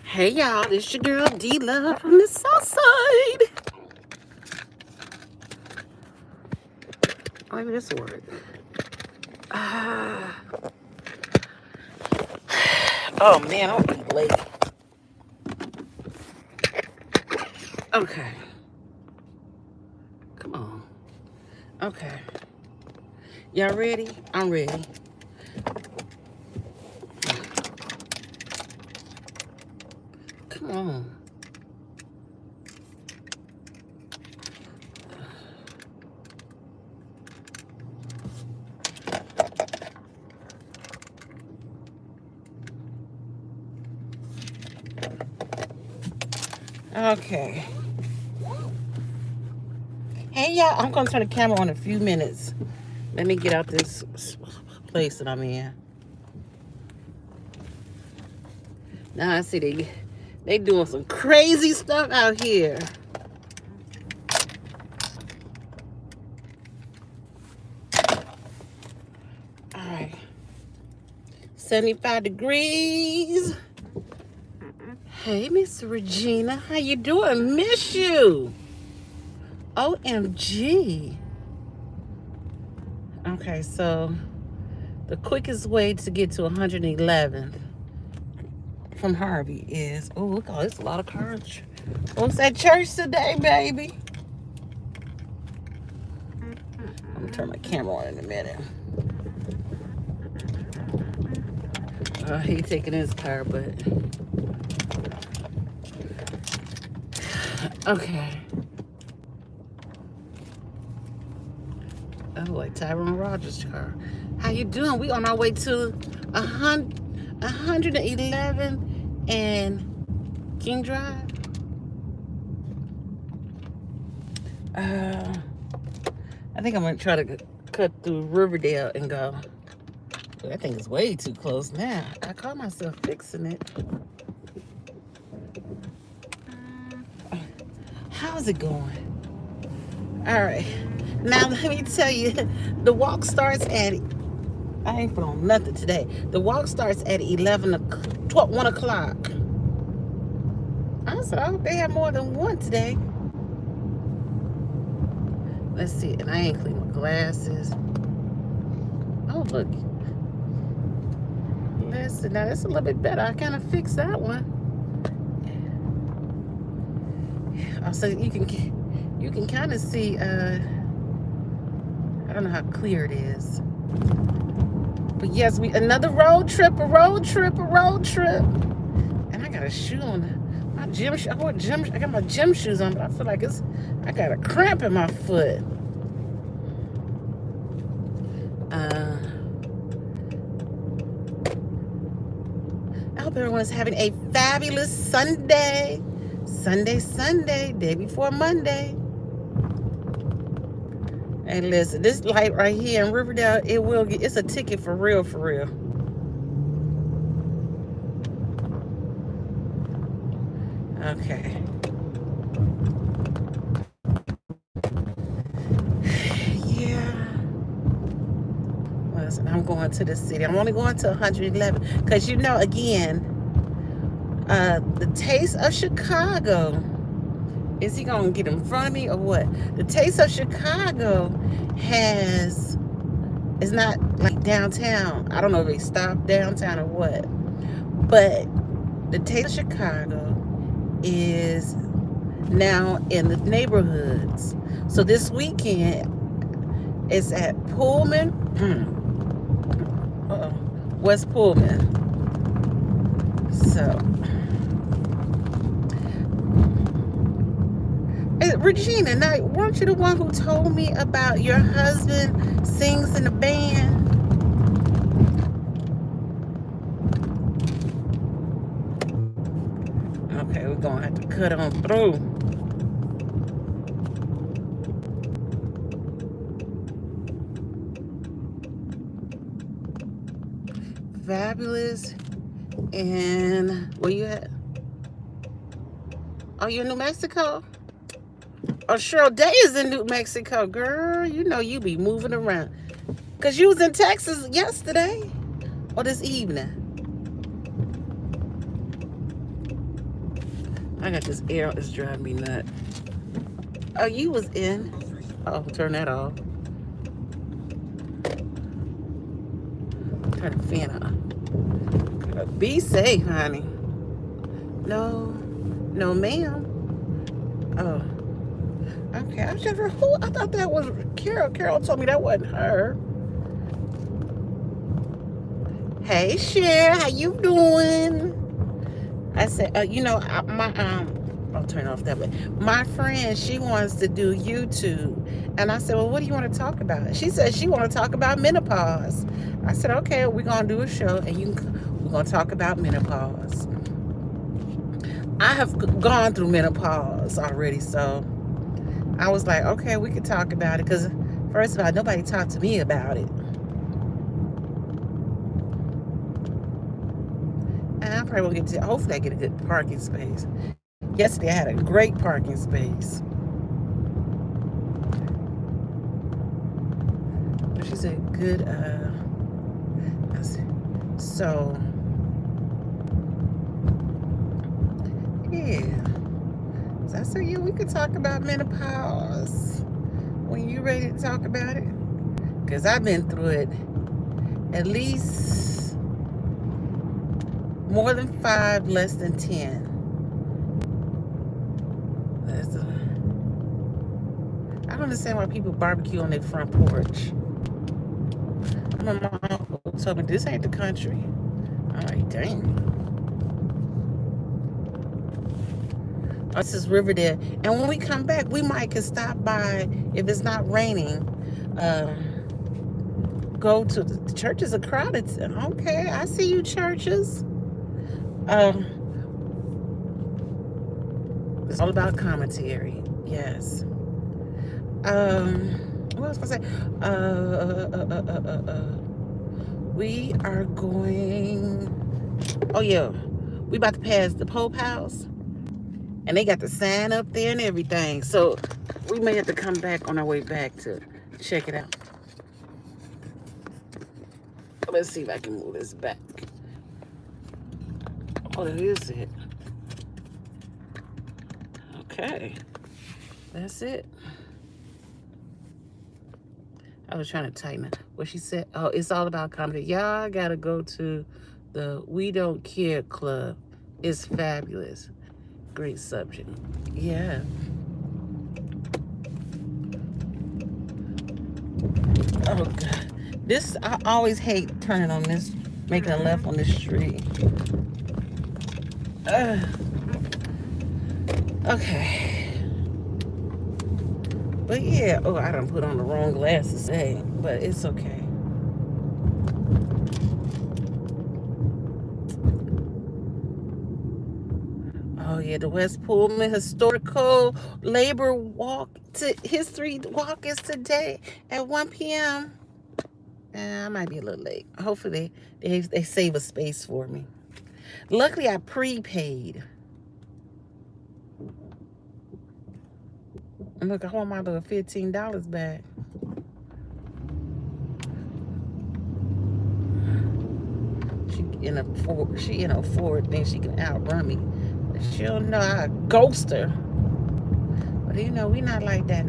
Hey y'all, this your girl DLove from the South Side. Maybe this will work. Oh man, I'll be late. Okay. Come on. Okay. Y'all ready? I'm ready. Come on. Okay. Hey y'all, I'm gonna turn the camera on in a few minutes. Let me get out this place that I'm in. Now I see they doing some crazy stuff out here. All right. 75 degrees. Hey, Miss Regina, how you doing? Miss you. OMG. Okay, so the quickest way to get to 111th from Harvey is, oh, look, oh, there's a lot of cars. What's at church today, baby? I'm gonna turn my camera on in a minute. He taking his car, but okay. Oh, like Tyrone Rogers' car. How you doing? We on our way to 111 and King Drive. I think I'm gonna try to cut through Riverdale and go. I think it's way too close now. I caught myself fixing it. How's it going? All right. Now let me tell you, the walk starts at, I ain't put on nothing today. The walk starts at 1 o'clock. I said, I hope they have more than one today. Let's see, and I ain't clean my glasses. Oh, look. Listen, now that's a little bit better. I kind of fixed that one. So you can kind of see, I don't know how clear it is. But yes, another road trip. And I got a shoe on, my gym shoe. I got my gym shoes on, but I feel like I got a cramp in my foot. I hope everyone's having a fabulous Sunday. Sunday, day before Monday. Hey, listen, this light right here in Riverdale, it's a ticket for real. Okay. Yeah. Listen, I'm going to the city. I'm only going to 111 because again, the Taste of Chicago. Is he gonna get in front of me or what? The Taste of Chicago is not like downtown. I don't know if they stopped downtown or what. But the Taste of Chicago is now in the neighborhoods. So this weekend it's at Pullman. West Pullman. So Regina, now weren't you the one who told me about your husband sings in the band? Okay, we're gonna have to cut on through. Fabulous. And where you at? Oh, you're in New Mexico? Oh, Cheryl Day is in New Mexico, girl. You know you be moving around. Because you was in Texas yesterday or this evening. I got this air. It's driving me nuts. Oh, you was in. Oh, turn that off. Turn the fan off. Be safe, honey. No, no, ma'am. Oh, okay. I was just who? I thought that was Carol. Carol told me that wasn't her. Hey, Cher, how you doing? I said, I'll turn off that way. My friend, she wants to do YouTube. And I said, well, what do you want to talk about? She said she want to talk about menopause. I said, okay, we're going to do a show and we're going to talk about menopause. I have gone through menopause already, so I was like, okay, we could talk about it. Because first of all, nobody talked to me about it. And I probably won't get to, hopefully I get a good parking space. Yesterday I had a great parking space. She said good, so, yeah. So I said, yeah, we could talk about menopause when you're ready to talk about it. Because I've been through it at least more than 5, less than 10. I don't understand why people barbecue on their front porch. My mom told me this ain't the country. I'm like, dang. This is Riverdale. And when we come back, we might could stop by, if it's not raining, go to the churches are crowded. Okay, I see you, churches. It's all about commentary. Yes. What was I going to say? We are going. Oh yeah, we about to pass the Pope House, and they got the sign up there and everything. So we may have to come back on our way back to check it out. Let's see if I can move this back. Oh, that is it. Okay, that's it. I was trying to tighten it. What she said, oh, it's all about comedy. Y'all gotta go to the We Don't Care Club. It's fabulous. Great subject. Yeah. Oh God. This, I always hate turning on this, making a left on this street. Okay. But yeah, oh, I done put on the wrong glasses, hey, but it's okay. Oh yeah, the West Pullman Historical Labor Walk to History Walk is today at 1 p.m. I might be a little late. Hopefully they save a space for me. Luckily, I prepaid. Look, I want my little $15 back. She in a Ford thinks she can outrun me. But she don't know I ghost her. But you know, we not like that.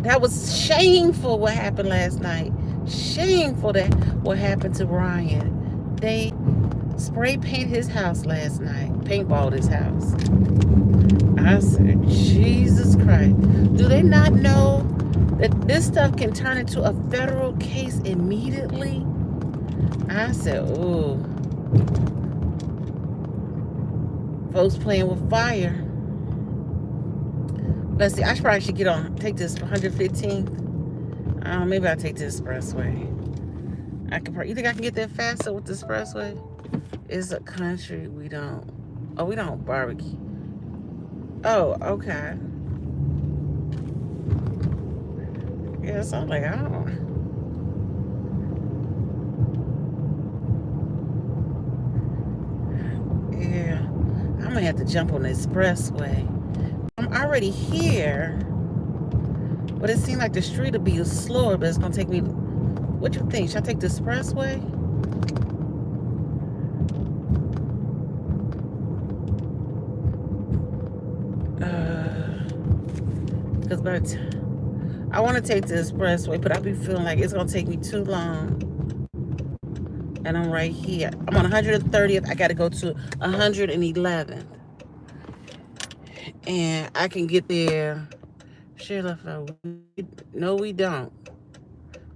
That was shameful what happened last night. Shameful that what happened to Ryan. They spray painted his house last night. Paintballed his house. I said, Jesus Christ. Do they not know that this stuff can turn into a federal case immediately? I said, ooh. Folks playing with fire. Let's see, I probably should take this 115th. Maybe I'll take the expressway. You think I can get there faster with the expressway? It's a country we don't barbecue. Oh, okay. Yeah, so I'm like, I don't. Yeah, I'm gonna have to jump on the expressway. I'm already here, but it seemed like the street will be slower, but it's gonna take me. What you think? Should I take the expressway? But I want to take the expressway, but I be feeling like it's gonna take me too long. And I'm right here. I'm on 130th. I got to go to 111th, and I can get there. No, we don't.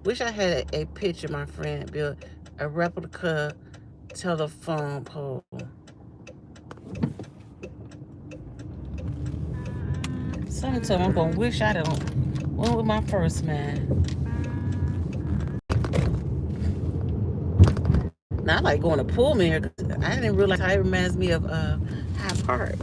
Wish I had a picture, my friend. Built a replica telephone pole. Sometime I'm gonna wish I don't went with my first man. Now I like going to Pullman here because I didn't realize how it reminds me of Hyde Park.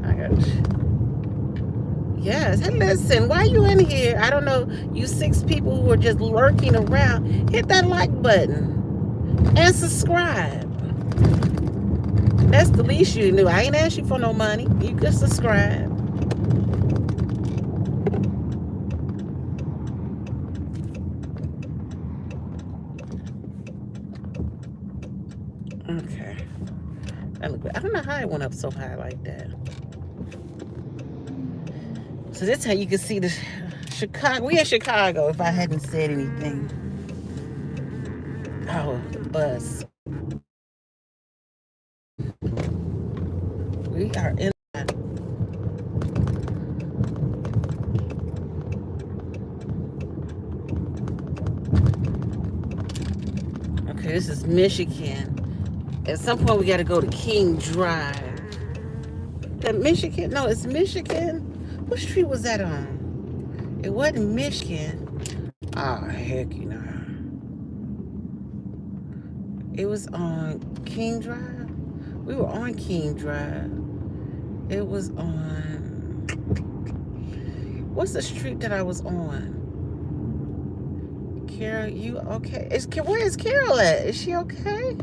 I got you. Yes. Hey, listen, why you in here? I don't know. You 6 people who are just lurking around. Hit that like button and subscribe. That's the least you knew. I ain't asked you for no money. You can subscribe. Okay. I don't know how it went up so high like that. So that's how you can see the Chicago. We in Chicago if I hadn't said anything. Oh, bus. We are in. Okay, this is Michigan. At some point, we got to go to King Drive. That Michigan? No, it's Michigan. What street was that on? It wasn't Michigan. Oh, heck, you know. It was on King Drive. We were on King Drive. It was on... What's the street that I was on? Carol, you okay? Where is Carol at? Is she okay?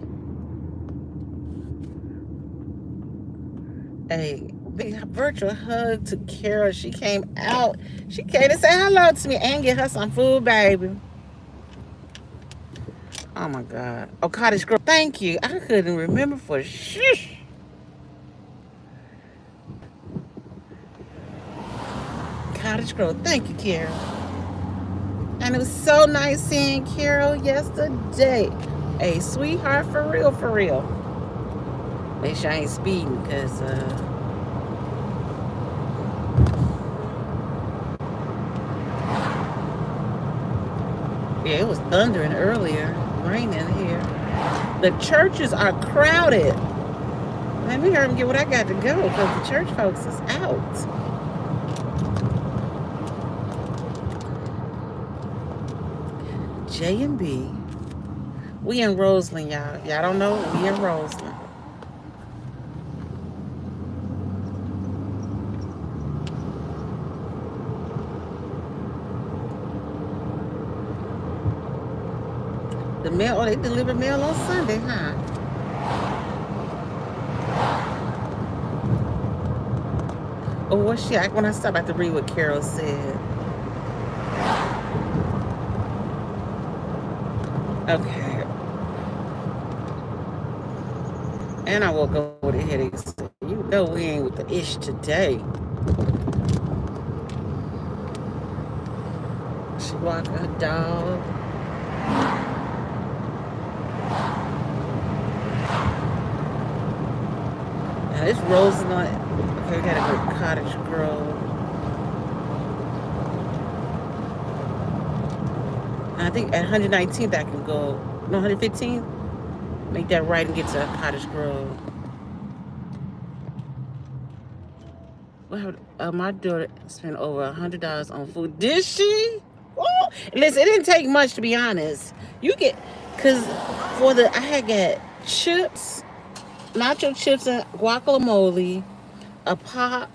A big virtual hug to Carol. She came out. She came to say hello to me and get her some food, baby. Oh my God. Oh, Cottage Grove. Thank you. I couldn't remember for shush. Cottage Grove. Thank you, Carol. And it was so nice seeing Carol yesterday. A sweetheart for real, for real. Make sure I ain't speeding because yeah, it was thundering earlier, raining here. The churches are crowded. Let me hurry and get what I got to go because the church folks is out. J&B. We in Roseland, y'all. Y'all don't know? We in Roseland. The mail, oh, they deliver mail on Sunday, huh? Oh, what's she? When I stopped, I have to read what Carol said. Okay. And I woke up with a headache. So you know we ain't with the ish today. She walking her dog. Now this Roseland. Okay, we gotta go to Cottage Grove. I think at 119th I can go. No, 115th. Make that right and get to Cottage Grove. Well, my daughter spent over $100 on food. Did she? Oh, listen, it didn't take much to be honest. You get, cause I had got chips, nacho chips and guacamole, a pop,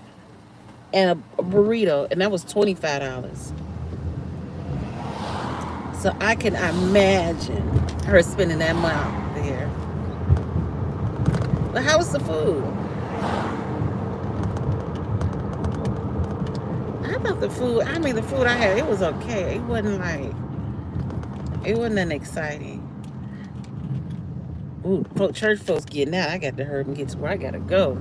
and a burrito, and that was $25. So I can imagine her spending that amount there. But how was the food? I thought the food I had, it was okay. It wasn't that exciting. Ooh, church folks getting out. I got to hurry and get to where I gotta go.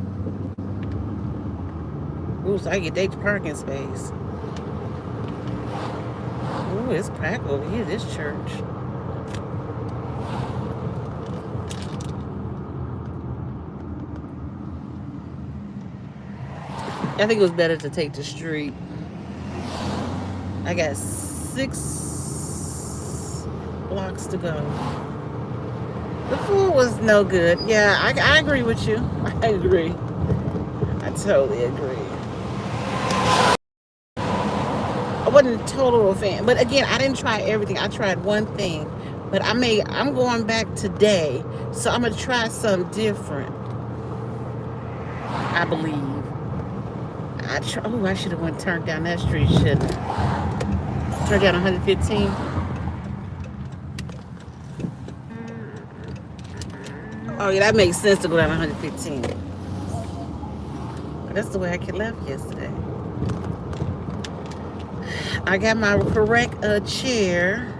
Ooh, so I get their parking space. Ooh, it's packed over here, this church. I think it was better to take the street. I got 6 blocks to go. The food was no good. Yeah, I agree with you. I agree. I totally agree. I wasn't a total fan. But again, I didn't try everything. I tried one thing. But I'm going back today. So I'm going to try something different. I believe. I should have went turned down that street, shouldn't I? Turned down 115. Oh yeah, that makes sense to go down 115. That's the way I left yesterday. I got my correct chair,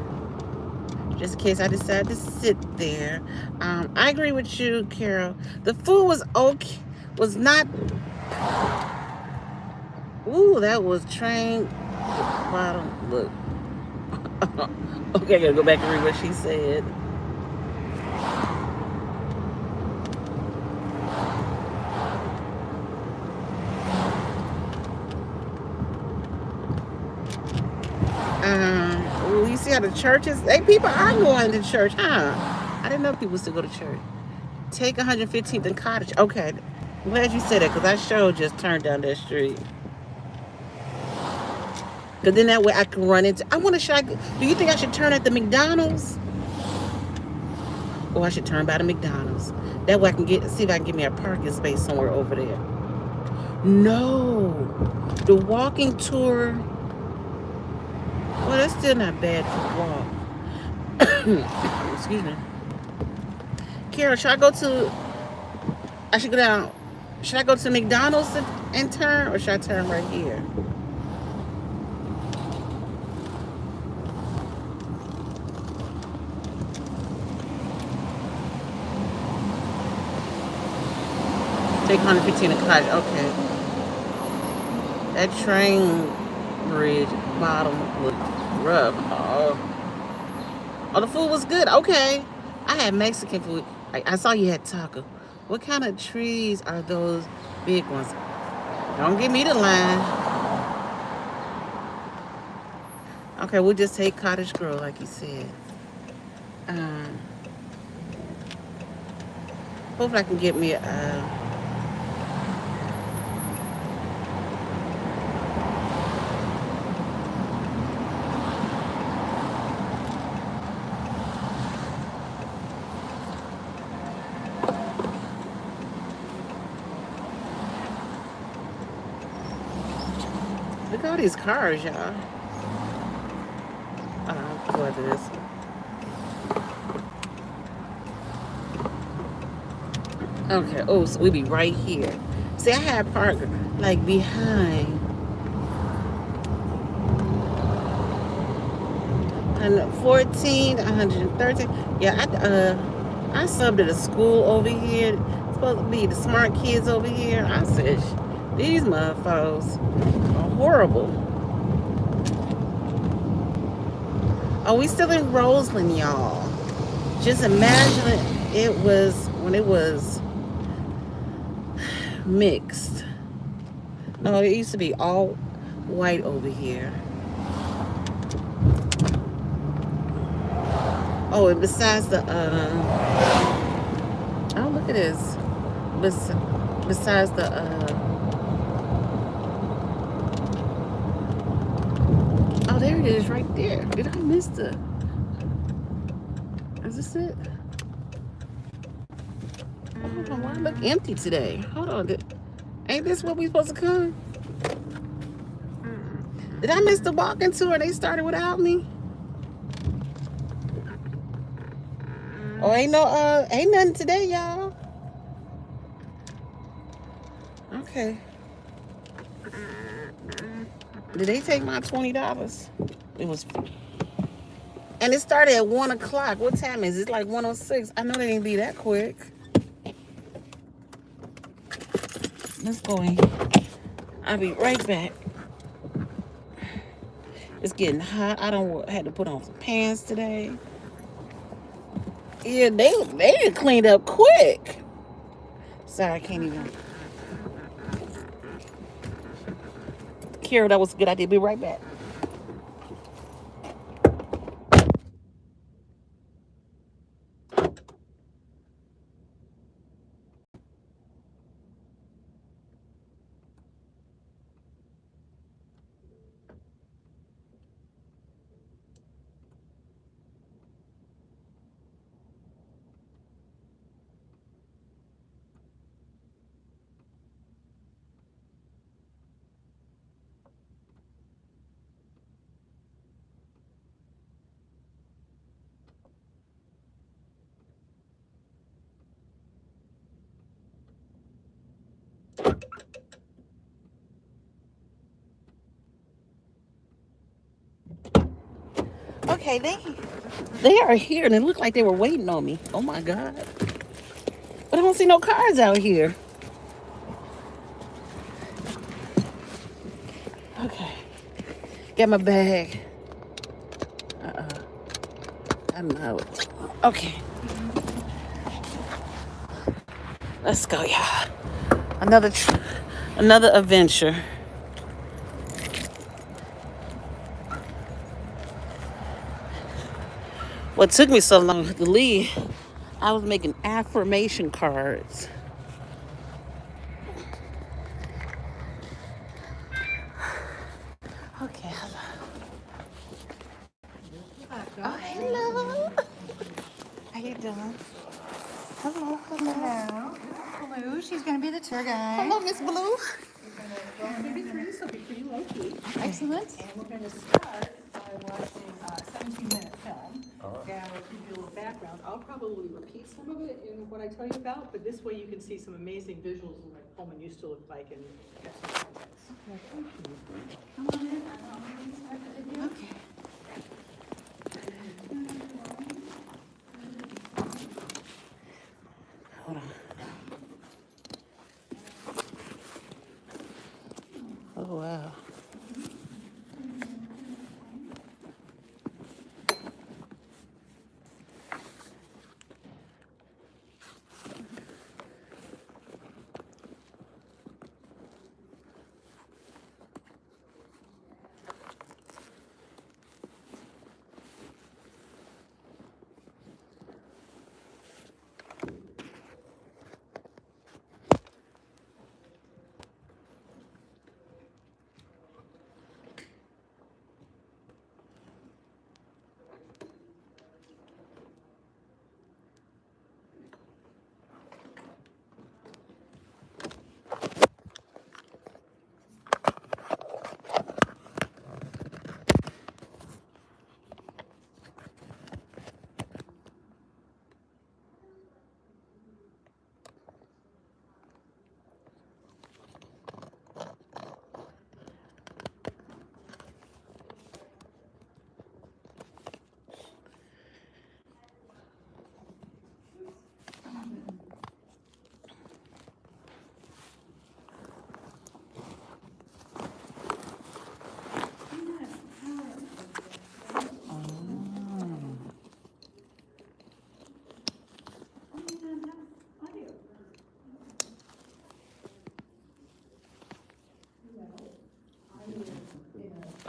just in case I decide to sit there. I agree with you, Carol. The food was okay. Was not. Ooh, that was train bottom. Look. Okay, I gotta go back and read what she said. Ooh, you see how the churches? Hey, people are going to church, huh? I didn't know people still go to church. Take 115th and Cottage. Okay, I'm glad you said that because I sure just turned down that street. Because then that way I can run into. Do you think I should turn at the McDonald's? Or I should turn by the McDonald's. That way I can see if I can get me a parking space somewhere over there. No. The walking tour. Well, that's still not bad to walk. Excuse me. Kara, should I go to McDonald's and turn? Or should I turn right here? Take 115 to Cottage. Okay. That train bridge bottom looked rough. Oh, the food was good. Okay. I had Mexican food. I saw you had taco. What kind of trees are those big ones? Don't give me the line. Okay, we'll just take Cottage Grove, like you said. Hopefully I can get me a... Look at all these cars, y'all. What is this? Okay. Oh, so we be right here. See, I had parked like behind. 114, 113. Yeah, I subbed at a school over here. It's supposed to be the smart kids over here. I said, these motherfuckers are horrible. Oh, we still in Roseland, y'all. Just imagine it was when it was mixed. No, it used to be all white over here. Oh, and besides the oh, look at this. Besides the oh, there it is right there. Did I miss the... Is this it? Hold on, why I look empty today? Hold on. Ain't this where we supposed to come? Did I miss the walking tour? They started without me? Oh, ain't nothing today, y'all. Okay. Did they take my $20? It was... And it started at 1 o'clock. What time is it? It's like 1:06. I know they didn't be that quick. Let's go in here. I'll be right back. It's getting hot. I don't had to put on some pants today. Yeah, they cleaned up quick. Sorry, I can't even. Kara, that was a good idea. Be right back. Okay, they are here, and it looked like they were waiting on me. Oh my god! But I don't see no cars out here. Okay, get my bag. I'm out. Okay, let's go, y'all. Another adventure. What took me so long to leave, I was making affirmation cards. Okay, hello. Oh, hello. How you doing? Hello, hello. Hello. Blue, she's going to be the tour guide. Hello, Miss Blue. Maybe 3, so be pretty low key. Excellent. And we're going to start by watching a 17-minute film. That will give you a little background. I'll probably repeat some of it in what I tell you about, but this way you can see some amazing visuals of what Pullman used to look like and get some context. Come on in. Okay. Hold on. Oh, wow.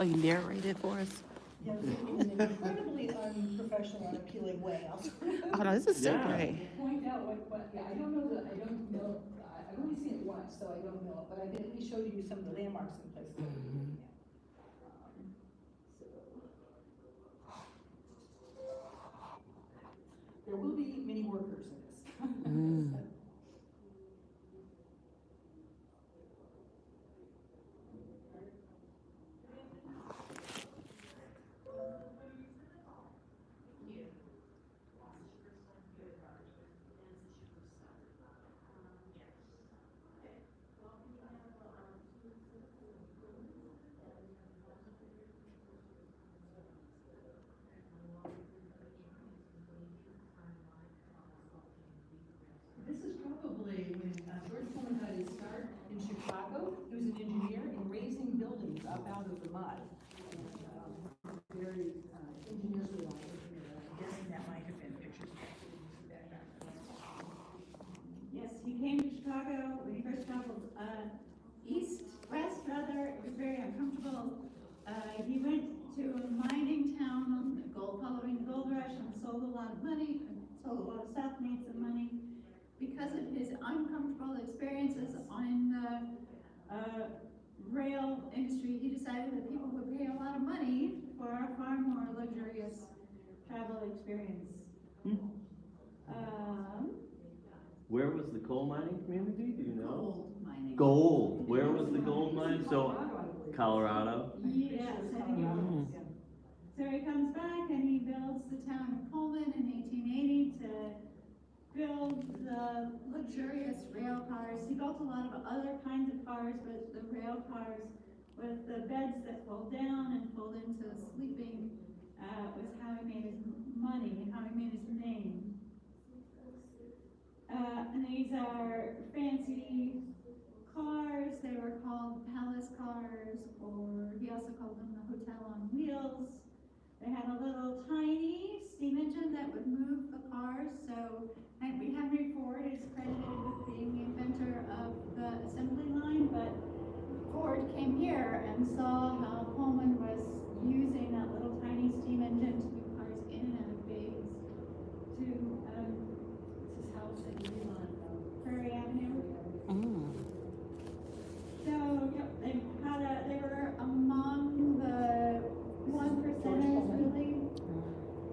Oh, you narrated for us? Yeah, in an incredibly unprofessional and appealing way. Oh, no, this is so great. Point out yeah, I don't know, I've only seen it once, so I don't know, but I can at least show you some of the landmarks and places that we're looking at. So, there will be many workers in this. traveled east, west rather. It was very uncomfortable. He went to a mining town, following the gold rush, and sold a lot of money, sold a lot of stuff, made some money. Because of his uncomfortable experiences on the rail industry, he decided that people would pay a lot of money for a far more luxurious travel experience. Where was the coal mining community? Do you know? Gold mining. Gold. Where was the gold mine? So, Colorado. Yes, I think it was. So he comes back and he builds the town of Pullman in 1880 to build the luxurious rail cars. He built a lot of other kinds of cars, but the rail cars with the beds that fold down and fold into sleeping was how he made his money and how he made his name. And these are fancy cars. They were called palace cars, or he also called them the hotel on wheels. They had a little tiny steam engine that would move the cars. So Henry Ford is credited with being the inventor of the assembly line, but Ford came here and saw how Pullman was using that little tiny steam engine to move cars in and out of bays to his house in Prairie Avenue. So they were among the 1%ers really.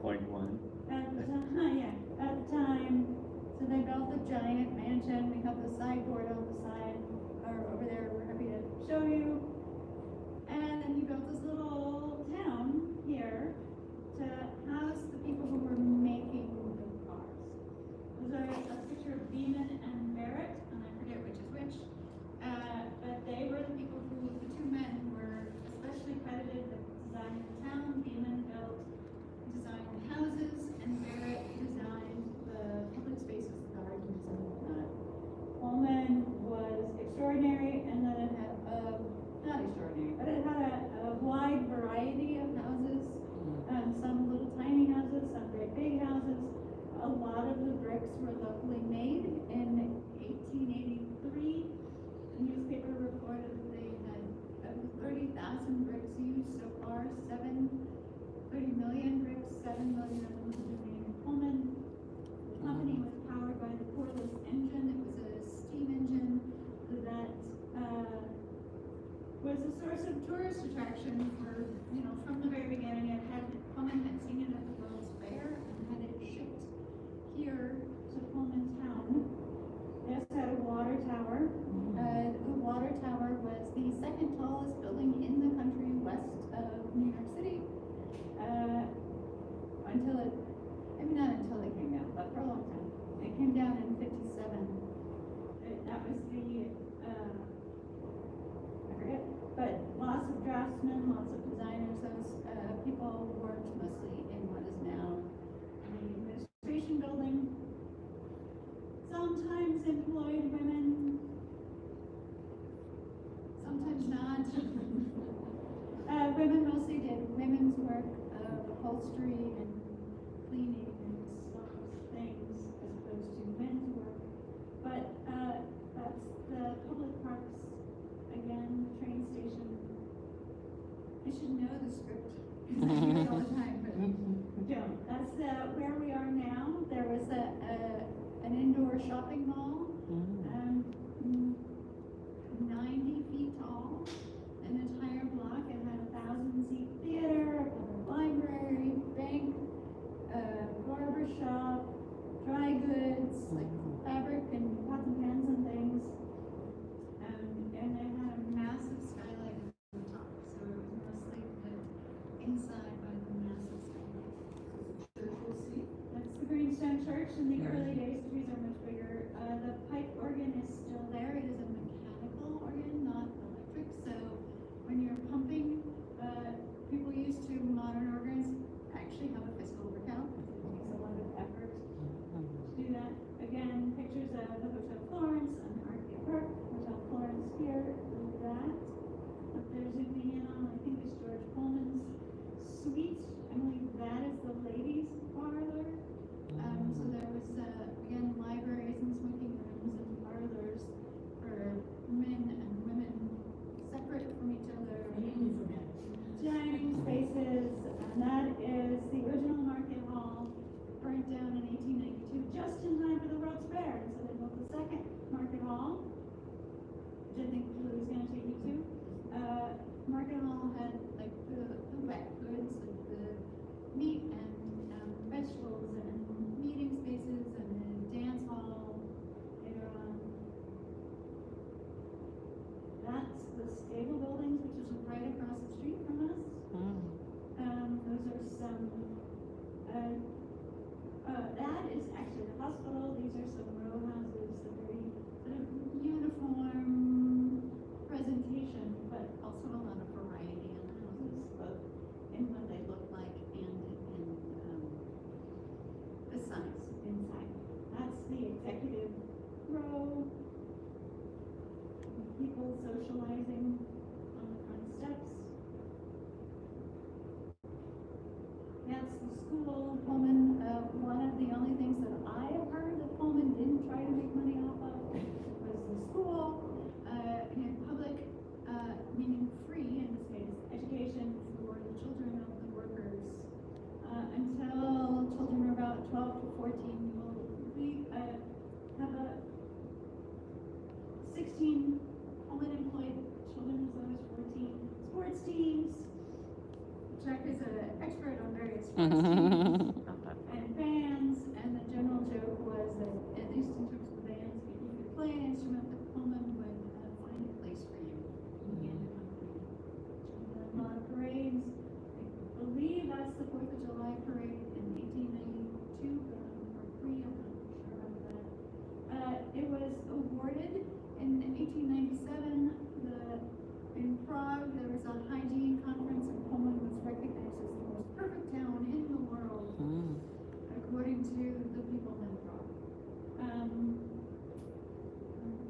0.1. At the time. So they built a giant mansion. We have the sideboard on the side, or over there. We're happy to show you. And then he built this little town here to house the people who were making the cars. There's a picture of Beeman and Barrett, and I forget which is which. But they were the people who, the two men who were especially credited with designing the town. Beeman designed the houses, and Barrett designed the public spaces, the gardens, and whatnot. Pullman was extraordinary, and then it had not extraordinary, but it had a wide variety of houses. Some little tiny houses, some great big houses. A lot of the bricks were locally made. In 1883, the newspaper reported that they had over 30,000 bricks used so far, 30 million bricks, 7 million of them have been made in Pullman. The company was powered by the cordless engine. It was a steam engine that was a source of tourist attraction for, from the very beginning. Pullman had seen it at the World's Fair and had it shipped here to Pullman town. They also had a water tower. The water tower was the second tallest building in the country west of New York City. Not until it came down, but for a long time. It came down in 57. That was the, I forget, but lots of draftsmen, lots of designers. Those people worked mostly in what is now the administration building. Sometimes employed women, sometimes not. Women mostly did women's work of upholstery and cleaning and things as opposed to men's work. But that's the public parks, again, train station. I should know the script because I hear it all the time, but don't. That's where we are now. There was an indoor shopping mall, 90 feet tall, an entire block. It had a 1,000-seat theater, a library, bank, barber shop, dry goods, like fabric and pots and pans and things. And it had a massive skylight on the top, so it was mostly inside by the massive skylight. Church we'll see. That's the Greenstone Church. In the early days, the trees are much bigger. The pipe organ is still there. It is a mechanical organ, not electric. So when you're pumping, people used to modern organs actually have a physical workout. It takes a lot of effort to do that. Again, pictures of the Hotel Florence and Arcade Park. Hotel Florence here, that. Up there zooming in on, I think it's George Pullman's suite. I believe that is the ladies' parlor. So there was, again, Chuck is an expert on various teams and bands, and the general joke was that, at least in terms of bands, if you could play an instrument, the Pullman would find a place for you in the company. We've done a lot of parades. I believe that's the 4th of July parade in 1892, or pre, I'm not sure about that. It was awarded in 1897. In Prague, there was a hygiene conference, and Pullman was recognized as the most perfect town in the world, according to the people in Prague. I don't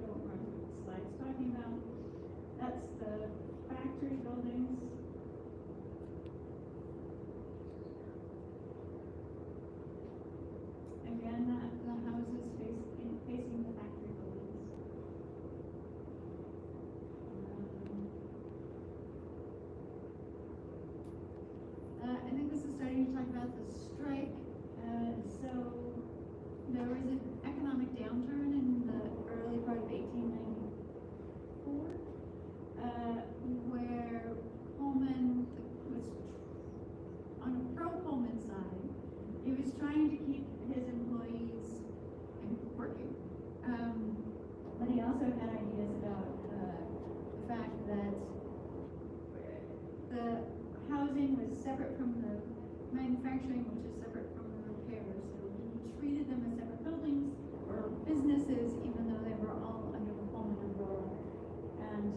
know what the slide's talking about. That's the factory buildings. Again, the houses facing the factory buildings. I think this is starting to talk about the strike. So there was an economic downturn in the early part of 1894, where Pullman was on a pro-Pullman side. He was trying to keep his employees working. But he also had ideas about the fact that the housing was separate from the manufacturing, which is separate from the repairs. So he treated them as separate buildings or businesses, even though they were all under the Pullman umbrella. And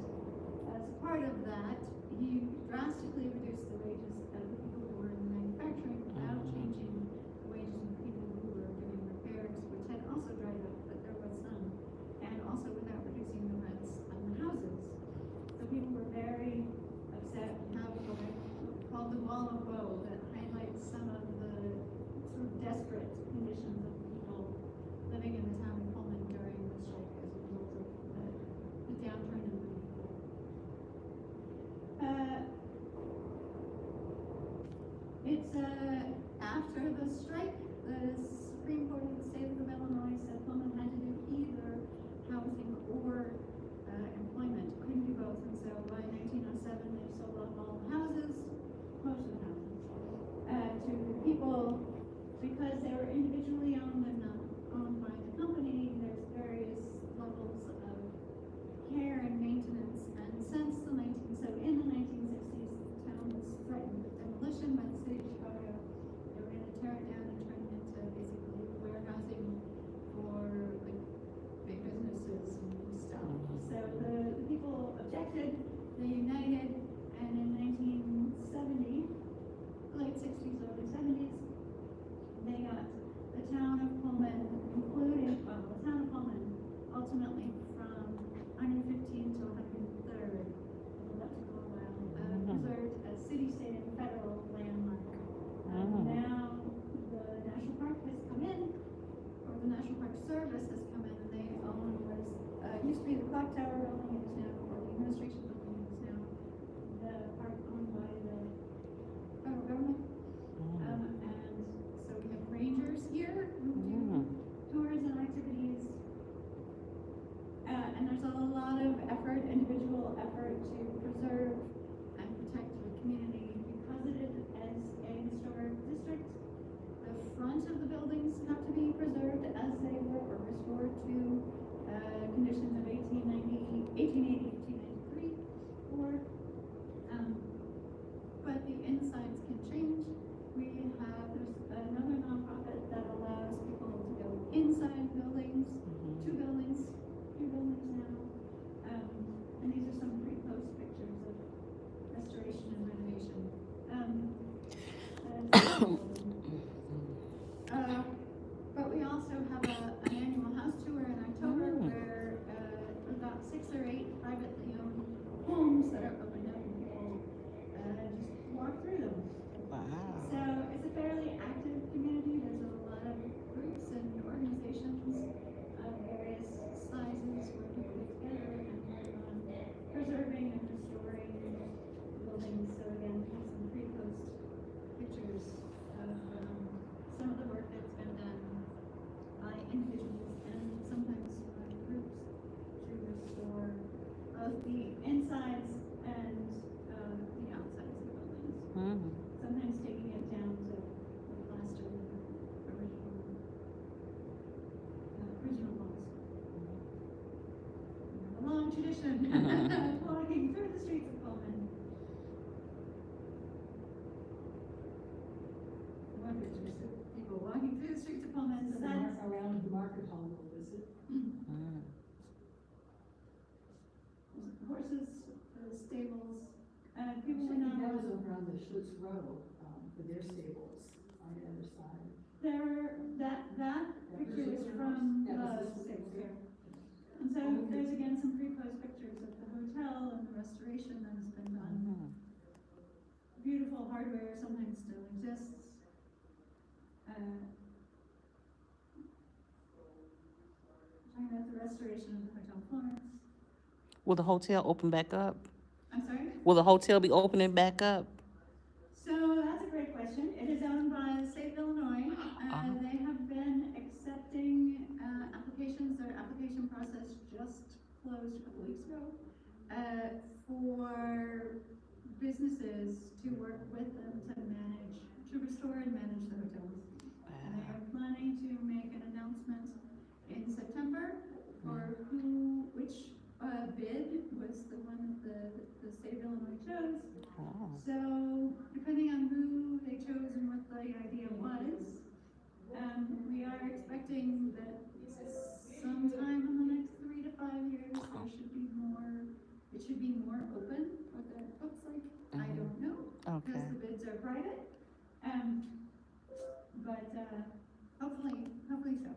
as part of that, he drastically reduced the wages of the people who were in the manufacturing without changing the wages of the people who were doing repairs, which had also dried up, but there was some, and also without reducing the rents on the houses. So people were very upset and have what I called the wall of woe that highlights some of the sort of desperate conditions of people living in the town of Pullman during the strike as a result of the downturn in the people. It's after the strike, the Supreme Court of the state of Illinois said Pullman had to do either housing or employment, couldn't do both, and so by 1907 they sold off all the houses, most of the houses, to people because they were individually owned and not owned by the company. There's various levels of care and maintenance, and since the in the 1960s, the town was threatened with demolition by the city of Chicago. They were going to tear it down and turn it into basically warehousing for like big businesses and stuff. So the people objected, they united, and in 1970, late 60s, early 70s, they got the town of Pullman, the town of Pullman, ultimately from 115 to 103rd, that took a little while, preserved as city, state, and federal landmark. Now the National Park has come in, or the National Park Service has come in, and they own what is, used to be the Clock Tower building, it is now, or the administration building, it is now the park owned by the federal government. And so we have rangers here who do tours and activities. And there's a lot of effort, individual effort, to preserve and protect the community because it is as a historic district. The front of the buildings have to be preserved as they were, or restored to conditions of 1880, 1893, but the insides can change. There's another nonprofit that allows people to go inside buildings, two buildings now. And these are some pre-post pictures of restoration and renovation. But we also have an annual house tour in October where about 6 or 8 privately owned homes that are opened up and people just walk through them. Wow. So it's a fairly active community. There's a lot of groups and organizations of various sizes where people get together and work on preserving and restoring buildings. So again, we have some pre-post pictures of market hall we'll visit. Mm. Horses, stables, people Actually, went I think that on. was over on the Schlitz Road, for their stables on the other side. That picture is from That was the this stable one. here. And so there's again some pre-post pictures of the hotel and the restoration that has been done. Mm. Beautiful hardware sometimes still exists. Talking about the restoration of the Hotel Florence. Will the hotel open back up? I'm sorry? Will the hotel be opening back up? So that's a great question. It is owned by the state of Illinois. They have been accepting applications. Their application process just closed a couple weeks ago for businesses to work with them to restore and manage the hotels. And they are planning to make an announcement in September for which bid was the one that the state of Illinois chose. Oh. So depending on who they chose and what the idea was, we are expecting that sometime in the next 3 to 5 years, it should be more open. What that looks like, I don't know, Okay. because the bids are private. But hopefully so.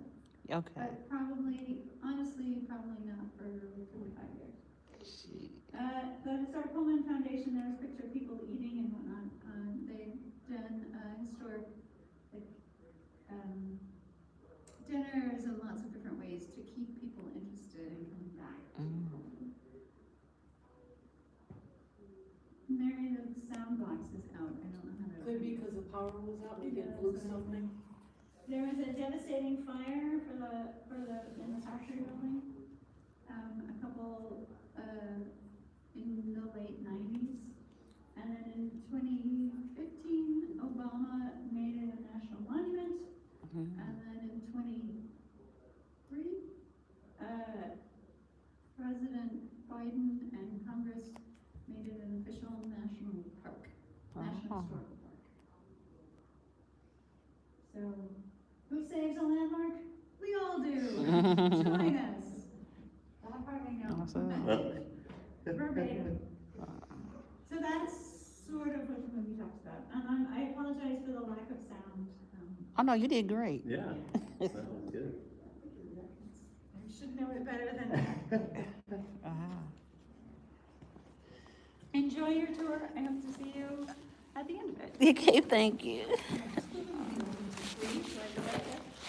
Okay. But honestly, probably not for 45 years. The Historic Pullman Foundation, there's a picture of people eating and whatnot. They've done historic dinners and lots of different ways to keep people interested in coming back. Mary, the sound box is out. I don't know how to. Could be because the power was out, maybe it blew something. There was a devastating fire in the factory building. A couple in the late 90s. And then in 2015, Obama made it a national monument. And then in 23, President Biden and Congress made it an official national park, national historical park. So, who saves a landmark? We all do. Join us. That part I know. Awesome. Verbatim. So that's sort of what the movie talks about. And I apologize for the lack of sound. Oh no, you did great. Yeah, that was good. I should know it better than that. Enjoy your tour. I hope to see you at the end of it. Okay, thank you.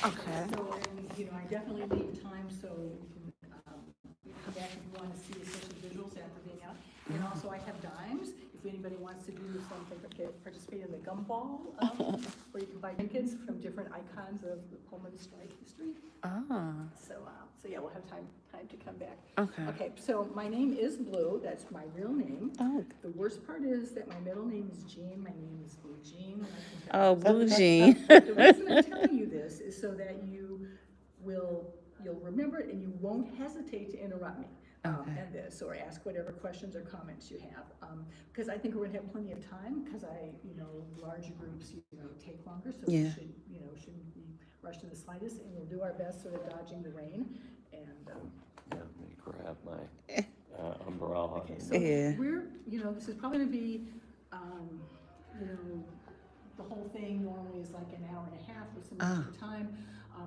Okay. So, and, I definitely leave time so you can, come back if you want to see especially visuals after being out. And also I have dimes, if anybody wants to do something, participate in the gumball, where you can buy tickets from different icons of the Pullman strike history. So yeah, we'll have time to come back. Okay. Okay, so my name is Blue, that's my real name. Oh. The worst part is that my middle name is Jean, my name is Blue Jean. Oh, Blue Jean. The reason I'm telling you this is so that you'll remember it and you won't hesitate to interrupt me. And this, or ask whatever questions or comments you have. Because I think we're gonna have plenty of time, because larger groups, take longer, so we should, shouldn't be rushed in the slightest, and we'll do our best sort of dodging the rain, and, Let me grab my umbrella. okay, so Yeah. we're, this is probably gonna be, the whole thing normally is like an hour and a half with some extra time,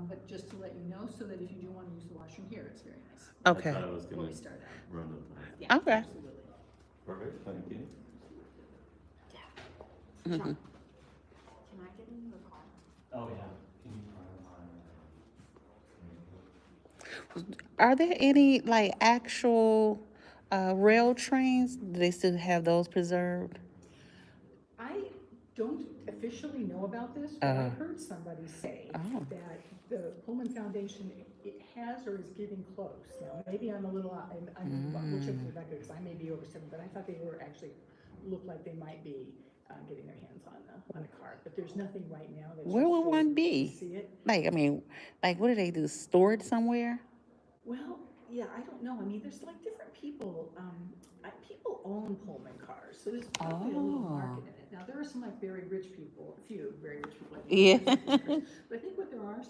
but just to let you know, so that if you do wanna use the washroom here, it's very nice. Okay. I thought I was Before gonna we start out. run the time. Yeah, Okay. absolutely. Perfect, thank you. Can I get into the car? Oh, yeah. Are there any actual rail trains? Do they still have those preserved? I don't officially know about this, but I heard somebody say that the Pullman Foundation, it has or is getting close. Now, maybe I'm a little, we'll check with Rebecca, because I may be over 7, but I thought they were actually, looked like they might be getting their hands on a cart, but there's nothing right now that. Where will one be? See it? What do they do? Store it somewhere? Well, yeah, I don't know. I mean, there's different people, people own Pullman cars, so there's probably a little market in it. Now, there are some very rich people, a few very rich people. I think, Yeah. but I think what there are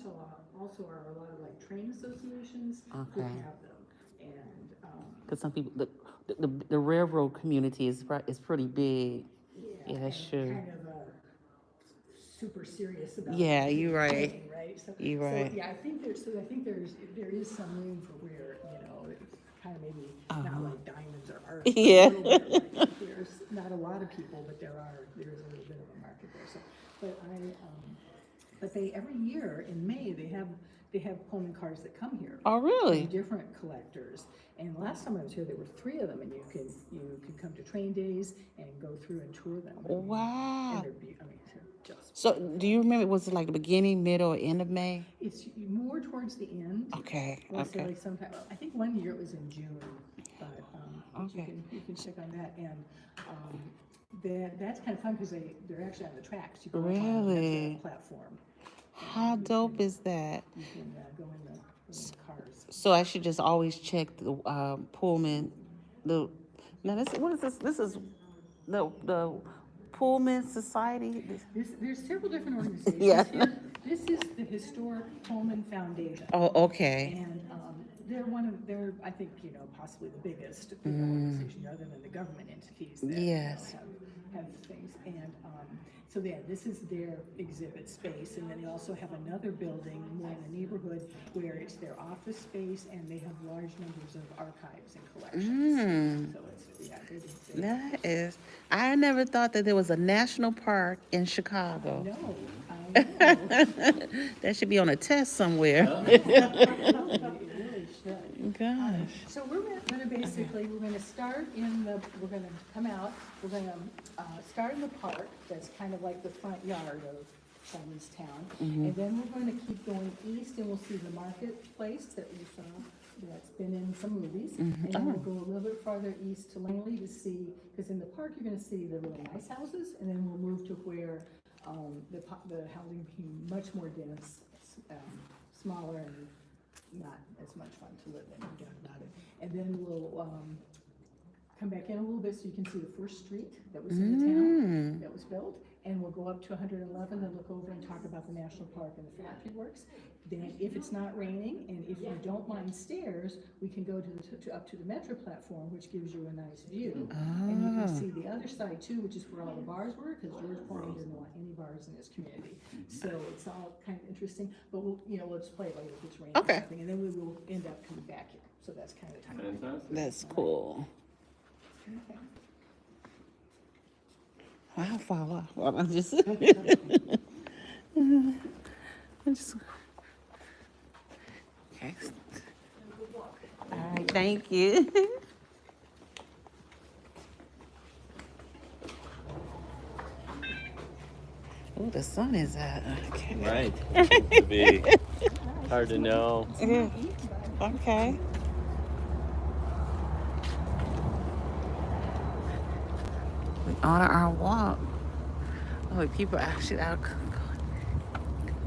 also are a lot of like train associations who Okay. have them. And, Because some people, the railroad community is pretty big. Yeah, that's and true. kind of super serious about Yeah, you're right. training, right? So, You're so right. yeah, I think there is some room for where, you know, it's kind of maybe not like diamonds or art. but Yeah. a little bit like, there's not a lot of people, but there is a little bit of a market there. So, but they every year in May they have Pullman cars that come here. Oh, really? From different collectors. And last time I was here, there were 3 of them, and you can come to train days and go through and tour them. Wow. And they're just. So, do you remember, was it like the beginning, middle, or end of May? It's more towards the end. Okay, Let's say okay. like sometime, I think one year it was in June, but Okay. you can check on that. And that's kind of fun because they're actually on the tracks. You go up on Really? the platform. How dope is that? You can go in the cars. So I should just always check the Pullman. Now what is this? This is the Pullman Society. There's several different organizations Yeah. here. This is the Historic Pullman Foundation. Oh, okay. And they're, I think, you know, possibly the biggest organization other than the government entities that Yes. you know, have things. And so this is their exhibit space, and then they also have another building more in the neighborhood where it's their office space, and they have large numbers of archives and collections. So it's That is. I never thought that there was a national park in Chicago. No, I know. That should be on a test somewhere. It really should. Gosh. So we're gonna basically, we're gonna start we're gonna come out, we're gonna start in the park, that's kind of like the front yard of Chinese Town. And then we're going to keep going east, and we'll see the marketplace that we saw, that's been in some movies. And then we'll go a little bit farther east to Langley to see, because in the park you're gonna see the really nice houses, and then we'll move to where the housing became much more dense, smaller, and not as much fun to live in, again, about it. And then we'll come back in a little bit so you can see the first street that was in the town that was built. And we'll go up to 111 and look over and talk about the national park and the factory works. Then if it's not raining, and if you don't mind stairs, we can go up to the metro platform, which gives you a nice view. And you can see the other side too, which is where all the bars were, because George Pullman didn't want any bars in his community. So it's all kind of interesting, but we'll just play it later if it's raining or Okay. something, and then we will end up coming back here. So that's kind of the time. Fantastic. That's cool. Okay. I'll follow. Well, I'm just. Okay. All right. Thank you. Oh, the sun is out. Okay. Right. It could be hard to know. Yeah. Okay. We honor our walk. Oh, people actually out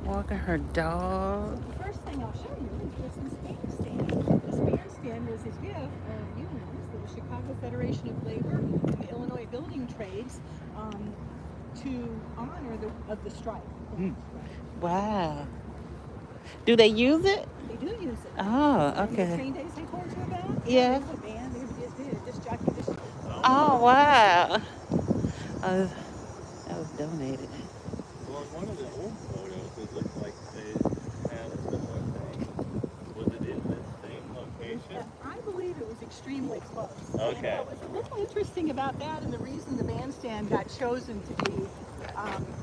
walking her dog. The first thing I'll show you is just this bandstand. This bandstand was a gift of unions, the Chicago Federation of Labor and the Illinois Building Trades, to honor the strike. Wow. Do they use it? They do use it. Oh, The okay. train days I told you about? Yeah. There's a band, they just jockey this. Oh, wow. That was donated. Well, in one of the old photos, it looked like they had a similar thing. Was it in this same location? I believe it was extremely close. Okay. And what was a little interesting about that, and the reason the bandstand got chosen to be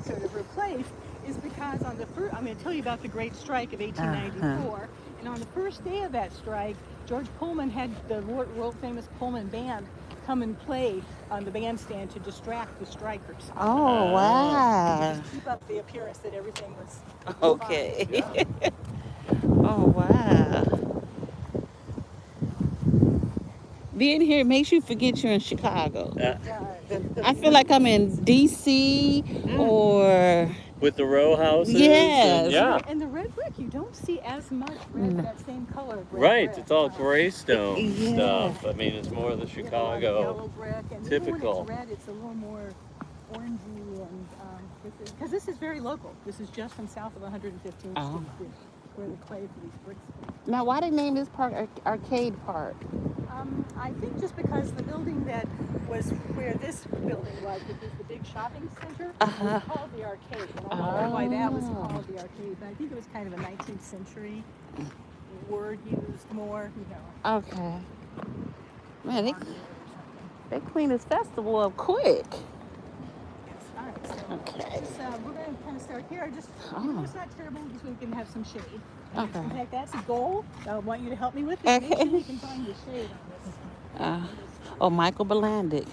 sort of replaced, is because on the first, I'm going to tell you about the Great Strike of 1894, and on the first day of that strike, George Pullman had the world famous Pullman band come and play on the bandstand to distract the strikers. Oh, wow. Just keep up the appearance that everything was Okay. Yeah. Oh, wow. Being here makes you forget you're in Chicago. fine. I feel like I'm in D.C. or With the row houses? Yes. And, yeah. And the red brick, you don't see as much red, that same color of red Right, brick. it's all graystone Yeah. stuff. I mean, it's more of the Yellow Chicago. brick, and typical. even when it's red, it's a little more orangey, and because this is very local. This is just from south of 115th Oh. Street. where the clay for these bricks came from. Now, why they name this park Arcade Park? I think just because the building that was where this building was, which is the big shopping center, was called the Arcade. And I don't know why that was called the Arcade, but I think it was kind of a 19th century word used more, you know. Okay. Man, they clean this festival up quick. Yes, all right, so Okay. just, we're going to kind of start here. Just, it's not terrible, just so we can have some shade. Okay. In fact, that's a goal I want you to help me with. Is make sure you can find the shade on this. Oh, Michael Belandic.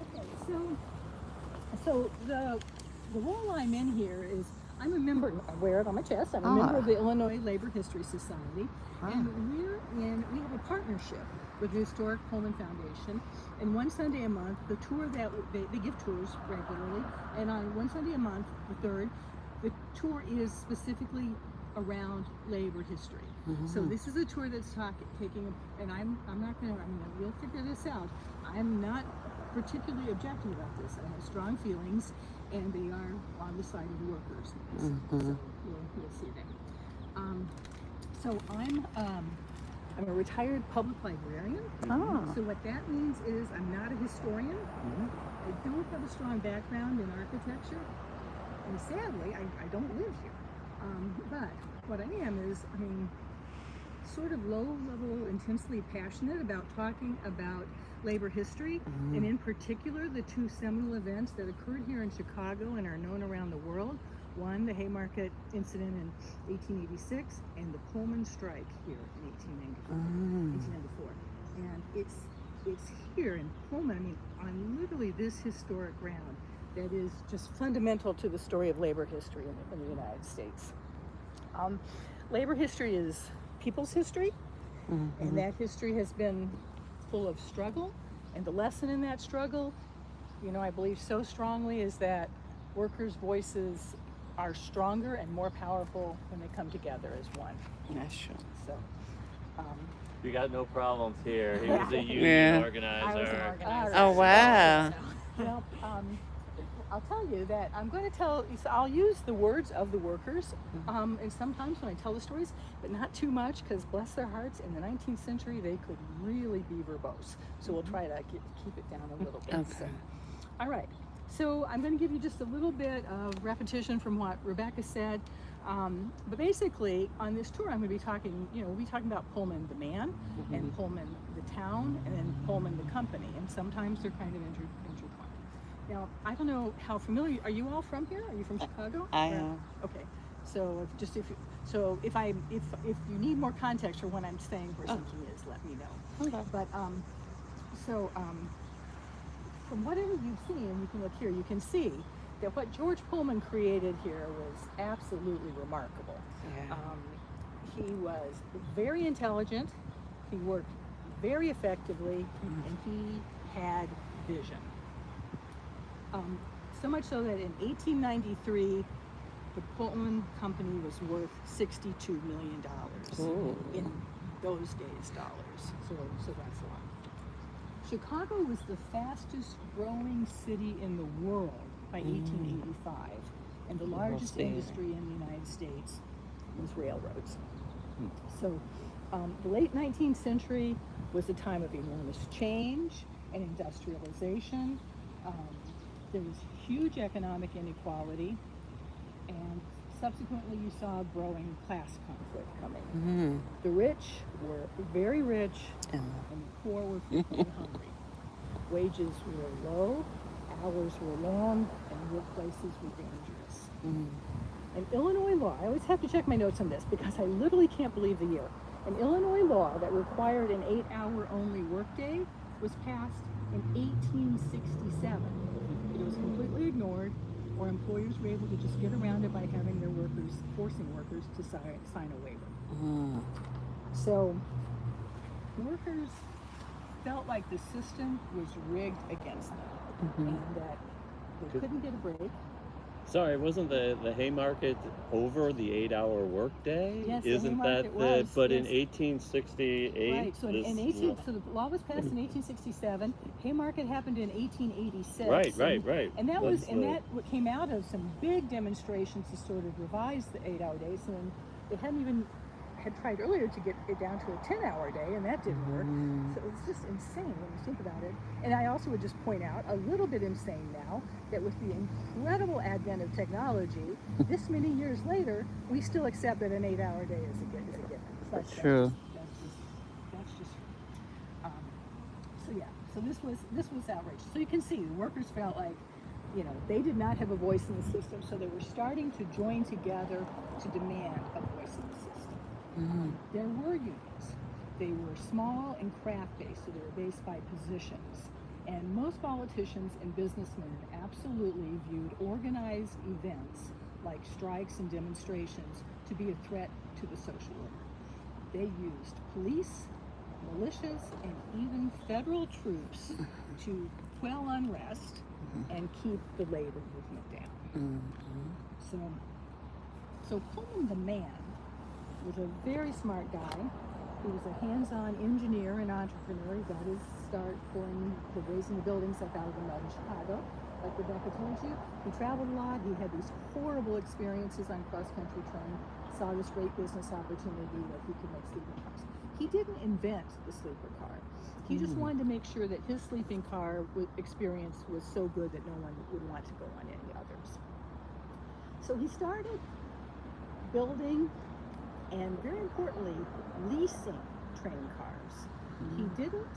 Okay, so the role I'm in here is I'm a member. I wear it on my chest. I'm a member of the Illinois Labor History Society, and we have a partnership with the Historic Pullman Foundation. And one Sunday a month, the tour that they give tours regularly, and on one Sunday a month, the third, the tour is specifically around labor history. So this is a tour that's taking, and I'm not gonna. I mean, we'll figure this out. I'm not particularly objective about this. I have strong feelings, and they are on the side of the workers. So we'll see that. So I'm a retired public librarian. So what that means is I'm not a historian. I don't have a strong background in architecture, and sadly, I don't live here. But what I am is, I mean, sort of low-level, intensely passionate about talking about labor history, and in particular, the two seminal events that occurred here in Chicago and are known around the world. One, the Haymarket incident in 1886, and the Pullman strike here in 1894. And it's here in Pullman, I mean, on literally this historic ground that is just fundamental to the story of labor history in the United States. Labor history is people's history, and that history has been full of struggle, and the lesson in that struggle, you know, I believe so strongly, is that workers' voices are stronger and more powerful when they come together as one. That's true. So, You got no problems here. He was a union organizer. I was an organizer. Oh, wow. Well, I'll tell you that I'm going to I'll use the words of the workers, and sometimes when I tell the stories, but not too much, because bless their hearts, in the 19th century they could really be verbose. So we'll try to keep it down a little bit. Okay. So, all right. So I'm going to give you just a little bit of repetition from what Rebecca said. But basically, on this tour, I'm going to be talking, we'll be talking about Pullman the man, and Pullman the town, and then Pullman the company. And sometimes they're kind of intertwined. Now, I don't know how familiar, are you all from here? Are you from Chicago? I am. Okay. So if you need more context for what I'm saying where something is, let me know. Okay. But, from whatever you've seen, you can look here, you can see that what George Pullman created here was absolutely remarkable. Yeah. He was very intelligent, he worked very effectively, and he had vision. So much so that in 1893, the Pullman company was worth $62 million in those days dollars. So that's a lot. Chicago was the fastest growing city in the world by 1885, and the largest industry in the United States was railroads. So the late 19th century was a time of enormous change and industrialization. There was huge economic inequality, and subsequently you saw growing class conflict coming. The rich were very rich, and the poor were frequently hungry. Wages were low, hours were long, and workplaces were dangerous. An Illinois law, I always have to check my notes on this because I literally can't believe the year. An Illinois law that required an 8-hour only workday was passed in 1867. It was completely ignored, or employers were able to just get around it by having their workers, forcing workers to sign a waiver. So workers felt like the system was rigged against them, and that they couldn't get a break, Sorry, wasn't the Haymarket over the 8-hour workday? Yes, the Isn't that Haymarket the? was, But in yes. 1868, Right, so so the law was passed in 1867. Haymarket happened in 1886. Right. And that That's what came out of some big demonstrations to sort of revise the 8-hour days, and they hadn't even had tried earlier to get it down to a 10-hour day, and that didn't work. So it's just insane when you think about it. And I also would just point out, a little bit insane now, that with the incredible advent of technology, this many years later, we still accept that an 8-hour day is a given. That's True. That's just so yeah. So this was outrageous. So you can see the workers felt like, they did not have a voice in the system, so they were starting to join together to demand a voice in the system. There were unions. They were small and craft-based, so they were based by positions. And most politicians and businessmen absolutely viewed organized events like strikes and demonstrations to be a threat to the social order. They used police, militias, and even federal troops to quell unrest and keep the labor movement down. So Pullman the man was a very smart guy. He was a hands-on engineer and entrepreneur. He got his start raising the buildings up out of the mud in Chicago, like Rebecca told you. He traveled a lot. He had these horrible experiences on cross-country train, saw this great business opportunity that he could make sleeping cars. He didn't invent the sleeper car. He just wanted to make sure that his sleeping car experience was so good that no one would want to go on any others. So he started building and, very importantly, leasing train cars. He didn't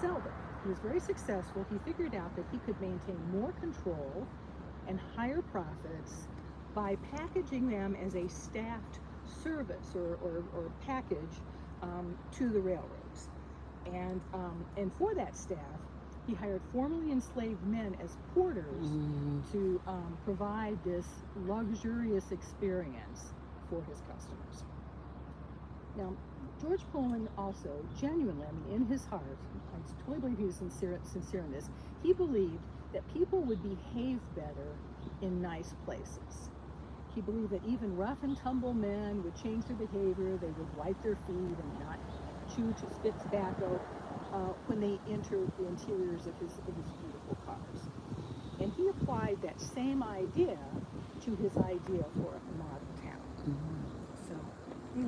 sell them. He was very successful. He figured out that he could maintain more control and higher profits by packaging them as a staffed service or package to the railroads. And for that staff, he hired formerly enslaved men as porters to provide this luxurious experience for his customers. Now, George Pullman also genuinely, in his heart, I totally believe he was sincere in this, he believed that people would behave better in nice places. He believed that even rough and tumble men would change their behavior. They would wipe their feet and not chew to spit tobacco when they entered the interiors of his beautiful cars. And he applied that same idea to his idea for a model town. So he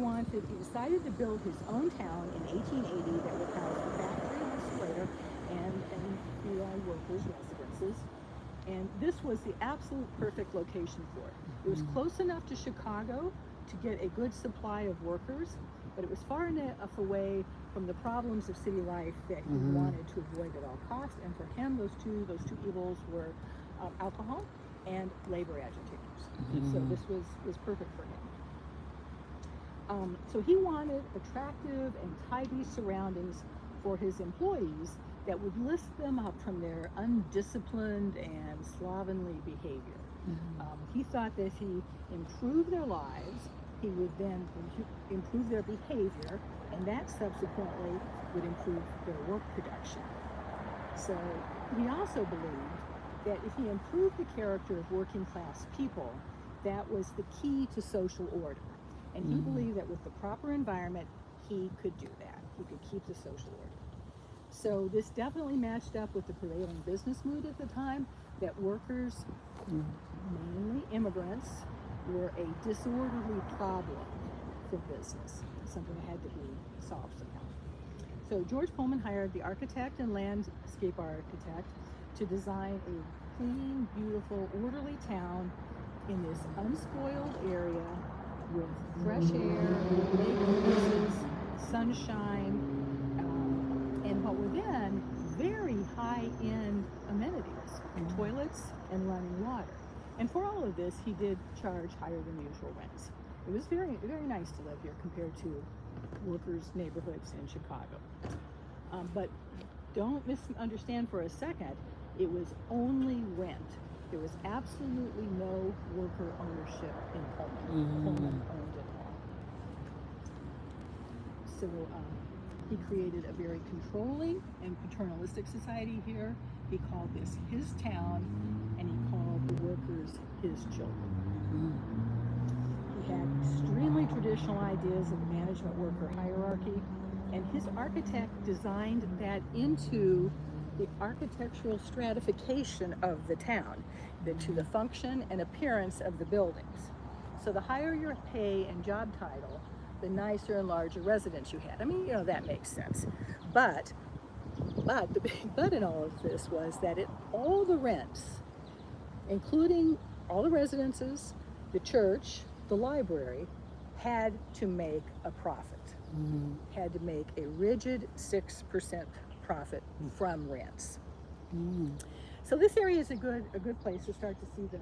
decided to build his own town in 1880 that would house the factory and the square and the workers' residences. And this was the absolute perfect location for it. It was close enough to Chicago to get a good supply of workers, but it was far enough away from the problems of city life that he wanted to avoid at all costs. And for him, those two evils were alcohol and labor agitators. So this was perfect for him. So he wanted attractive and tidy surroundings for his employees that would lift them up from their undisciplined and slovenly behavior. He thought that if he improved their lives, he would then improve their behavior, and that subsequently would improve their work production. So he also believed that if he improved the character of working class people, that was the key to social order. And he believed that with the proper environment, he could do that. He could keep the social order. So this definitely matched up with the prevailing business mood at the time, that workers, mainly immigrants, were a disorderly problem for business, something that had to be solved somehow. So George Pullman hired the architect and landscape architect to design a clean, beautiful, orderly town in this unspoiled area with fresh air, lake breezes, sunshine, and what were then very high-end amenities, toilets and running water. And for all of this, he did charge higher than usual rents. It was very, very nice to live here compared to workers' neighborhoods in Chicago. But don't misunderstand for a second, it was only rent. There was absolutely no worker ownership in Pullman. Pullman owned it all. So he created a very controlling and paternalistic society here. He called this his town, and he called the workers his children. He had extremely traditional ideas of the management worker hierarchy, and his architect designed that into the architectural stratification of the town, to the function and appearance of the buildings. So the higher your pay and job title, the nicer and larger residence you had. I mean, you know, that makes sense. But the big but in all of this was that all the rents, including all the residences, the church, the library, had to make a profit. Had to make a rigid 6% profit from rents. So this area is a good place to start to see the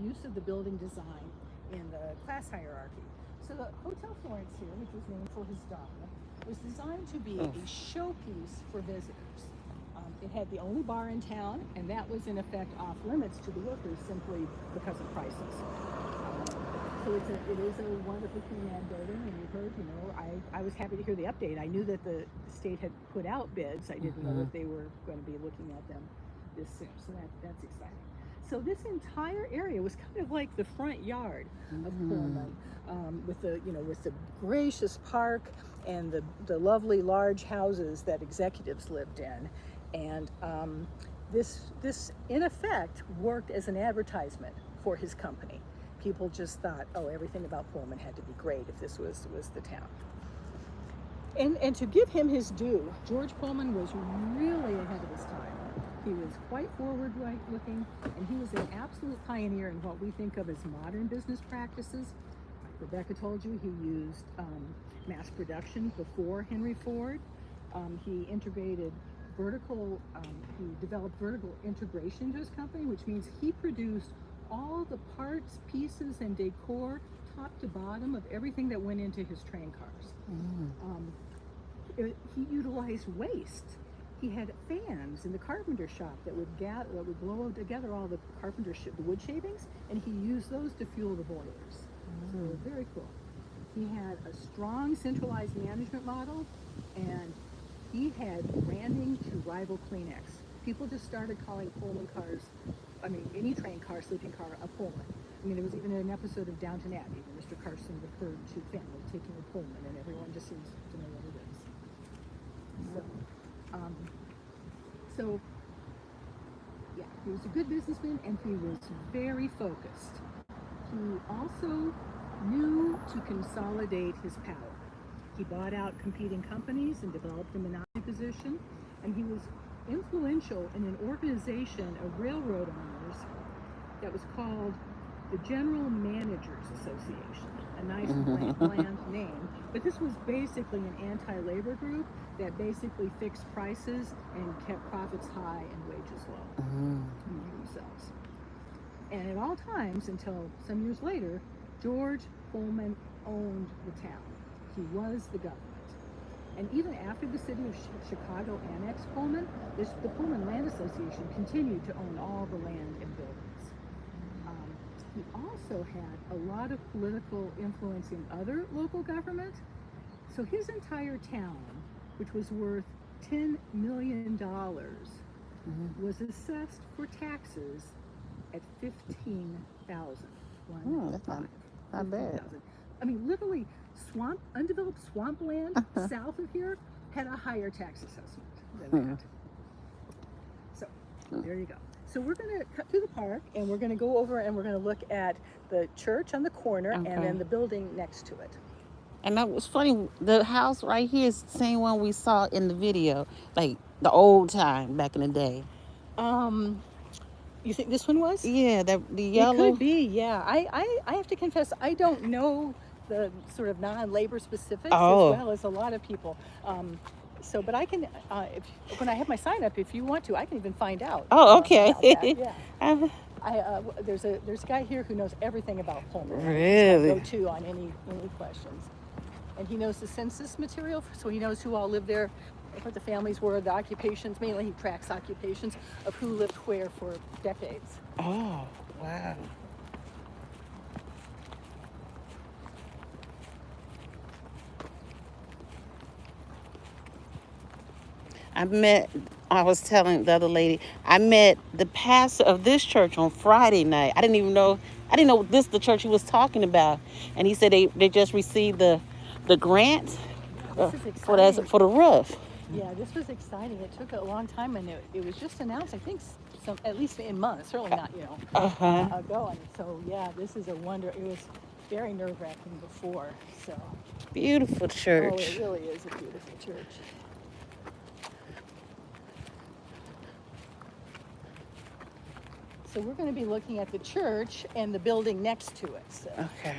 use of the building design in the class hierarchy. So the Hotel Florence here, which was named for his daughter, was designed to be a showpiece for visitors. It had the only bar in town, and that was in effect off limits to the workers simply because of prices. So it is a wonderful Queen Anne building, and you heard, I was happy to hear the update. I knew that the state had put out bids. I didn't know that they were going to be looking at them this soon. So that's exciting. So this entire area was kind of like the front yard of Pullman, with the gracious park and the lovely large houses that executives lived in, and this in effect worked as an advertisement for his company. People just thought, oh, everything about Pullman had to be great if this was the town. And to give him his due, George Pullman was really ahead of his time. He was quite forward-looking, and he was an absolute pioneer in what we think of as modern business practices. Like Rebecca told you, he used mass production before Henry Ford. He developed vertical integration into his company, which means he produced all the parts, pieces, and decor, top to bottom, of everything that went into his train cars. He utilized waste. He had fans in the carpenter shop that would blow together all the the wood shavings, and he used those to fuel the boilers. So very cool. He had a strong centralized management model, and he had branding to rival Kleenex. People just started calling Pullman cars, any train car, sleeping car, a Pullman. There was even an episode of Downton Abbey where Mr. Carson referred to family taking a Pullman, and everyone just seems to know what it is. So yeah, he was a good businessman, and he was very focused. He also knew to consolidate his power. He bought out competing companies and developed a monopoly position, and he was influential in an organization of railroad owners that was called the General Managers Association. A nice bland name, but this was basically an anti-labor group that basically fixed prices and kept profits high and wages low among themselves. And at all times, until some years later, George Pullman owned the town. He was the government. And even after the city of Chicago annexed Pullman, the Pullman Land Association continued to own all the land and buildings. He also had a lot of political influence in other local government. So his entire town, which was worth $10 million, was assessed for taxes at $15,000. That's not bad. Literally, undeveloped swampland south of here had a higher tax assessment than that. So there you go. So we're going to cut through the park, and we're going to go over and we're going to look at the church on the corner and then the building next to it. And that was funny. The house right here is the same one we saw in the video, like the old time back in the day. You think this one was? Yeah, the yellow. It could be. Yeah, I have to confess, I don't know the sort of non-labor specifics as well as a lot of people. But I can, when I have my sign up, if you want to, I can even find out. Oh, okay. Yeah. There's a guy here who knows everything about Pullman. Really? Go to on any questions, and he knows the census material, so he knows who all lived there, what the families were, the occupations. Mainly, he tracks occupations of who lived where for decades. Oh, wow. I met I was telling the other lady, I met the pastor of this church on Friday night. I didn't know this the church he was talking about. And he said they just received the grant This is for that exciting. for the roof. Yeah, this was exciting. It took a long time, and it was just announced, I think, at least in months, certainly not, ago. And so, yeah, this is a wonder. It was very nerve-wracking before, so. Beautiful Oh, church. it really is a beautiful church. So we're going to be looking at the church and the building next to it. So. Okay.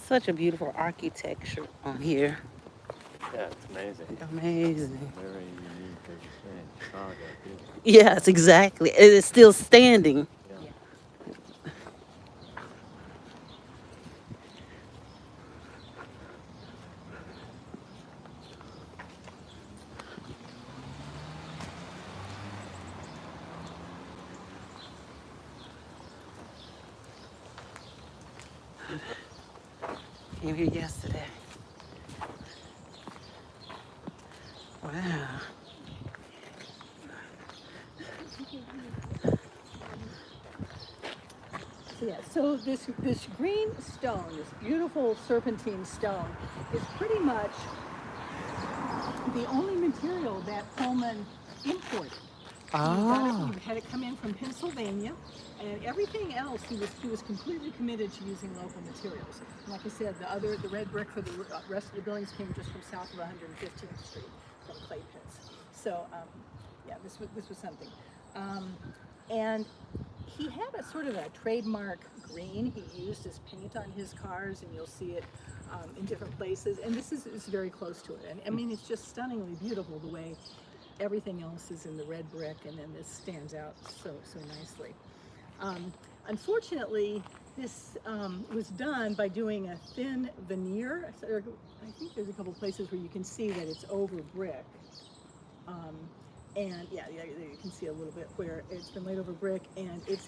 Such a beautiful architecture on here. Yeah, it's amazing. Amazing. Very unique, as you say, in Chicago, too. Yes, exactly. It is still standing. Yeah. Came here yesterday. Wow. So yeah, so this green stone, this beautiful serpentine stone, is pretty much the only material that Pullman imported. He had it come in from Pennsylvania, and everything else he was completely committed to using local materials. And like I said, the red brick for the rest of the buildings came just from south of 115th Street from clay pits. So yeah, this was something. And he had a sort of a trademark green he used as paint on his cars, and you'll see it in different places. And this is very close to it. And I mean, it's just stunningly beautiful the way everything else is in the red brick, and then this stands out so nicely. Unfortunately, this was done by doing a thin veneer. So I think there's a couple places where you can see that it's over brick. And yeah, there you can see a little bit where it's been laid over brick, and it's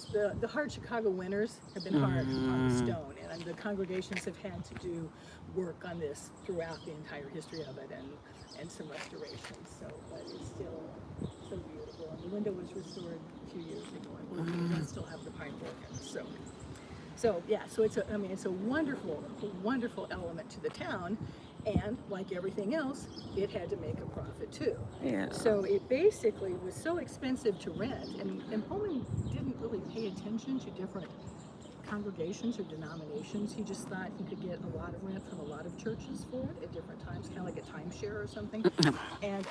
the hard Chicago winters have been hard on the stone, and the congregations have had to do work on this throughout the entire history of it, and some restorations. So, but it's still so beautiful. And the window was restored a few years ago, and we still have the pine organ. So yeah, so it's a wonderful element to the town. And like everything else, it had to make a profit too. Yeah. So it basically was so expensive to rent, and Pullman didn't really pay attention to different congregations or denominations. He just thought he could get a lot of rent from a lot of churches for it at different times, kind of like a timeshare or something. And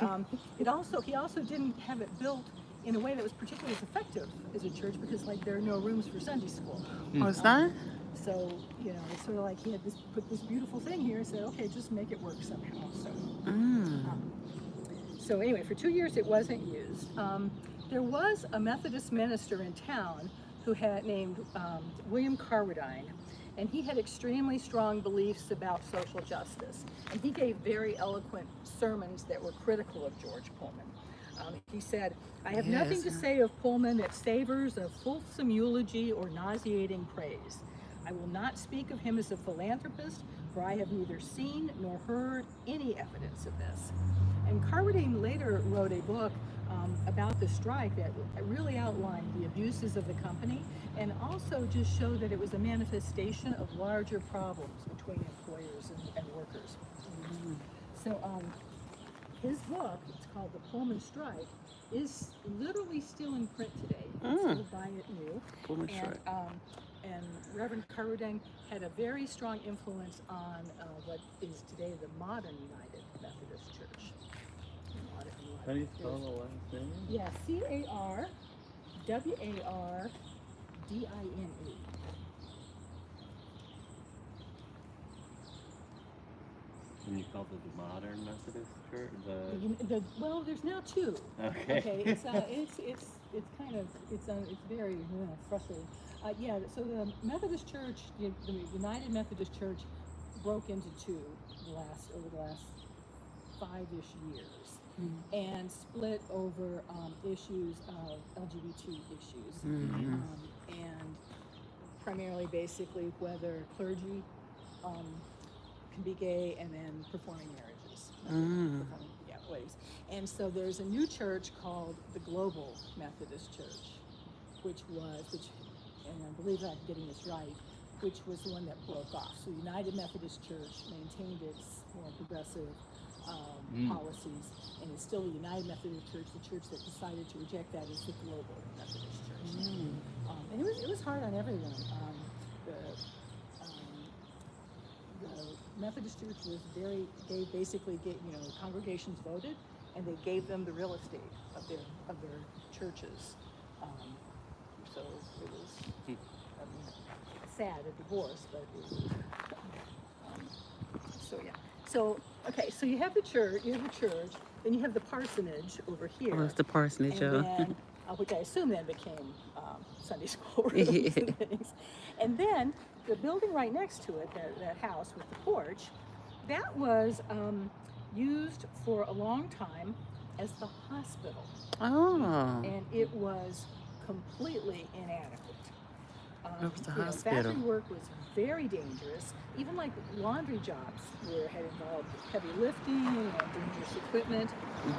he also didn't have it built in a way that was particularly effective as a church, because like there are no rooms for Sunday school. Oh, it's not? So, it's sort of like he had put this beautiful thing here and said, okay, just make it work somehow. So anyway, for 2 years it wasn't used. There was a Methodist minister in town who had named William Carradine, and he had extremely strong beliefs about social justice. And he gave very eloquent sermons that were critical of George Pullman. He said, I have nothing to say of Pullman that savors of fulsome eulogy or nauseating praise. I will not speak of him as a philanthropist, for I have neither seen nor heard any evidence of this. And Carradine later wrote a book about the strike that really outlined the abuses of the company, and also just showed that it was a manifestation of larger problems between employers and workers. So his book, it's called The Pullman Strike, is literally still in print today. You can still buy it new. Pullman Strike. And Reverend Carradine had a very strong influence on what is today the modern United Methodist Church. How do you spell the last name? Yeah, D-I-N-E. And you called it the modern Methodist church? Well, there's now two. Okay. Okay, it's kind of, it's very frustrating. Yeah, so the Methodist Church, the United Methodist Church broke into two over the last 5-ish years. And split over issues of LGBT issues. And primarily basically whether clergy can be gay and then performing marriages. Yeah, ways. And so there's a new church called the Global Methodist Church, which, and I believe I'm getting this right, which was the one that broke off. So United Methodist Church maintained its more progressive policies, and it's still the United Methodist Church. The church that decided to reject that is the Global Methodist Church. And it was hard on everyone. The Methodist Church was they basically congregations voted, and they gave them the real estate of their churches. So it was sad, a divorce, but it was, so yeah. So okay, so you have the church, then you have the parsonage over here. Oh, it's the parsonage, and then, which I assume then became Sunday school rooms and things. And then the building right next to it, that house with the porch, that was used for a long time as the hospital. Oh. And it was completely inadequate. It was the hospital. Factory work was very dangerous. Even like laundry jobs had involved heavy lifting and dangerous equipment.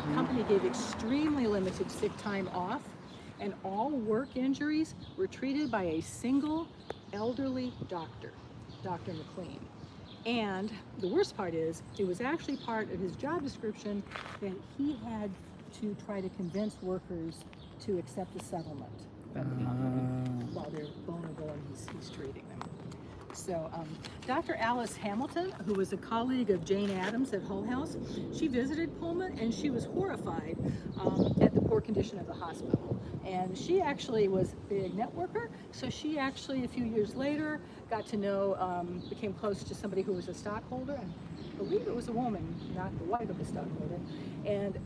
The company gave extremely limited sick time off, and all work injuries were treated by a single elderly doctor, Dr. McLean. And the worst part is, it was actually part of his job description that he had to try to convince workers to accept a settlement from the company while they're vulnerable and he's treating them. So Dr. Alice Hamilton, who was a colleague of Jane Addams at Hull House, she visited Pullman and she was horrified at the poor condition of the hospital. And she actually was a big networker, so she actually a few years later got to know, became close to somebody who was a stockholder, and I believe it was a woman, not the wife of the stockholder. And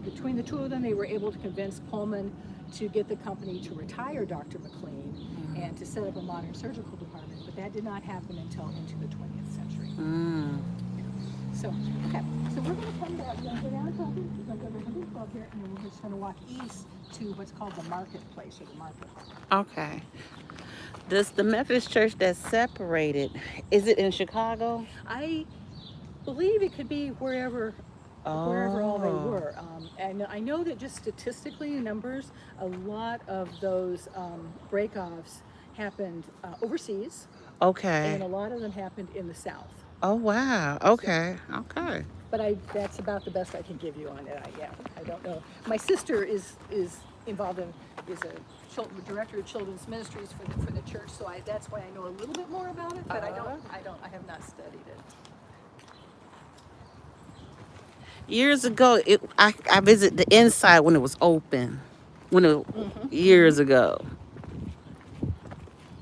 between the two of them, they were able to convince Pullman to get the company to retire Dr. McLean and to set up a modern surgical department, but that did not happen until into the 20th century. So, okay, so we're going to come down, we're going to go down to 112 here, and then we're just going to walk east to what's called the marketplace, or the market hall. Okay. The Methodist church that's separated, is it in Chicago? I believe it could be wherever all they were. And I know that just statistically, numbers, a lot of those breakoffs happened overseas. Okay. And a lot of them happened in the South. Oh, wow. Okay. Okay. But that's about the best I can give you on it. I don't know. My sister is involved is a director of children's ministries for the church, so that's why I know a little bit more about it, but I have not studied it. Years ago, I visited the inside when it was open. Years ago.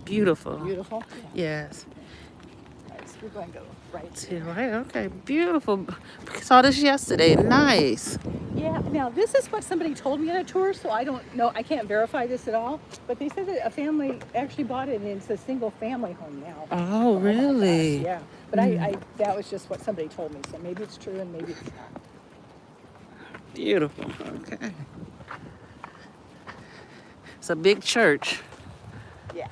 Beautiful. Beautiful? Yes. All right, so we're going to go right To right, okay, beautiful. Saw this yesterday. Nice. Yeah, now this is what somebody told me on a tour, so I don't know, I can't verify this at all, but they said that a family actually bought it and it's a single family home now. Oh, really? Yeah, but I that was just what somebody told me, so maybe it's true and maybe it's not. Beautiful. Okay. It's a big church. Yeah.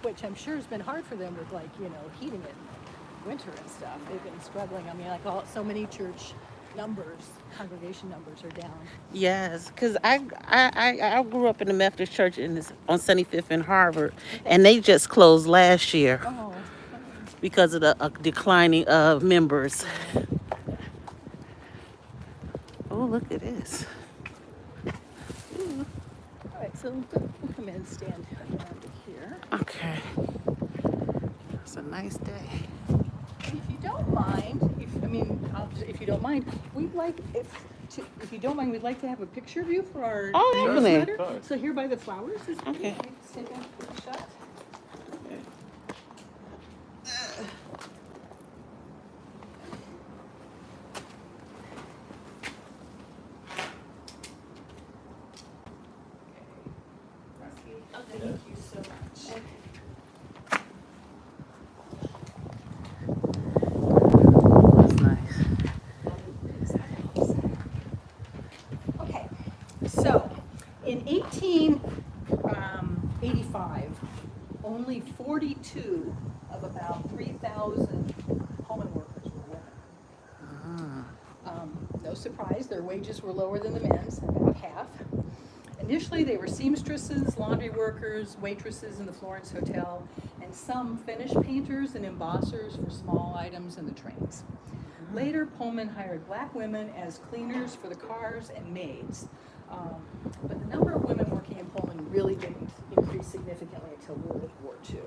Which I'm sure has been hard for them with, like, heating it in winter and stuff. They've been struggling. I mean, like, so many church congregation numbers are down. Yes, because I grew up in the Methodist church on 75th and Harvard, and they just closed last year because of the declining of members. Oh, look at this. All right, so we'll come in and stand around here. Okay. It's a nice day. If you don't mind, if you don't mind, we'd like to, if you don't mind, we'd like to have a picture of you for our Oh, definitely. newsletter. Sure. So here by the flowers is, Okay. let's take a quick shot. Thank you so much. That's nice. Okay, so in 1885, only 42 of about 3,000 Pullman workers were women. No surprise, their wages were lower than the men's, about half. Initially, they were seamstresses, laundry workers, waitresses in the Florence Hotel, and some finish painters and embossers for small items in the trains. Later, Pullman hired black women as cleaners for the cars and maids. But the number of women working in Pullman really didn't increase significantly until World War II.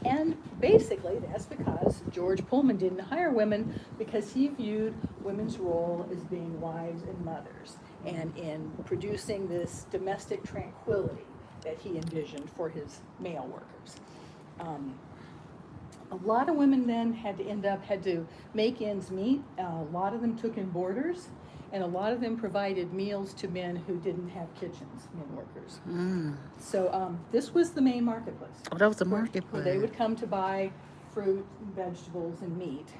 And basically, that's because George Pullman didn't hire women because he viewed women's role as being wives and mothers and in producing this domestic tranquility that he envisioned for his male workers. A lot of women then had to make ends meet. A lot of them took in boarders, and a lot of them provided meals to men who didn't have kitchens, men workers. So this was the main marketplace. Oh, that was the Where marketplace. they would come to buy fruit, vegetables, and meat.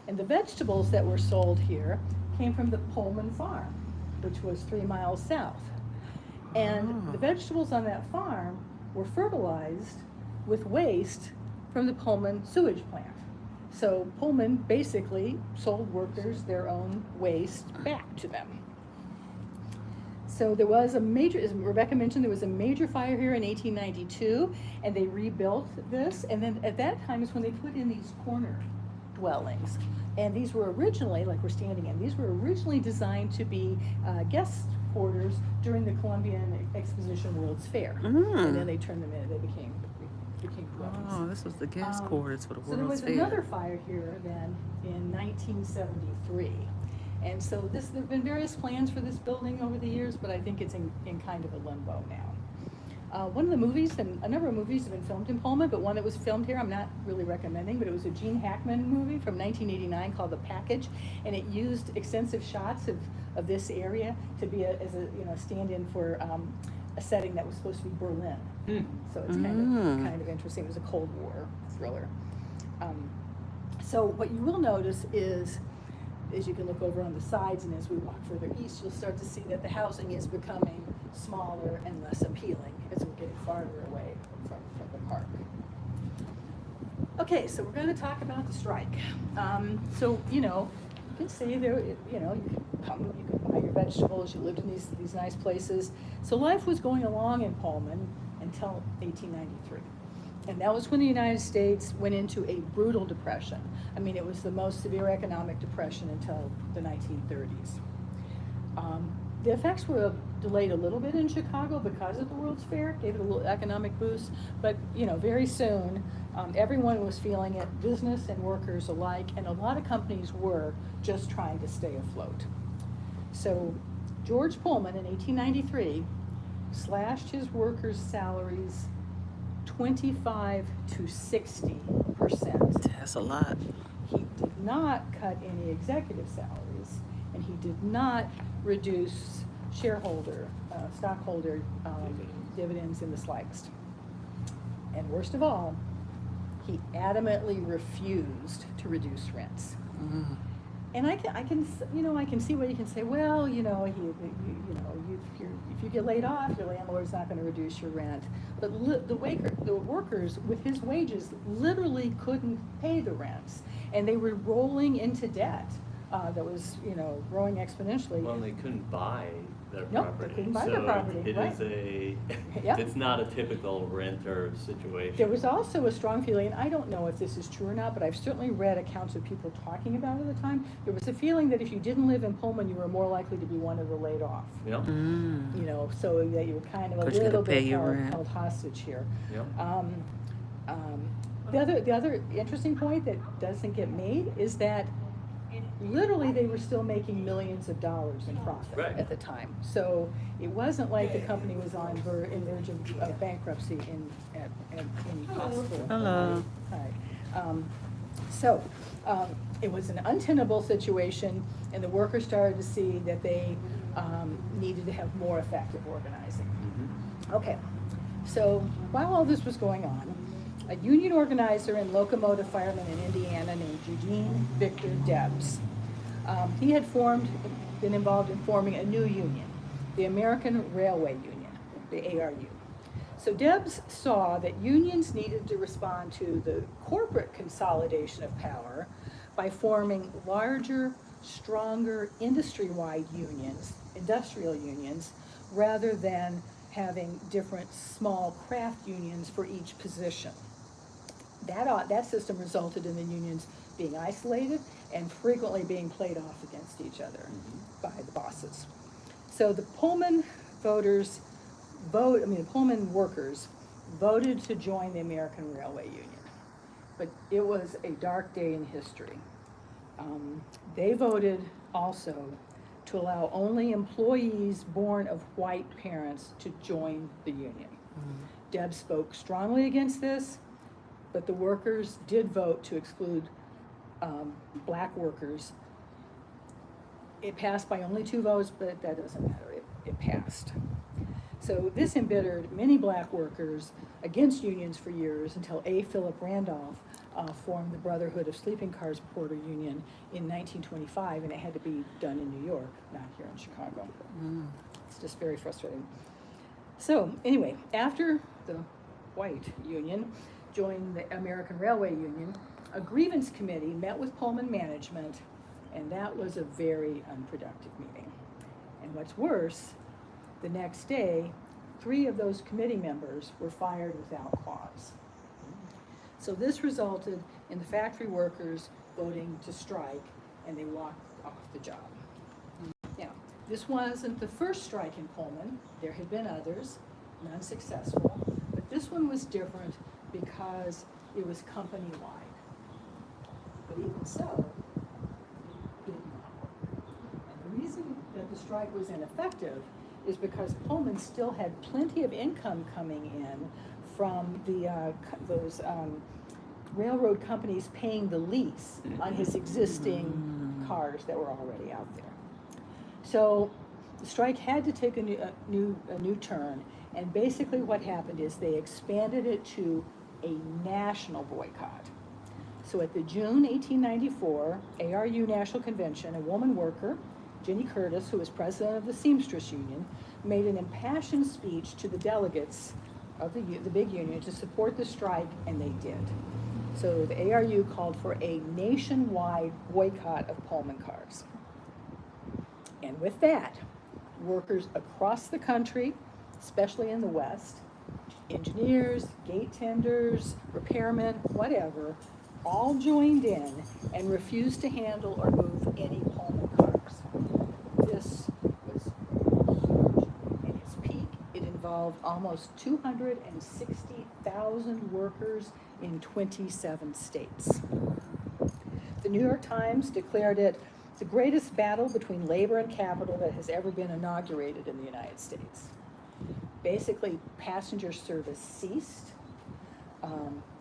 And the vegetables that were sold here came from the Pullman farm, which was 3 miles south. And the vegetables on that farm were fertilized with waste from the Pullman sewage plant. So Pullman basically sold workers their own waste back to them. So there was a major, as Rebecca mentioned, there was a major fire here in 1892, and they rebuilt this. And then at that time is when they put in these corner dwellings. And these were originally, like we're standing in, these were originally designed to be guest quarters during the Columbian Exposition World's Fair. And then they turned them in, they became dwellings. Oh, this was the guest quarters for the So there World's was Fair. another fire here then in 1973. And so there have been various plans for this building over the years, but I think it's in kind of a limbo now. One of the movies, and a number of movies have been filmed in Pullman, but one that was filmed here I'm not really recommending, but it was a Gene Hackman movie from 1989 called The Package, and it used extensive shots of this area to be as a stand-in for a setting that was supposed to be Berlin. So it's kind of interesting. It was a Cold War thriller. So what you will notice is, as you can look over on the sides and as we walk further east, you'll start to see that the housing is becoming smaller and less appealing as we're getting farther away from the park. Okay, so we're going to talk about the strike. So, you can see there, you can come, you can buy your vegetables, you lived in these nice places. So life was going along in Pullman until 1893. And that was when the United States went into a brutal depression. I mean, it was the most severe economic depression until the 1930s. The effects were delayed a little bit in Chicago because of the World's Fair, gave it a little economic boost, but very soon everyone was feeling it, business and workers alike, and a lot of companies were just trying to stay afloat. So George Pullman in 1893 slashed his workers' salaries 25 to 60%. That's a lot. He did not cut any executive salaries, and he did not reduce stockholder dividends in the slightest. And worst of all, he adamantly refused to reduce rents. And I can see why you can say, well, if you get laid off, your landlord's not going to reduce your rent. But the workers with his wages literally couldn't pay the rents, and they were rolling into debt that was growing exponentially. Well, they couldn't buy their Nope, property. they couldn't buy their property, It right. is Yep. it's not a typical renter situation. There was also a strong feeling, and I don't know if this is true or not, but I've certainly read accounts of people talking about it at the time. There was a feeling that if you didn't live in Pullman, you were more likely to be one of the laid off. Yep. So that you were kind of a 'Cause you little gotta pay bit your rent. held hostage here. Yep. The other interesting point that doesn't get made is that literally they were still making millions of dollars in profit Right. at the time. So it wasn't like the company was on in verge of bankruptcy at any possible. Hello. Right. So it was an untenable situation, and the workers started to see that they needed to have more effective organizing. Okay, so while all this was going on, a union organizer and locomotive fireman in Indiana named Eugene Victor Debs, he had been involved in forming a new union, the American Railway Union, the ARU. So Debs saw that unions needed to respond to the corporate consolidation of power by forming larger, stronger industry-wide unions, industrial unions, rather than having different small craft unions for each position. That system resulted in the unions being isolated and frequently being played off against each other by the bosses. So the Pullman Pullman workers voted to join the American Railway Union. But it was a dark day in history. They voted also to allow only employees born of white parents to join the union. Debs spoke strongly against this, but the workers did vote to exclude black workers. It passed by only 2 votes, but that doesn't matter, it passed. So this embittered many black workers against unions for years until A. Philip Randolph formed the Brotherhood of Sleeping Cars Porter Union in 1925, and it had to be done in New York, not here in Chicago. It's just very frustrating. So anyway, after the white union joined the American Railway Union, a grievance committee met with Pullman management, and that was a very unproductive meeting. And what's worse, the next day, 3 of those committee members were fired without cause. So this resulted in the factory workers voting to strike, and they walked off the job. Now, this wasn't the first strike in Pullman. There had been others, none successful, but this one was different because it was company-wide. But even so, it did not work. And the reason that the strike was ineffective is because Pullman still had plenty of income coming in from those railroad companies paying the lease on his existing cars that were already out there. So the strike had to take a new turn, and basically what happened is they expanded it to a national boycott. So at the June 1894 ARU National Convention, a woman worker, Jenny Curtis, who was president of the Seamstress Union, made an impassioned speech to the delegates of the big union to support the strike, and they did. So the ARU called for a nationwide boycott of Pullman cars. And with that, workers across the country, especially in the West, engineers, gate tenders, repairmen, whatever, all joined in and refused to handle or move any Pullman cars. This was huge. At its peak, it involved almost 260,000 workers in 27 states. The New York Times declared it the greatest battle between labor and capital that has ever been inaugurated in the United States. Basically, passenger service ceased.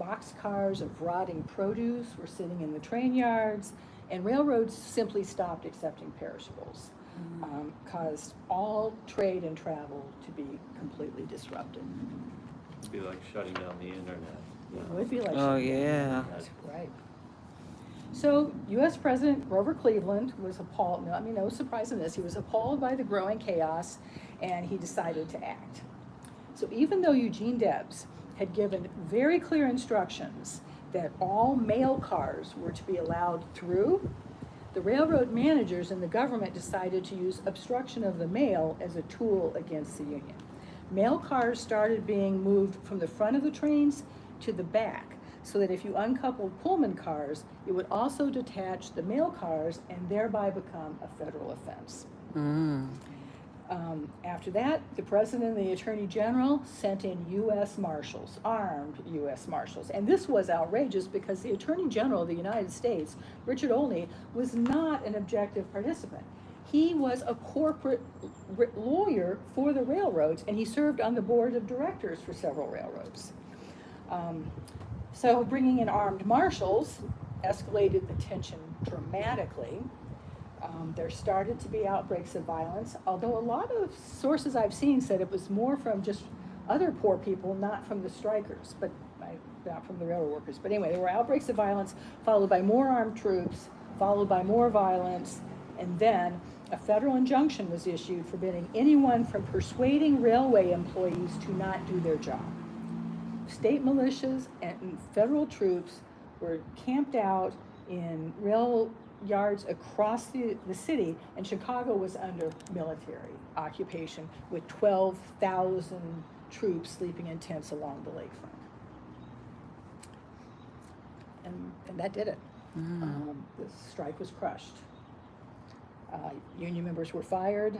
Boxcars of rotting produce were sitting in the train yards, and railroads simply stopped accepting perishables, caused all trade and travel to be completely disrupted. It'd be like shutting down the internet. It would be like Oh, yeah. Right. So U.S. President Grover Cleveland was appalled. No surprise in this. He was appalled by the growing chaos, and he decided to act. So even though Eugene Debs had given very clear instructions that all mail cars were to be allowed through, the railroad managers and the government decided to use obstruction of the mail as a tool against the union. Mail cars started being moved from the front of the trains to the back, so that if you uncoupled Pullman cars, it would also detach the mail cars and thereby become a federal offense. After that, the president and the attorney general sent in U.S. Marshals, armed U.S. Marshals. And this was outrageous because the attorney general of the United States, Richard Olney, was not an objective participant. He was a corporate lawyer for the railroads, and he served on the board of directors for several railroads. So bringing in armed marshals escalated the tension dramatically. There started to be outbreaks of violence, although a lot of sources I've seen said it was more from just other poor people, not from the strikers, but not from the railroad workers. But anyway, there were outbreaks of violence, followed by more armed troops, followed by more violence, and then a federal injunction was issued forbidding anyone from persuading railway employees to not do their job. State militias and federal troops were camped out in rail yards across the city, and Chicago was under military occupation with 12,000 troops sleeping in tents along the lakefront. And that did it. The strike was crushed. Union members were fired.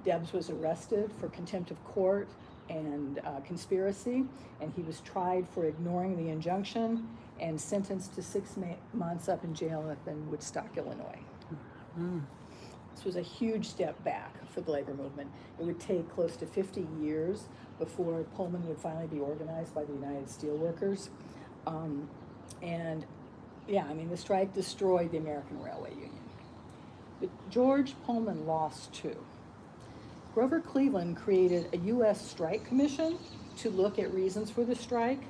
Debs was arrested for contempt of court and conspiracy, and he was tried for ignoring the injunction and sentenced to 6 months up in jail up in Woodstock, Illinois. This was a huge step back for the labor movement. It would take close to 50 years before Pullman would finally be organized by the United Steelworkers. And yeah, I mean, the strike destroyed the American Railway Union. But George Pullman lost too. Grover Cleveland created a U.S. strike commission to look at reasons for the strike.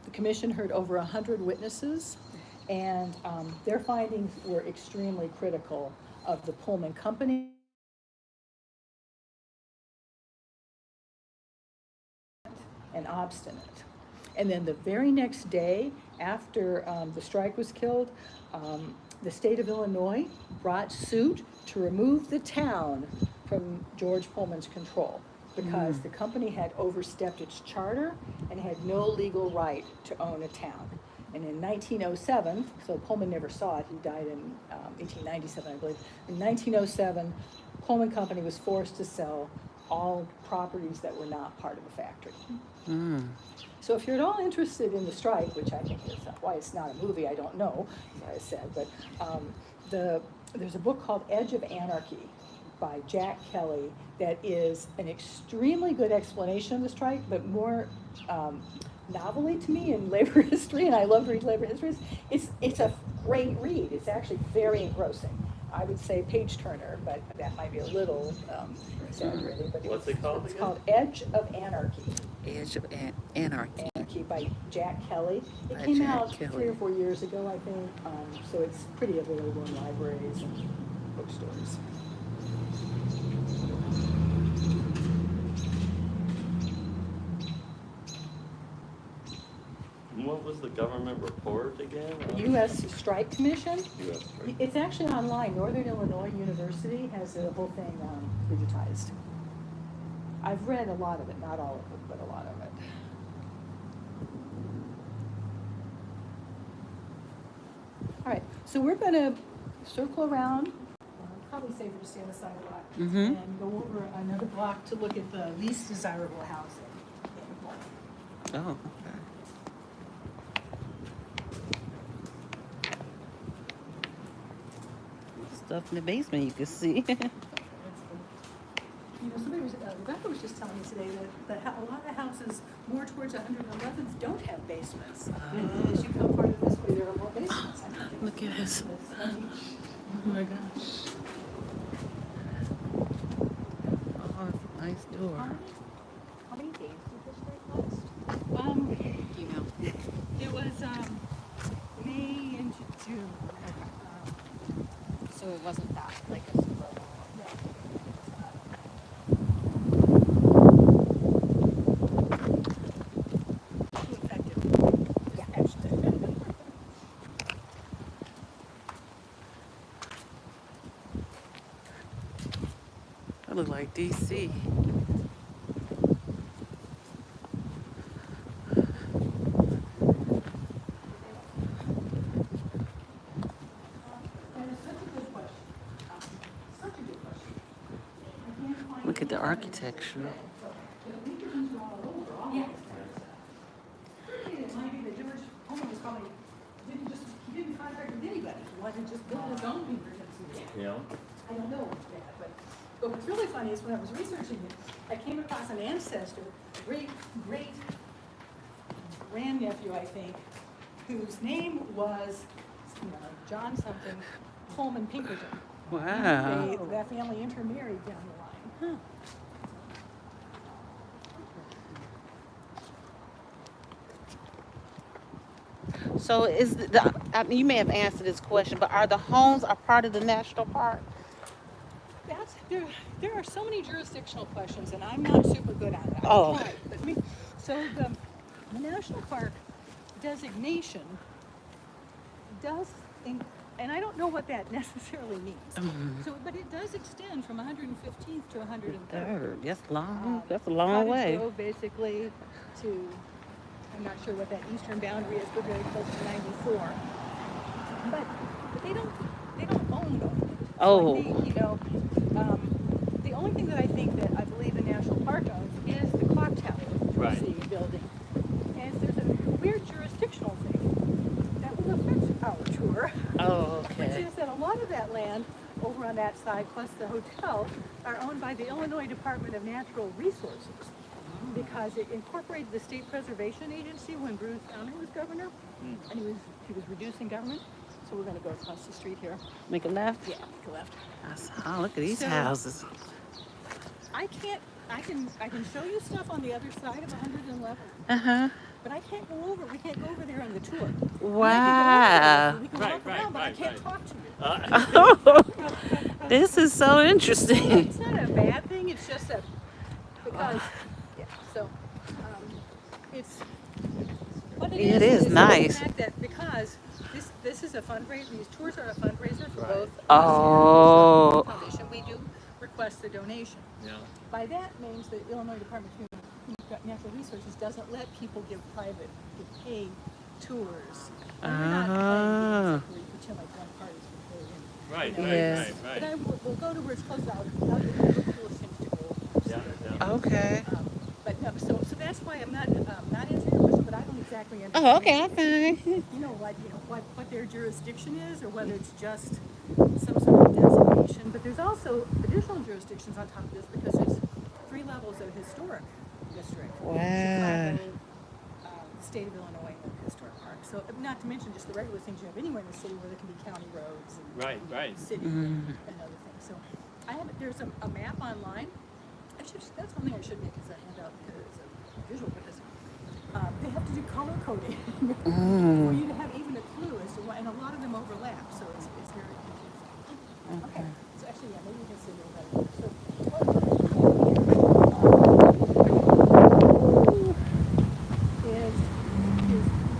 The commission heard over 100 witnesses, and their findings were extremely critical of the Pullman Company and obstinate. And then the very next day, after the strike was killed, the state of Illinois brought suit to remove the town from George Pullman's control because the company had overstepped its charter and had no legal right to own a town. And in 1907, so Pullman never saw it, he died in 1897, I believe. In 1907, Pullman Company was forced to sell all properties that were not part of the factory. So if you're at all interested in the strike, which I think is why it's not a movie, I don't know, as I said, but there's a book called Edge of Anarchy by Jack Kelly that is an extremely good explanation of the strike, but more novelty to me in labor history, and I love to read labor histories. It's a great read. It's actually very engrossing. I would say page turner, but that might be a little exaggerated. But What's it called? It's called Edge of Anarchy. Edge of Anarchy. Anarchy by Jack Kelly. It By came Jack out Kelly. 3 or 4 years ago, I think. So it's pretty available in libraries and bookstores. And what was the government report again? The U.S. Strike Commission. U.S. strike. It's actually online. Northern Illinois University has the whole thing digitized. I've read a lot of it, not all of it, but a lot of it. All right, so we're going to circle around. Probably safer to stay on the sidewalk and go over another block to look at the least desirable housing in Pullman. Oh, okay. Stuff in the basement you can see. You know, Rebecca was just telling me today that a lot of houses more towards 111th don't have basements. And as you come part of this way, there are more basements. Look at this. Oh my gosh. Oh, nice door. How many days did this strike last? You know. It was May into June. So it wasn't that, like a super long. That look like DC. Look at the architecture. Yeah. It might be that George Pullman was probably, he didn't contract with anybody, he wasn't just building his own emergency. Yeah. I don't know that, but what's really funny is when I was researching it, I came across an ancestor, great grandnephew, I think, whose name was John something Pullman Pinkerton. Wow. That family intermarried down the line. So I mean, you may have answered this question, but are the homes a part of the national park? There are so many jurisdictional questions, and I'm not super good at it. Oh. So the national park designation does, and I don't know what that necessarily means. So, but it does extend from 115th to 103rd. That's long. That's a long Cottage way. Grove basically to, I'm not sure what that eastern boundary is, but very close to 94. But they don't own them. Oh. I think, the only thing that I think that I believe the National Park owns is the clock tower Right. building. And there's a weird jurisdictional thing that will affect our tour. Oh, Which okay. is that a lot of that land over on that side, plus the hotel, are owned by the Illinois Department of Natural Resources. Because it incorporated the State Preservation Agency when Bruce Conner was governor, and he was reducing government. So we're going to go across the street here. Make a left? Yeah, make a left. Oh, look at these So- houses. I can show you stuff on the other side of 111, Uh-huh. but I can't go over. We can't go over there on the tour. Wow. We can Right, walk right, around, but I right, can't right. talk to you. This is so interesting. It's not a bad thing. It's just that because it's what It is nice. The fact that because this is a fundraiser. These tours are a fundraiser for both. Oh. us and the Foundation. We do request a donation. Yeah. By that means the Illinois Department of Natural Resources doesn't let people give private, pay tours. And we're not playing games where you pretend like one party's for free. Right, Yes. right. But we'll go to where it's close out. I'll give you the coolest things to go. Yeah. Okay. But no, so that's why I'm not answering your question, but I don't exactly understand. Oh, okay, I'm fine. What their jurisdiction is, or whether it's just some sort of designation. But there's also additional jurisdictions on top of this because there's 3 levels of historic district. Wow. Chicago, state of Illinois, and the historic park. So not to mention just the regular things you have anywhere in the city where there can be county roads and Right. city and other things. So there's a map online. That's one thing I should make as a handout because it's a visual because they have to do color coding for you to have even a clue as to what, and a lot of them overlap, so it's very confusing. Okay, so actually, yeah, maybe you can see a little better. So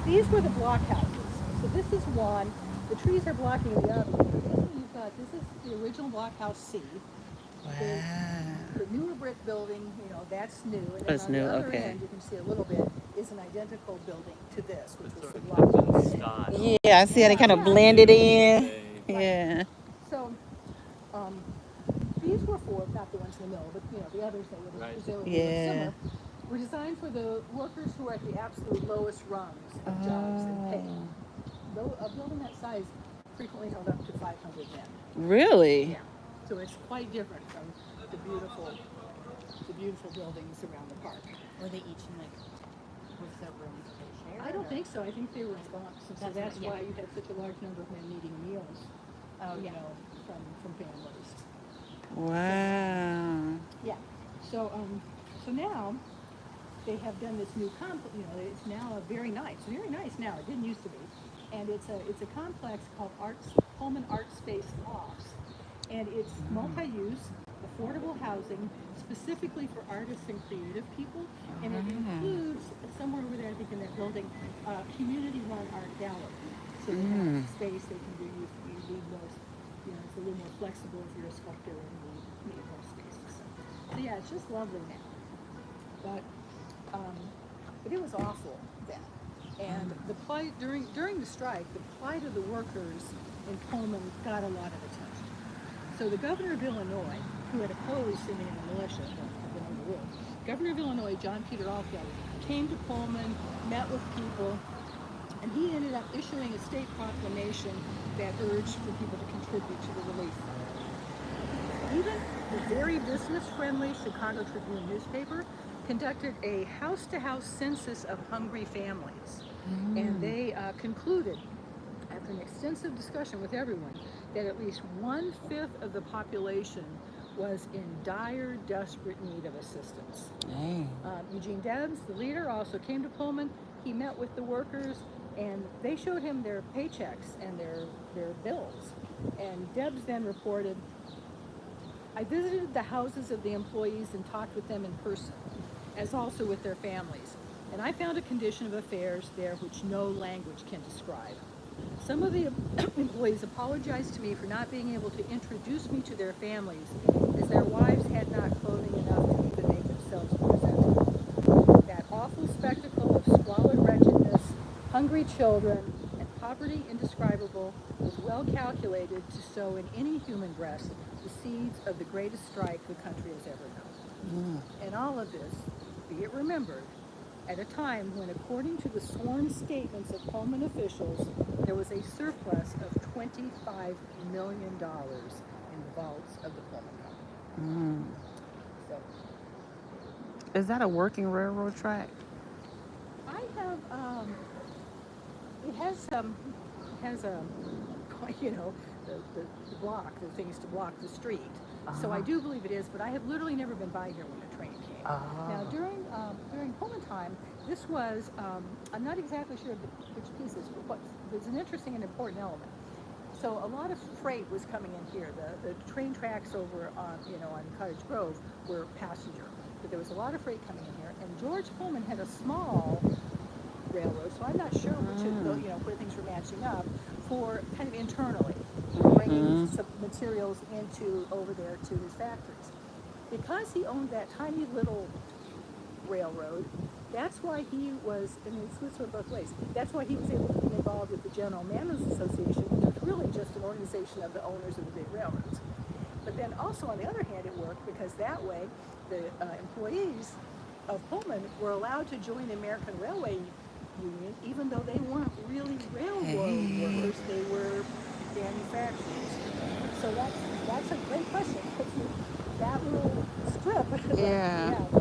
these were the block houses. So this is one. The trees are blocking the other. This is the original blockhouse C. Wow. The newer brick building, that's new. And then That's on new, the other okay. end, you can see a little bit, is an identical building to this, which It's was the sort of blockhouse. style. Yeah, I see how they kind of blended in. Yeah. So, these were for, not the ones in the middle, but the others that were Right. Yeah. similar, were designed for the workers who are at the absolute lowest rungs of jobs and pay. Though a building that size frequently held up to 500 men. Really? Yeah. So it's quite different from the beautiful buildings around the park. Were they each in with their rooms they shared? I don't or- think so. I think they were in bunks, and so that's Yeah. why you had such a large number of men needing meals. Oh, yeah. From families. Wow. Yeah. So now they have done this new it's now very nice now. It didn't used to be, and it's a complex called Pullman Art Space Lofts, and it's multi-use, affordable housing specifically for artists and creative people, and it includes somewhere over there, I think in that building, community-run art gallery. So they have space they can do. You need more, it's a little more flexible if you're a sculptor and you need more space. So yeah, it's just lovely now. But it was awful then. And the plight during the strike, the plight of the workers in Pullman got a lot of attention. So the governor of Illinois who had opposed sending in the militia, the rule. Governor of Illinois, John Peter Alfield, came to Pullman, met with people, and he ended up issuing a state proclamation that urged for people to contribute to the relief fund. Even the very business-friendly Chicago Tribune newspaper conducted a house-to-house census of hungry families. And they concluded, after an extensive discussion with everyone, that at least 1/5 of the population was in dire, desperate need of assistance. Eugene Debs, the leader, also came to Pullman. He met with the workers, and they showed him their paychecks and their bills. And Debs then reported, I visited the houses of the employees and talked with them in person, as also with their families. And I found a condition of affairs there which no language can describe. Some of the employees apologized to me for not being able to introduce me to their families, as their wives had not clothing enough to even make themselves presentable. That awful spectacle of squalid wretchedness, hungry children, and poverty indescribable was well calculated to sow in any human breast the seeds of the greatest strike the country has ever known. And all of this, be it remembered, at a time when, according to the sworn statements of Pullman officials, there was a surplus of $25 million in the vaults of the Pullman Company. So, Is that a working railroad track? I have, it has you know, the block, the things to block the street. So I do believe it is, but I have literally never been by here when the train came. Now during Pullman time, this was, I'm not exactly sure which pieces, but there's an interesting and important element. So a lot of freight was coming in here. The train tracks over on, on Cottage Grove were passenger, but there was a lot of freight coming in here. And George Pullman had a small railroad, so I'm not sure which of the, where things were matching up, for kind of internally bringing some materials over there to his factories. Because he owned that tiny little railroad, that's why he was, and it's this went both ways, that's why he was able to be involved with the General Manners Association, which was really just an organization of the owners of the big railroads. But then also on the other hand, it worked because that way the employees of Pullman were allowed to join the American Railway Union, even though they weren't really railroad workers, they were manufacturers. So that's a great question. That little strip, when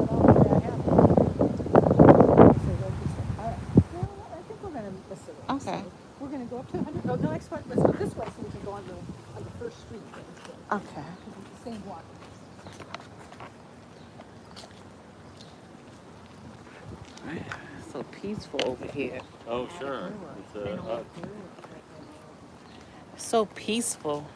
all of that happened. All right. Well, I think we're going to miss it. Okay. So we're going to go up to 100. Oh, no, next one. Let's go this way so we can go on the first street. Okay. Because it's the same block. So peaceful over here. Oh, sure. It's So peaceful.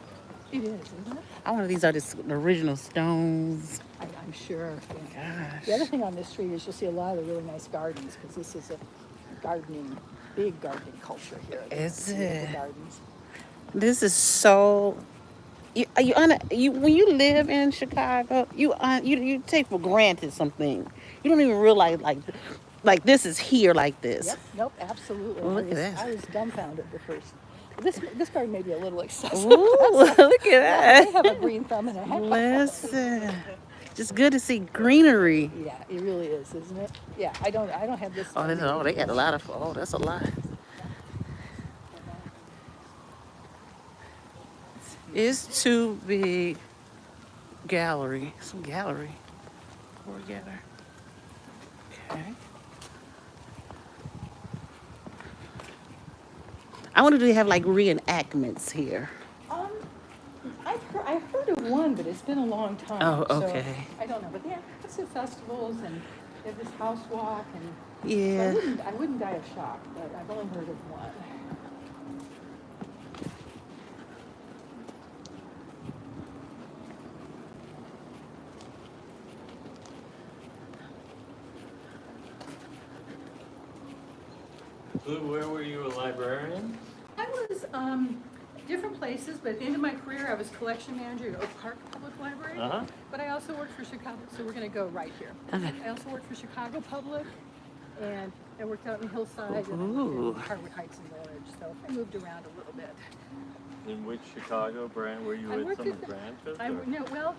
It is, isn't it? I wonder if these are the original stones. I'm sure. Yeah. Gosh. The other thing on this street is you'll see a lot of really nice gardens, because this is a big gardening culture here. Is The it? gardens. This is so. When you live in Chicago, you take for granted something. You don't even realize like this is here like this. Yep. Nope. Absolutely. Well, look at this. I was dumbfounded at first. This garden may be a little excessive. Ooh, look at that. They have a green thumb and a head. Listen, just good to see greenery. Yeah, it really is, isn't it? Yeah. I don't have this. They got a lot of. Oh, that's a lot. It's too big. Gallery, some gallery. Pour together. Okay. I wonder, do they have like reenactments here? I've heard of one, but it's been a long time. Oh, So okay. I don't know, but yeah, lots of festivals and they have this house walk and. Yeah. So I wouldn't die of shock, but I've only heard of one. Where were you, a librarian? I was different places, but at the end of my career, I was collection manager at Oak Park Public Library. But I also worked for Chicago, so we're going to go right here. Okay. I also worked for Chicago Public, and I worked out in Hillside Ooh. and Harwood Heights and Village, so I moved around a little bit. In which Chicago brand were you I with worked some at the- branches? I, or- no, well,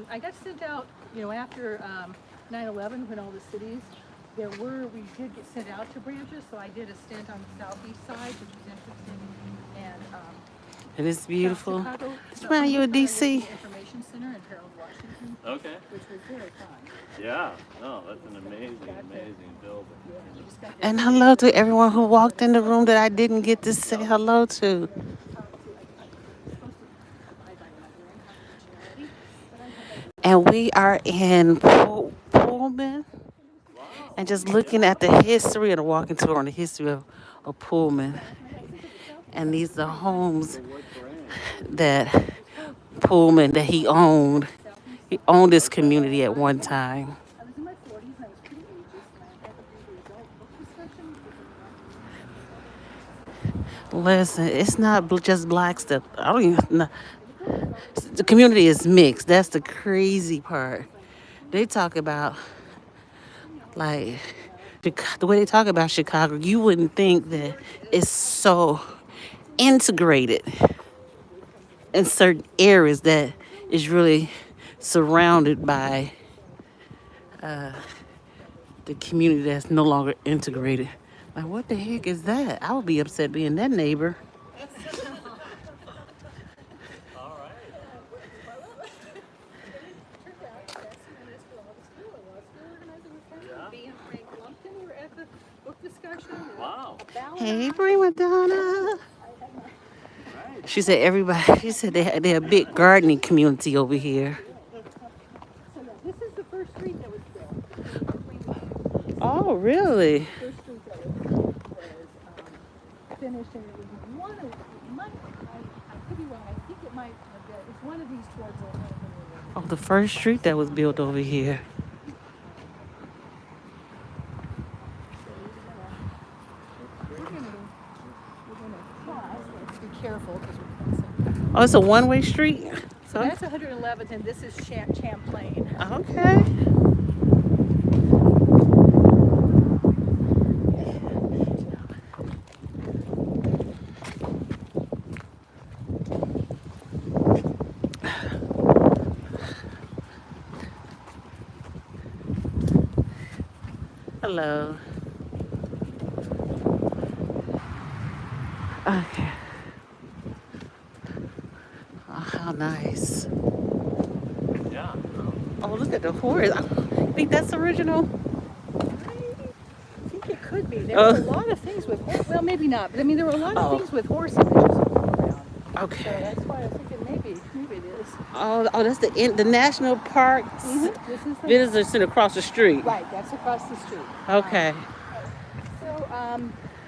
I got sent out, after 9/11, when all the cities, we did get sent out to branches, so I did a stint on the southeast side, which was interesting, and It is beautiful. Chicago. It's around you in DC. Information Center in Harold, Washington, Okay. which was very fun. Yeah. No, that's an amazing building. We just got And hello to everyone who walked in the room that I didn't get to say hello to. And we are in Pullman. And just looking at the history and a walking tour on the history of Pullman. And these are homes What brand? that Pullman, that he owned. He owned this community at one time. I was in my 40s and I was pretty ageist, and I had to do the adult book discussion. Listen, it's not just black stuff. I don't even know. The community is mixed. That's the crazy part. They talk about, like, the way they talk about Chicago, you wouldn't think that it's so integrated in certain areas that is really surrounded by the community that's no longer integrated. Like, what the heck is that? I would be upset being that neighbor. All right. We were at the book discussion. Wow. Hey, prima donna. She said she said they're a big gardening community over here. So this is the first street that was built. Oh, really? The first street that was built was finished, and it was one of, I could be wrong, I think it might have been, it's one of these towards the Oh, the first street that was built over here. We're gonna cross, let's be careful because we're crossing. Oh, it's a one-way street? So that's 111th, and this is Champlain. Okay. Hello. Okay. Oh, how nice. Yeah. Oh, look at the horse. I think that's original. I think it could be. There Oh. were a lot of things with horse. Well, maybe not, but I mean, there were a lot of Oh. things with horse images around. So Okay. that's why I'm thinking maybe it is. Oh, that's the National Parks This is the Visitor Center across the street. right. That's across the street. Okay. So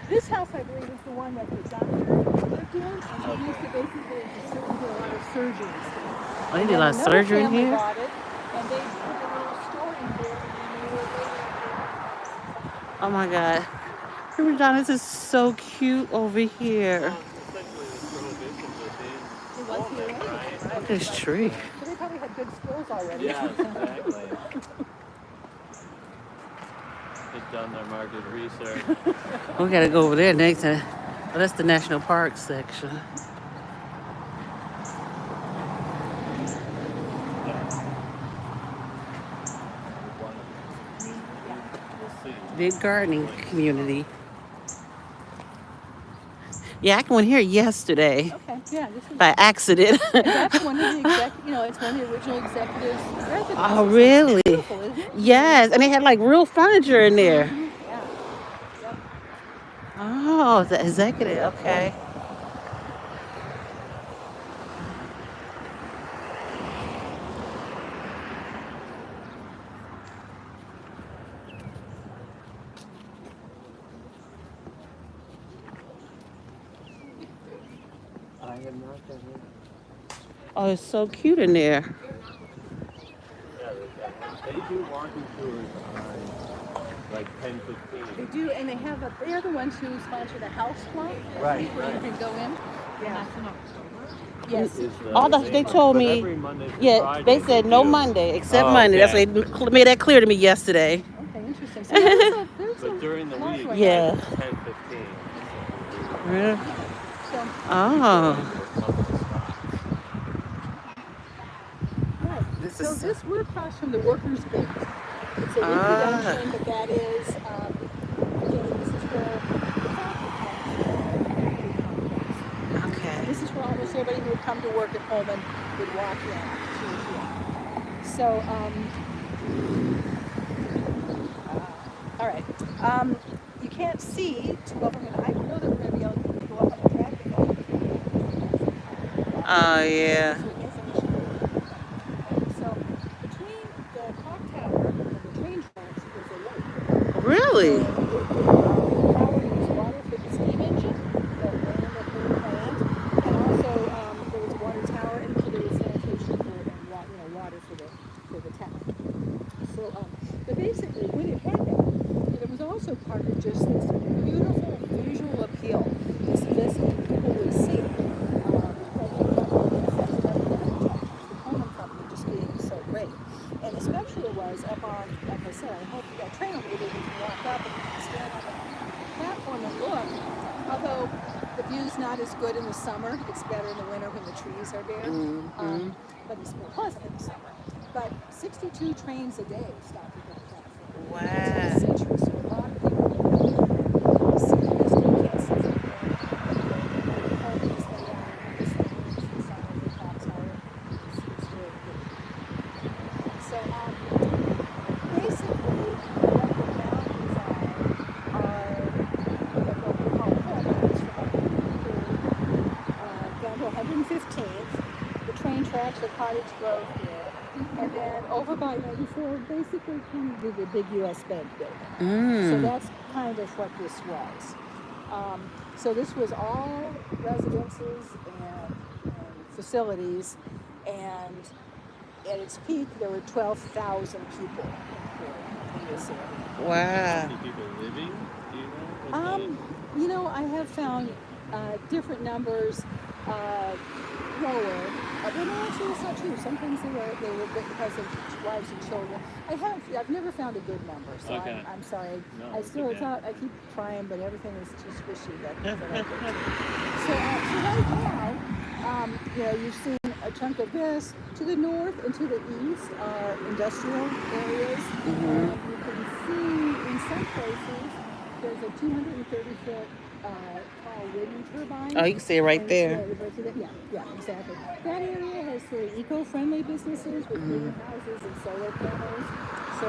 this house, I believe, is the one that the doctor lived in, and he used to basically do a lot of surgeries. Oh, they did a lot of surgery in here? Bought it, and they put a little store in here, and they were Oh my God. Prima donna, this is so cute over here. it was here. Look at this tree. So they probably had good skills already. Yeah, exactly. They've done their market research. We gotta go over there next time. Oh, that's the National Park section. Big gardening community. Yeah, I went here yesterday Okay, yeah, this is. by accident. That's one of the it's one of the original executives' residences. Oh, really? Beautiful, isn't it? Yes, and they had like real furniture in there. Yeah. Yep. Oh, the executive. Okay. I have not done it. Oh, it's so cute in there. They do walking tours on like 10:15. They do, and they're the ones who sponsor the house club. Right, Where right. you can go in. Yeah. Yes. They told me, every Monday through yeah, Friday they said no do. Monday except Oh, Monday. okay. That's what they made that clear to me yesterday. Okay, interesting. So there's But during the lot week, going on. Yeah. 10:15. Really? So, right. This So is this, we're across from the workers' gate. It's a winter junction, but that is, again, this is where the factory comes. okay. This is where almost everybody who would come to work at Pullman would walk in through here. So, all right. You can't see too often. I know that we're going to be able to go up on the traffic light. Oh yeah. So between the clock tower and the train tracks, there's a lake. Really? Power use water for the steam engine that ran at the plant, and also there was a water tower, and so there was sanitation for and water for the town. So, but basically, when it had that, there was also part of just this beautiful visual appeal. This visiting people would see. The Pullman company just being so great. And especially it was up on, like I said, I hope that train over there you can walk up and you can stand on the platform and look. Although the view's not as good in the summer, it's better in the winter when the trees are there. But it's more pleasant in the summer. But 62 trains a day stop at that platform. Wow. It's a so a lot of people see the history, can't see from so basically, what the boundaries are what we call corridors down to 115th. The train tracks are Cottage Grove here, and then over by 94, basically kind of the big U.S. Bank building. So that's kind of what this was. So this was all residences and facilities, and at its peak, there were 12,000 people in this area. Wow. How many people living? Do you know? You know, I have found different numbers lower. But no, actually, that's not true. Sometimes they were because of wives and children. I've never found a good number, so Okay. I'm sorry. No, I it's still okay. thought I keep trying, but everything is too squishy. So right now, you know, you've seen a chunk of this. To the north and to the east are industrial areas. You can see in some places there's a 230-foot tall wind turbine. Oh, you can see it right there. Yeah, exactly. That area has very eco-friendly businesses with greenhouses and solar panels. So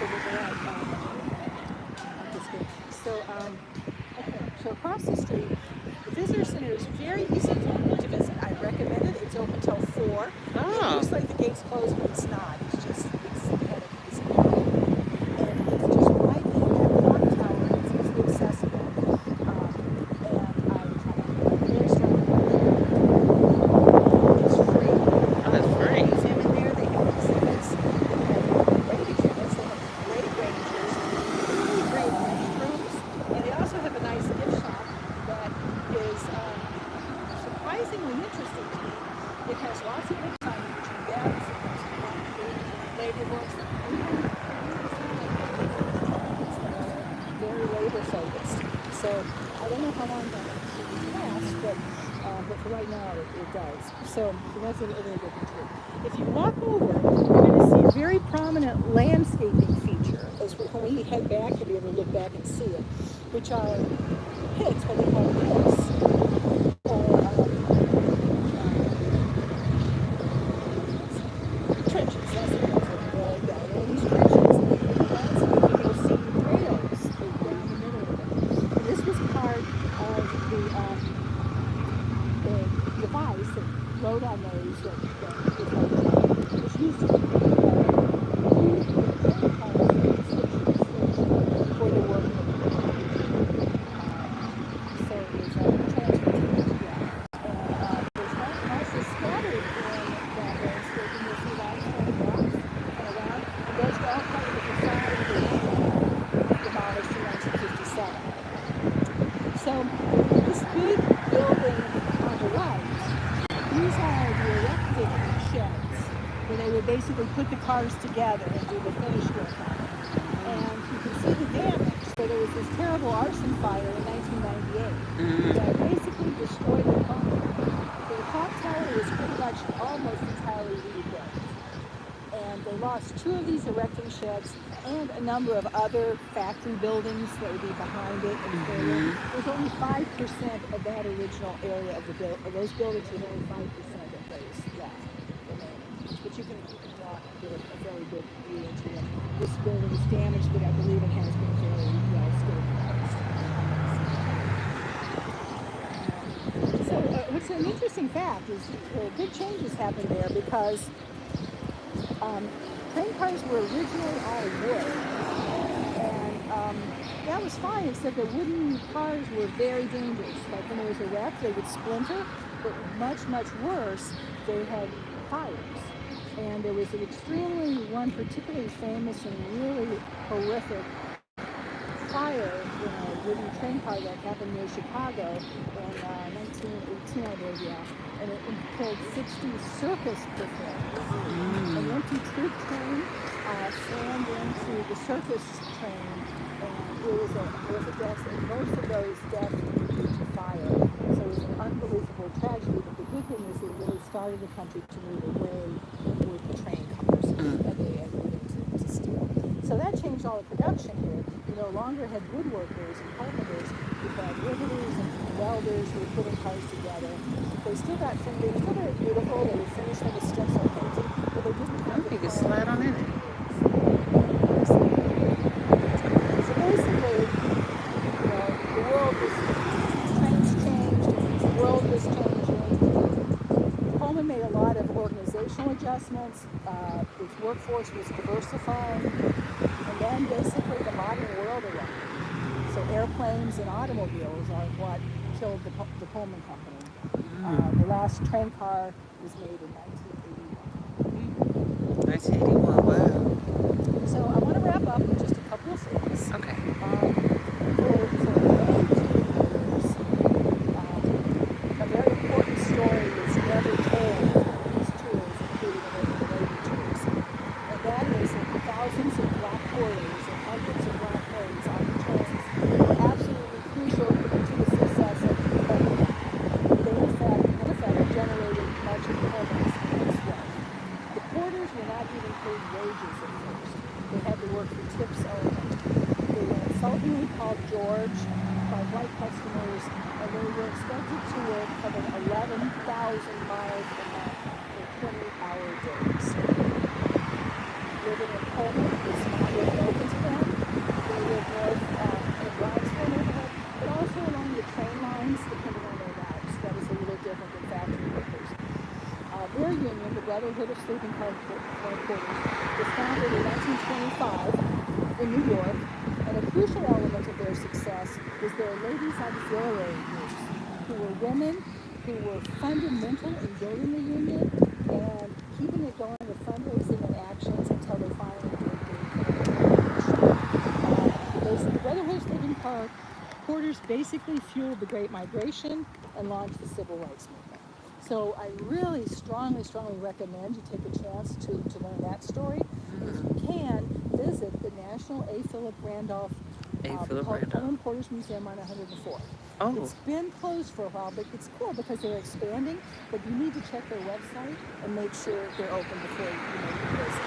there's a lot. I'm just kidding. Okay. So across the street, the visitor center is very easy to visit. I recommend it. It's open till 4. It looks like the gates closed, but it's not. It's kind of easy. And it's just right in that clock tower. It's easily accessible. And I very strongly recommend it. It's free. Oh, that's free. Museum in there. They have exhibits. They have great exhibits. They have great rangers, really great restrooms, and they also have a nice gift shop that is surprisingly interesting to me. It has lots of books on between bags, it has labor books, very labor focused. So I don't know how long that will last, but for right now it does. So that's a really good thing. If you walk over, you're going to see a very prominent landscaping feature. As when we head back, you'll be able to look back and see it, which are pits, what they call pits, or trenches. That's the ones that go like that. And these trenches, you'll see rails down the middle of it. And this was part of the device that rode on those which used to be for the work. So there's transportation. There's also scattered in that landscaping. You'll see limestone rocks around. And those are all part of the facade of the demolished in 1957. So this big building on the right, these are the erected sheds where they would basically put the cars together and do the finish work on it. And you can see the damage. So there was this terrible arson fire in 1998 that basically completely destroyed the home. The clock tower was pretty much almost entirely rebuilt. And they lost 2 of these erecting sheds and a number of other factory buildings that would be behind it and further. There's only 5% of that original area of those buildings. There's only 5% of those left remaining. But you can walk and get a very good view into it. This building is damaged, but I believe it has been very well stabilized. So what's an interesting fact is big changes happened there because train cars were originally all wood, and that was fine, except that wooden cars were very dangerous. Like when there was a wreck, they would splinter, but much, much worse, they had fires. And there was one particularly famous and really horrific fire in a wooden train car that happened near Chicago in 1918, I believe, yeah. And it killed 60 circus performers. An empty troop train slammed into the circus train, and it was a horrific death, and most of those deaths were due to fire. So it was an unbelievable tragedy, but the good thing is it really started the country to move away with the train cars, and they moved into steel. So that changed all the production here. You no longer had woodworkers and carpenters. You had riveters and welders who were putting cars together. They still got finished. They were still very beautiful. They would finish them with stencil painting, but they didn't have You can slide on in it. So basically, the world was, trains changed, the world was changing. Pullman made a lot of organizational adjustments. Its workforce was diversifying, and then basically the modern world arrived. So airplanes and automobiles are what killed the Pullman company. The last train car was made in 1981. 1981, wow. So I want to wrap up with just a couple of things. Okay. A very important story was never told on these tours, including the Navy tours. And that is that the thousands of black porters and hundreds of black porters on the trains were absolutely crucial to the success of the Pullman. They, in fact, generated much of Pullman's wealth. The porters were not even paid wages at first. They had to work for tips only. They were insultingly called George by white customers, and they were expected to work cover 11,000 miles a month for 20-hour days. Living in Pullman was not really open to them. They lived north in the Brownsville neighborhood, but also along the train lines, depending on their routes. That was a little different than factory workers. Their union, the Brotherhood of Sleeping Car Porters, was founded in 1925 in New York, and a crucial element of their success was their ladies' auxiliary groups, who were women who were fundamental in building the union and keeping it going with fundraising and actions until they finally did the Brotherhood of Sleeping Car Porters basically fueled the Great Migration and launched the Civil Rights Movement. So I really strongly recommend you take a chance to learn that story. If you can, visit the National A. Philip Randolph Pullman Porters Museum on 104. Oh. It's been closed for a while, but it's cool because they're expanding. But you need to check their website and make sure they're open before you visit.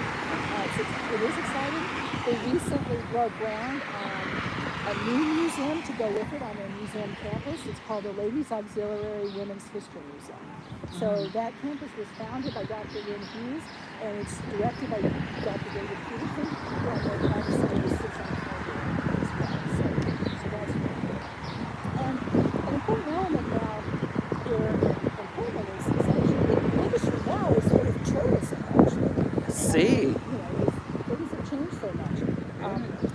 It is exciting. They recently broke ground on a new museum to go with it on their museum campus. It's called the Ladies Auxiliary Women's History Museum. So that campus was founded by Dr. Lynn Hughes, and it's directed by Dr. David Peterson, and their private center sits on as well. So that's really good. And an important element now here in Pullman is actually the industry now is sort of tourism, actually. See. Things have changed so much.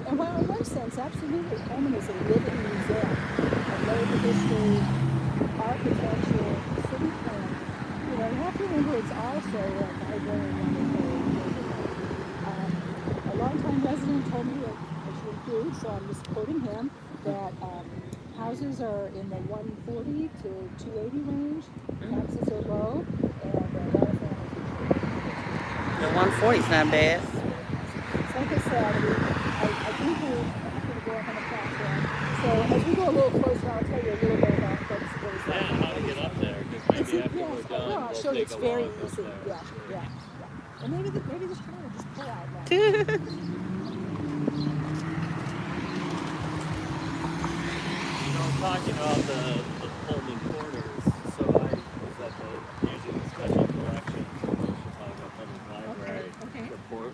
And while in one sense, absolutely, Pullman is a living museum of labor history, architecture, city planning. You have to remember it's also a vibrant and wonderful neighborhood. A longtime resident told me that, which you include, so I'm just quoting him, that houses are in the 140 to 280 range, taxes are low, and a lot of families are The 140 is not bad. So like I said, I think we're happy to go up on the platform. So as we go a little closer, I'll tell you a little bit about what it's like. after Yes, we're I will. done, I'll we'll show you. take It's a very walk up easy. there. Yeah, yeah, yeah. And maybe this train will just pull out now. You know, talking about the Pullman porters, so I was at using the special collection from the Chicago Public Library, Okay.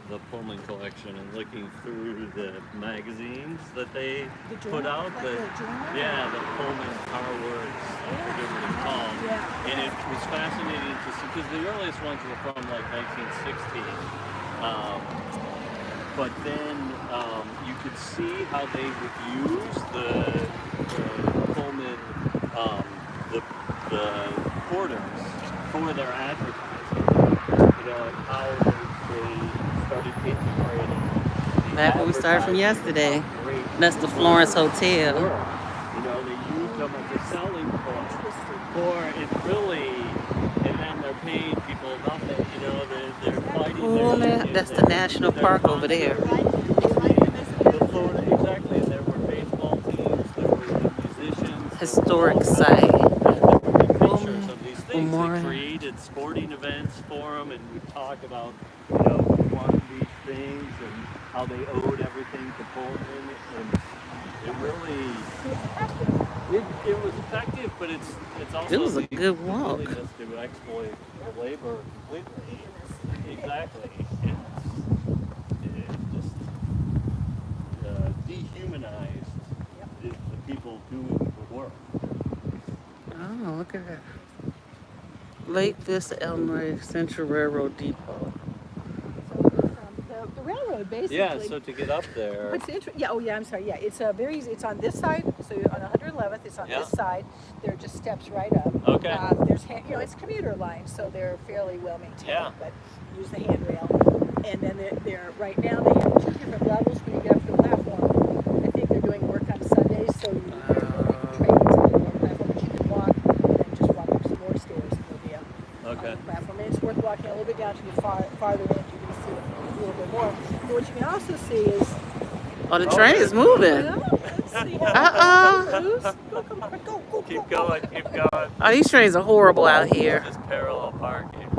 the Pullman collection, and looking through the magazines that they The put journal? out. Like the journal? Yeah, the Pullman Car Works, I forget what it's called. Yeah. And it was fascinating to see, because the earliest ones were from like 1916. But then you could see how they would use the Pullman, the porters for their advertising. You know, and how they started integrating the Back where we started from advertising, yesterday. how great That's the Florence porters Hotel. were. You know, they used them as a selling point. For it's really, and then they're paying people nothing. You know, they're fighting. Pullman, that's the national park over there. The Florida, exactly. And there were baseball teams, there were musicians. Historic there were site. pictures of these things. Memorial. They created sporting events for them, and we talk about, you know, who won these things and how they owed everything to Pullman, and it really, it was effective, but it's also It was a the good walk. willingness to exploit the labor completely. Exactly. It just dehumanized the people doing the work. Oh, look at that. Lake Vista Illinois Central Railroad Depot. The railroad basically. Yeah, so to get up there. What's yeah, oh yeah, I'm sorry. Yeah, it's very easy. It's on this side. So on 111th, it's on this side. There are just steps right up. Okay. There's it's commuter lines, so they're fairly well maintained. Yeah. But use the handrail. And then they're right now they have two different levels when you get up to the platform. I think they're doing work on Sundays, so they're moving trains on the lower platform, but you can walk and then just walk up some more stairs and you'll be up on the platform. And it's worth walking a little bit down to the farther end. You can see a little bit more. But what you can also see is the train is moving. Go. Keep going, keep going. Oh, these trains are horrible out here. Just parallel parking.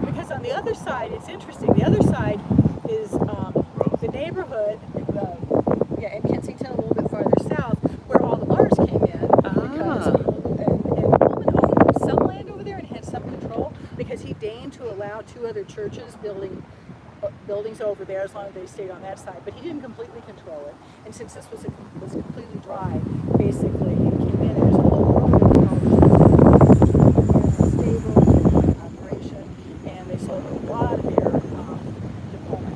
Because on the other side, it's interesting. The other side is the neighborhood, in Kensington, a little bit farther south, where all the bars came in. Because and Pullman owned some land over there and had some control because he deigned to allow two other churches buildings over there as long as they stayed on that side. But he didn't completely control it. And since this was completely dry, basically it came in and there's a whole world of stable operation, and they sold a lot of beer to Pullman.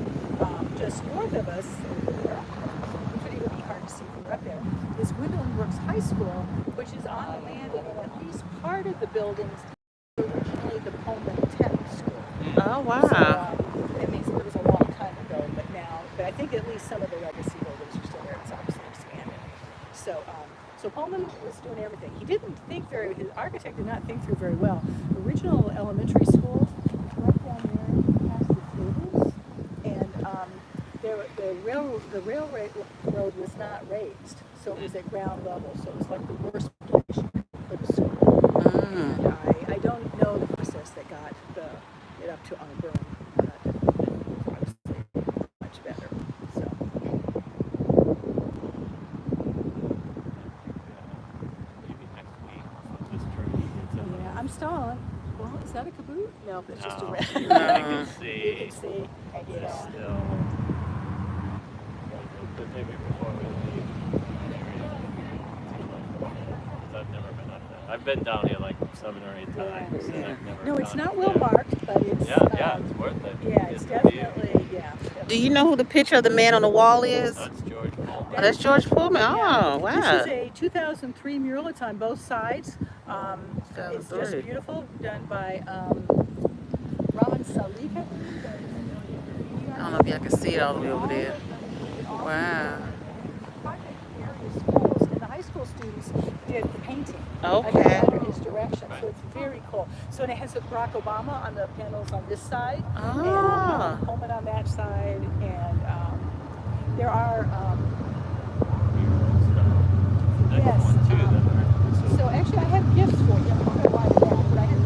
Just north of us, which would even be hard to see from up there, is Gwendolyn Brooks High School, which is on the land of at least part of the buildings originally the Pullman Tech School. Oh, wow. So, it means it was a long time ago, but I think at least some of the legacy buildings are still there. It's obviously expanded. So Pullman was doing everything. His architect did not think through very well. The original elementary school, right down there, past the stables, and the railroad was not raised, so it was at ground level. So it was like the worst place for the school. And I don't know the process that got it up to on a berm, but obviously much better. So. Maybe next week this train gets up. Yeah, I'm stalling. Well, is that a caboose? No, it's just a No, red. you can see. You can see. It's Yeah. still. But maybe before we leave the area, because I've never been up there. I've been down here like 7 or 8 times, and I've never. No, it's gone not up well there. marked, but it's. Yeah, it's worth it. Yeah, it's Get the view. definitely, yeah. Do you know who the picture of the man on the wall is? That's George Pullman. Oh, that's George Pullman. Oh, wow. This is a 2003 mural. It's on both sides. It's just 2003. beautiful, done by Raman Salika. I don't know if y'all can see it all the way over there. Wow. Schools and the high school students did the painting. Okay. Under his direction, so it's very cool. So it has Barack Obama on the panels on this side, and Pullman on that side, and there are. Next Yes. one too, then, right? So actually, I have gifts for you. I don't know why that, but I have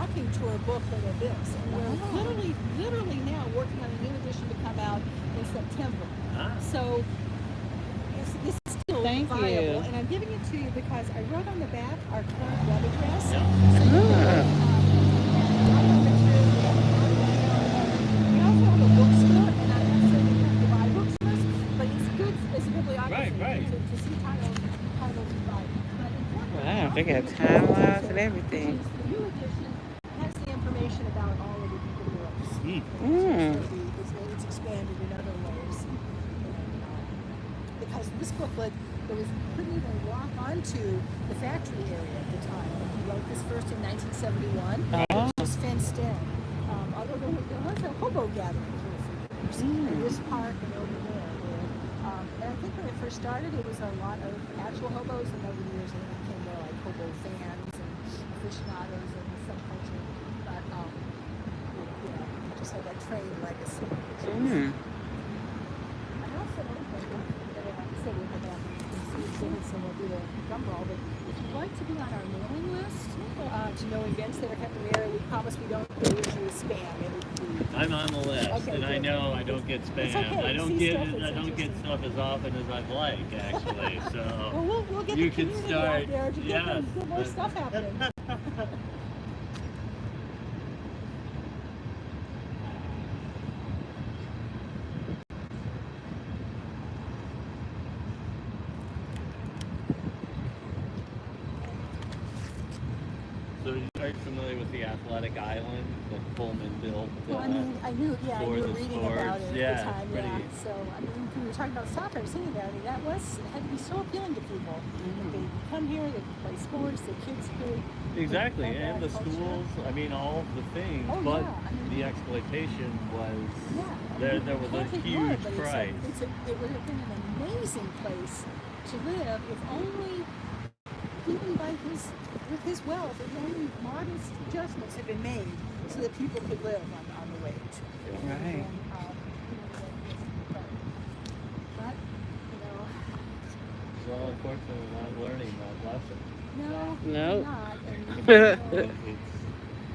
walking tour booklet of this. And we're literally now working on a new edition to come out in September. So this is still viable. And I'm giving it to you because I wrote on the back our current web address. So you can we also have a bookstore, and I'm not saying you have to buy books from us, but it's good as a bibliography to see titles and buy. Wow, they got timelines and everything. The new edition has the information about all of the people who it's expanded in other ways. Because this booklet, you couldn't even walk onto the factory area at the time. He wrote this first in 1971. It was just fenced in. Although there was a hobo gathering here for years. In this park and over there. And I think when it first started, it was a lot of actual hobos, and over the years it became more like hobo fans and aficionados and subculture. But it just had that trade legacy. I also said with the back, you can see exhibits and we'll do a drum roll, but if you'd like to be on our mailing list, to know events that are happening in the area, we promise we don't usually spam. I'm on the list, and I know I don't get spam. Okay. I don't get stuff as often as I'd like, actually. So well, we'll get you the can community start. out there to get more stuff happening. So are you familiar with the athletic island that Pullman built? Well, I knew for you were the reading sports. about it Yeah, at the time. pretty. Yeah. So, when we were talking about soccer, I was thinking about it. It had to be so appealing to people. They could come here, they could play sports, the kids could. Exactly, and the schools, I mean, all the things, but the exploitation was, there was a huge price. It would have been an amazing place to live if only, even with his wealth, if only modest adjustments had been made so that people could live on the wage. Right. But, So unfortunately, we're not learning that lesson. No. not. And,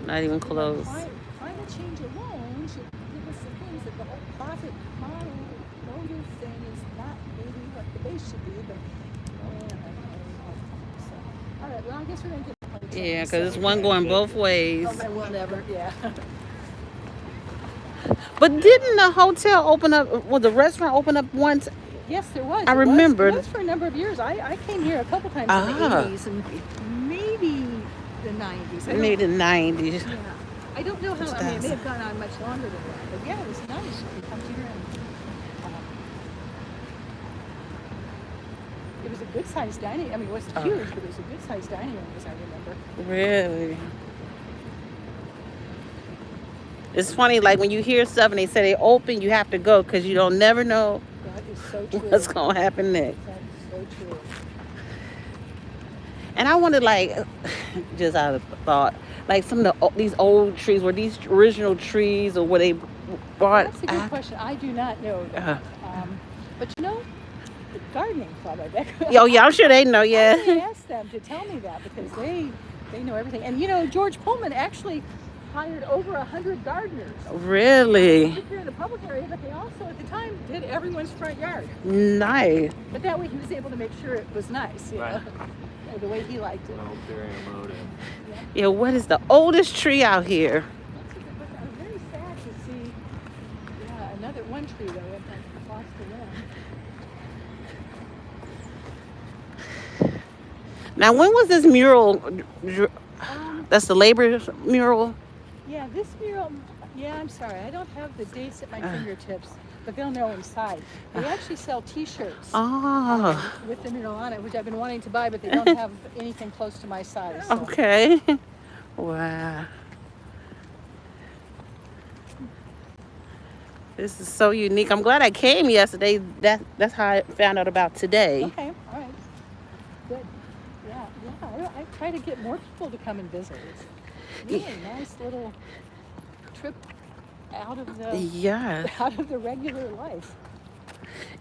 Not even close. Climate change alone should give us some things that the whole profit model motive thing is not maybe what the base should be, but all right, well, I guess we're going to get Yeah, because it's one going both ways. I will never, yeah. But didn't the hotel open up, well, the restaurant open up once? Yes, there was. I remembered. It was for a number of years. I came here a couple times in the 80s and maybe the 90s. Maybe the 90s. Yeah. I don't know how, it may have gone on much longer than that. But yeah, it was nice. You come here and it was a good-sized dining. I mean, it wasn't huge, but it was a good-sized dining room, as I remember. Really? It's funny, like when you hear stuff and they say they open, you have to go because you don't never know That is so true. what's going to happen next. That is so true. And I wondered, like, just out of thought, like some of these old trees, were these original trees or were they brought? That's a good question. I do not know that. But the gardening club, I bet. Oh, yeah, I'm sure they know, yeah. I asked them to tell me that because they know everything. And George Pullman actually hired over 100 gardeners. Really? They took care of the public area, but they also at the time did everyone's front yard. Nice. But that way he was able to make sure it was nice, Right. The way he liked it. No ulterior motive. Yeah, what is the oldest tree out here? But I was very sad to see, another one tree though went across the limb. Now, when was this mural? That's the labor mural? Yeah, this mural, I'm sorry, I don't have the dates at my fingertips, but they'll know inside. They actually sell t-shirts with the mural on it, which I've been wanting to buy, but they don't have anything close to my size. So. Okay. Wow. This is so unique. I'm glad I came yesterday. That's how I found out about today. Okay, all right. Good. Yeah. I try to get more people to come and visit. It's really a nice little trip out of the regular life.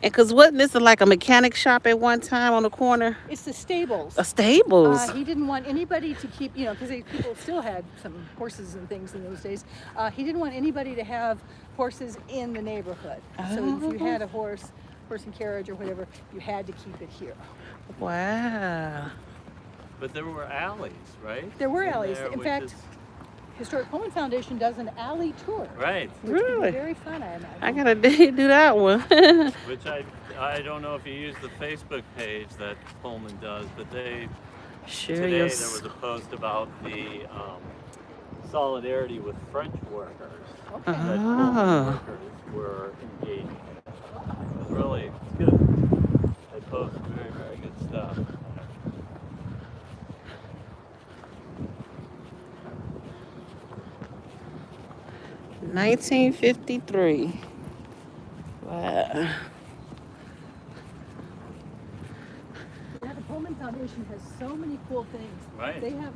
And cause wasn't this like a mechanic shop at one time on the corner? It's the stables. A stables. He didn't want anybody to keep, you know, because people still had some horses and things in those days. He didn't want anybody to have horses in the neighborhood. So if you had a horse and carriage or whatever, you had to keep it here. Wow. But there were alleys, right? There were In alleys. there, In which fact, is- Historic Pullman Foundation does an alley tour. right. Which would Really? be very fun, I imagine. I gotta do that one. Which I don't know if you use the Facebook page that Pullman does, but they Sure, today you'll there was a post about the solidarity with French workers Okay. that Pullman workers were engaging in. It's really good. They post very, very good stuff. $19.53. Wow. Yeah, the Pullman Foundation has so many cool things. Right. They have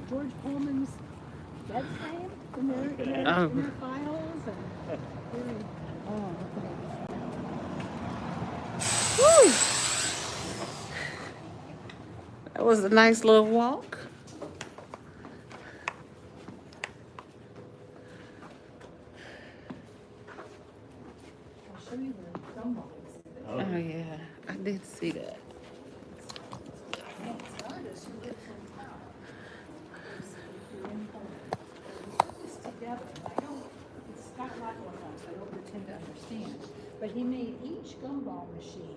George Pullman's bed frame in their, Okay. in their files. And really, oh, look at Whew. That was a nice little walk. I'll show you the gumball exhibit. Oh yeah, I did see that. It's artists who live in town. You're in Pullman. This together. It's got a lot going on, so I don't pretend to understand. But he made each gumball machine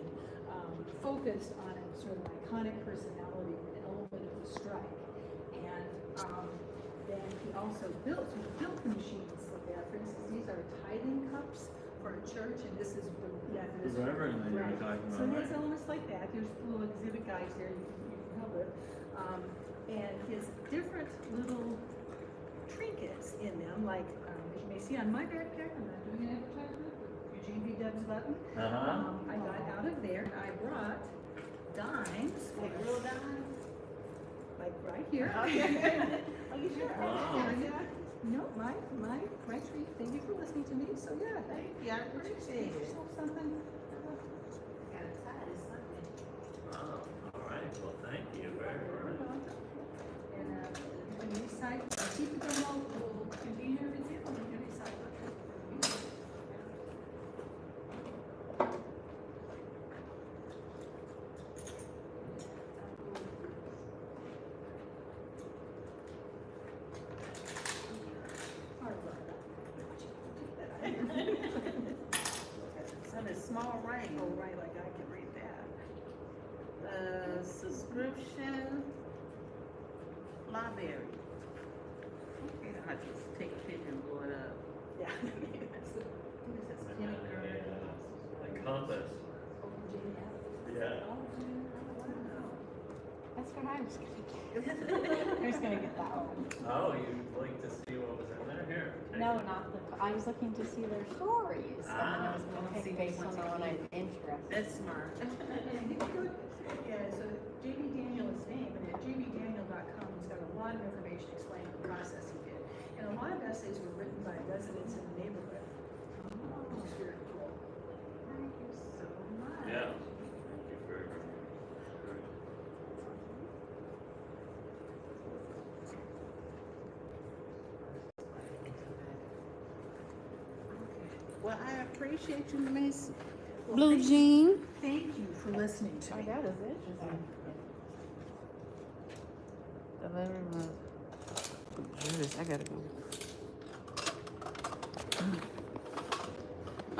focused on a sort of iconic personality, an element of the strike. And then he also built the machines like that. For instance, these are tithing cups for a church, and this is The reverend that you were right. talking So about, there's right? elements like that. There's little exhibit guides there you can help with. And his different little trinkets in them, like as you may see on my backpack, I'm not doing an advertisement, but Eugene B. Debs button. I got out of there, and I brought dimes. Like real dimes? Like right here. Are you sure? Wow. Yeah. No, my treat. Thank you for listening to me. So yeah, thank you. I appreciate it. Something. Wow. All right. Well, thank you very much. And on the side, keep it on the container of example on every side. Some is small writing. Oh, right, like I can read that. Subscription library. Okay, I just take a picture and blow it up. Yeah. What is this, kindergarten? The compass. Yeah. That's what I was gonna get. I was gonna get that one. Oh, you'd like to see what was in there? Here. take No, it. not the, I was looking to see their stories. And then I was Ah, gonna see pick based which on the one one to I'm interested. That's smart. Yeah, so J.B. Daniel is name, and at jbdaniel.com, he's got a lot of information explaining the process he did. And a lot of essays were written by residents in the neighborhood, which is very cool. Thank you so much. Yeah. Thank you very much. Well, I appreciate you, Miss Well, Blue thank- Jean. Thank you for listening to me. That is interesting. I gotta go.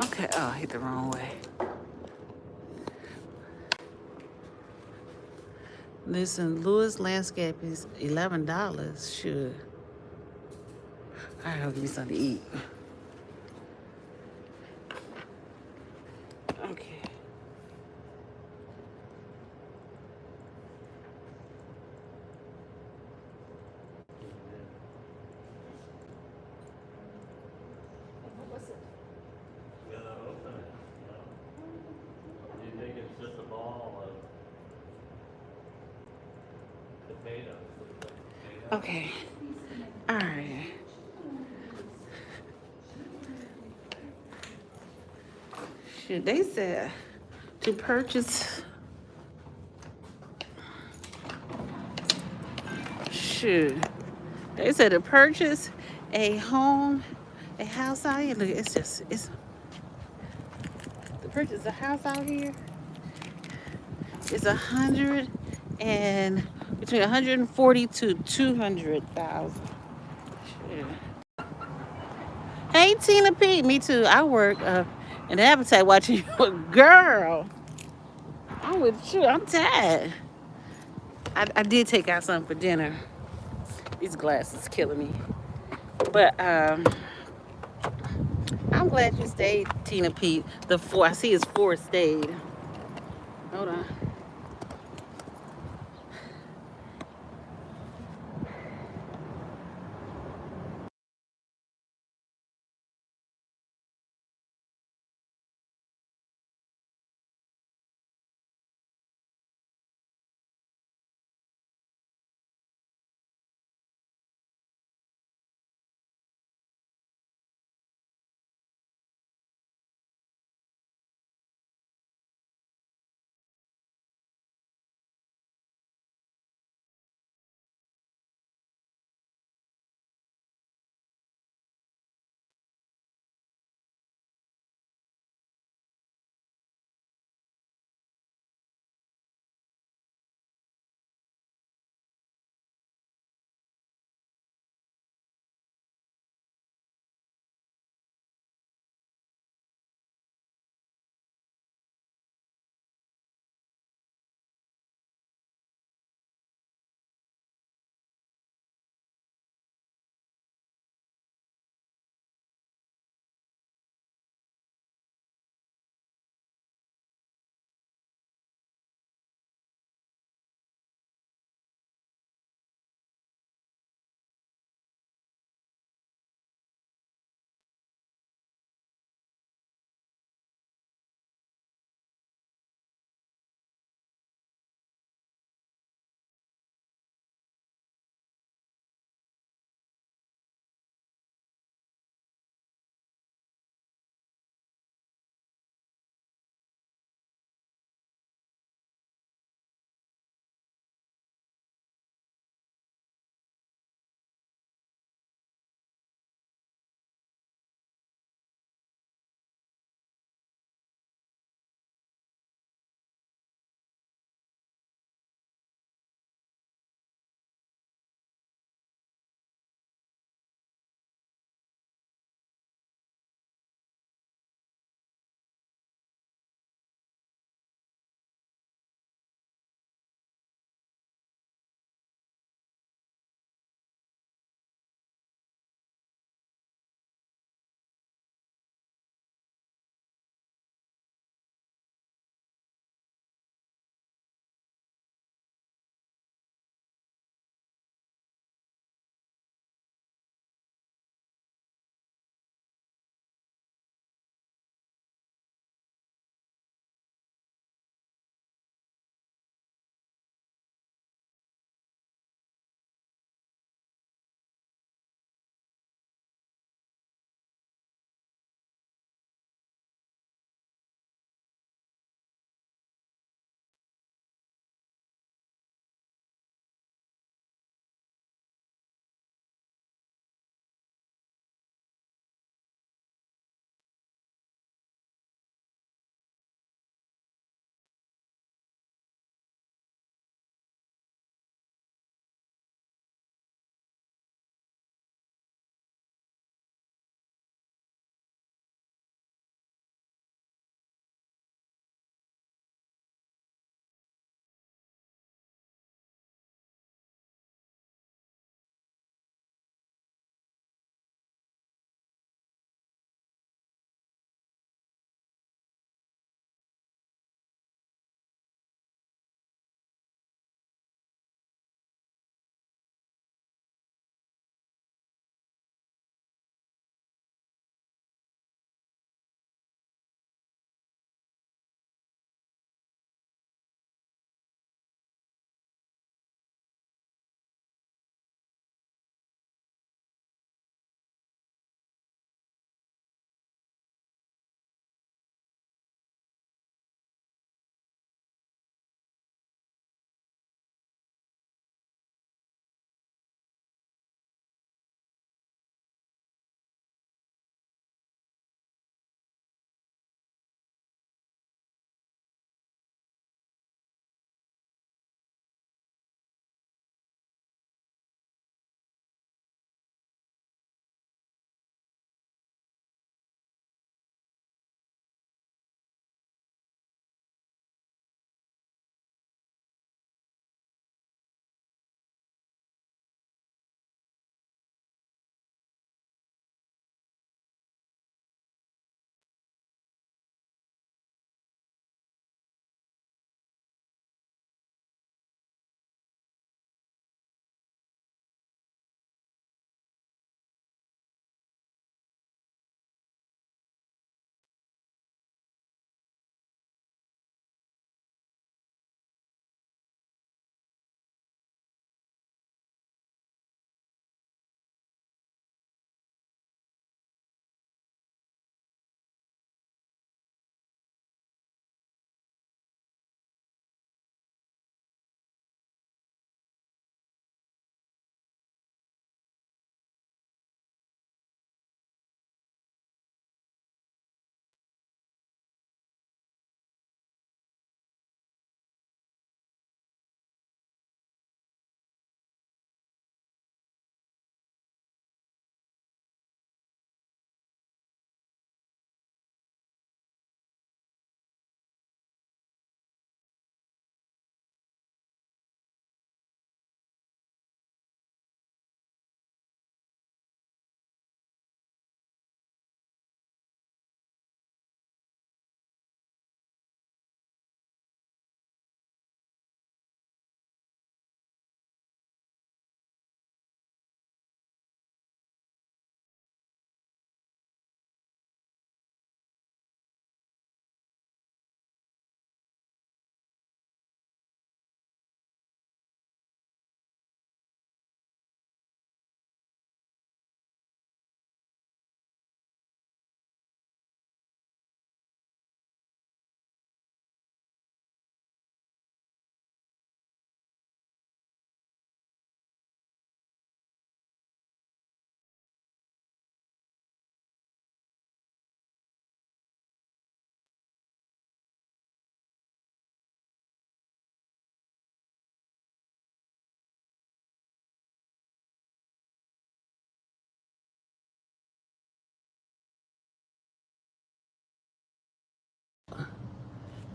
Okay, oh, I hit the wrong way. Listen, Lewis Landscape is $11. Sure. I have to give me something to eat. Okay. What was it? Yeah, open it. Do you think it's just a ball of potatoes? Okay. All right. Shoot, they said to purchase. Shoot, they said to purchase a home, a house out here. Look, it's to purchase a house out here. It's between 140 to 200,000. Shit. Hey Tina P, me too. I work in the appetite watching you. Girl, I'm with you. I'm tired. I did take out something for dinner. These glasses killing me. But I'm glad you stayed, Tina P. The four I see is four stayed. Hold on.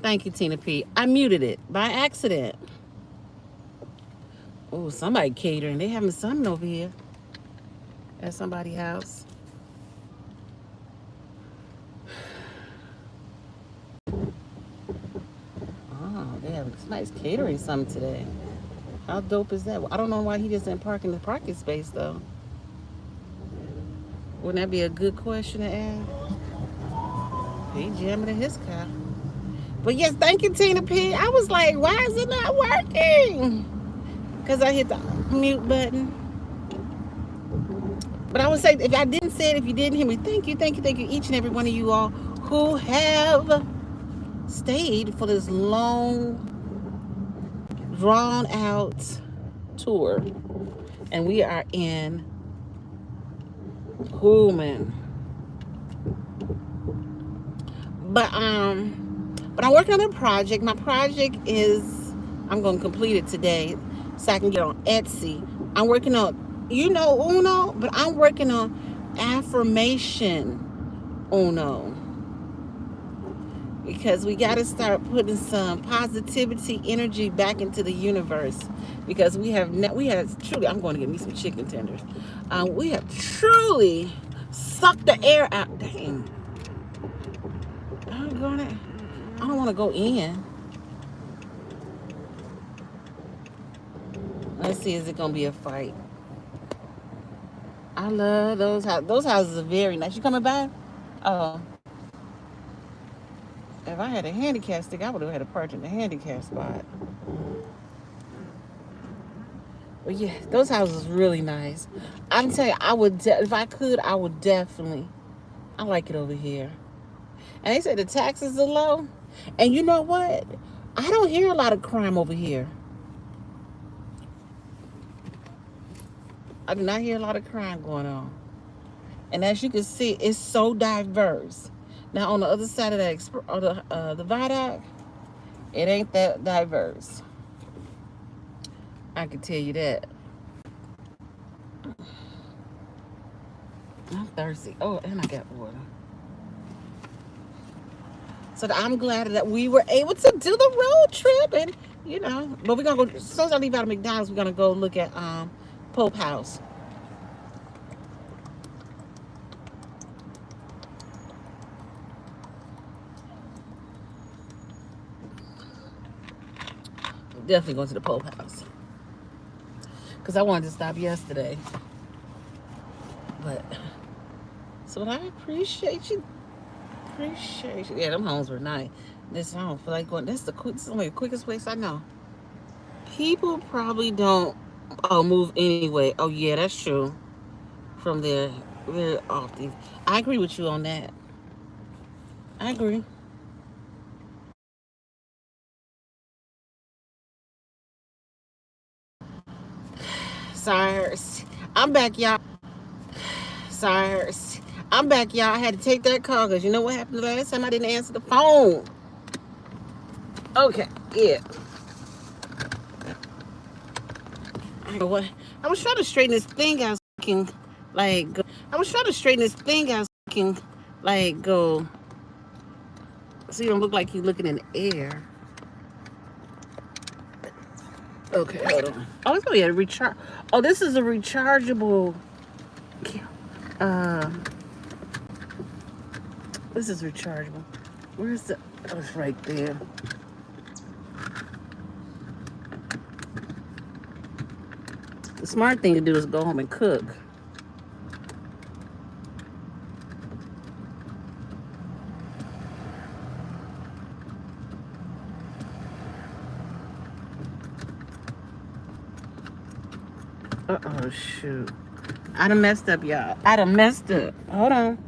Thank you, Tina P. I muted it by accident. Oh, somebody catering. They having something over here at somebody's house. Oh, they have somebody's catering something today. How dope is that? I don't know why he just didn't park in the parking space though. Wouldn't that be a good question to ask? He jamming in his car. But yes, thank you, Tina P. I was like, why is it not working? Because I hit the mute button. But I would say, if I didn't say it, if you didn't hear me, thank you, each and every one of you all who have stayed for this long, drawn out tour. And we are in Pullman. But I'm working on a project. My project is, I'm gonna complete it today so I can get on Etsy. I'm working on, Uno, but I'm working on affirmation Uno. Because we got to start putting some positivity energy back into the universe, because we have truly, I'm going to get me some chicken tenders, we have truly sucked the air out. Dang, I don't want to go in. Let's see, is it going to be a fight? I love those houses. Those houses are very nice. You coming by? Oh, if I had a handicap stick, I would have had a park in the handicap spot. But yeah, those houses really nice. I'm telling you, I would if I could, I would definitely. I like it over here. And they say the taxes are low. And you know what? I don't hear a lot of crime over here. I do not hear a lot of crime going on. And as you can see, it's so diverse. Now on the other side of the viaduct, it ain't that diverse. I can tell you that. I'm thirsty. Oh, and I got water. So I'm glad that we were able to do the road trip, and but we're gonna go. As soon as I leave out of McDonald's, we're gonna go look at Pope House. Definitely going to the Pope House because I wanted to stop yesterday. But so I appreciate you. Yeah, them homes were nice. This I don't feel like going. This is only the quickest place I know. People probably don't move anyway. Oh yeah, that's true. From there very often. I agree with you on that. I agree. Sorry, I'm back, y'all. Sorry, I'm back, y'all. I had to take that call because you know what happened last time? I didn't answer the phone. Okay, yeah. What? I was trying to straighten this thing out. I was trying to straighten this thing out. Go. So you don't look like you're looking in the air. Okay, hold on. Oh, it's gonna be a recharge. Oh, this is a rechargeable. Uh, this is rechargeable. Where's the? Oh, it's right there. The smart thing to do is go home and cook. Uh-oh, shoot. I done messed up, y'all. I done messed up. Hold on.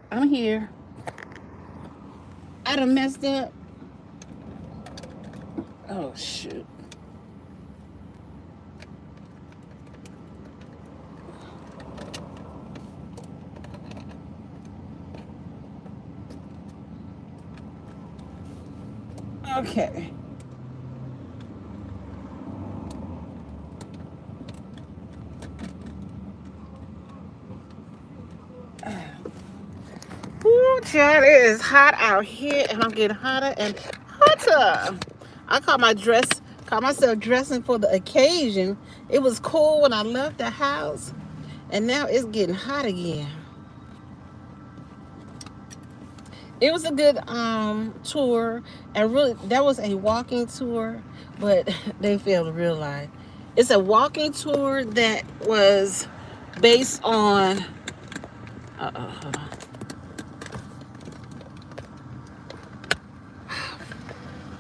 I'm here. I done messed up. Oh, shoot. Okay. Child, it is hot out here, and I'm getting hotter and hotter. I caught myself dressing for the occasion. It was cool when I left the house, and now it's getting hot again. It was a good tour, and really that was a walking tour, but they failed to realize it's a walking tour that was based on hold on.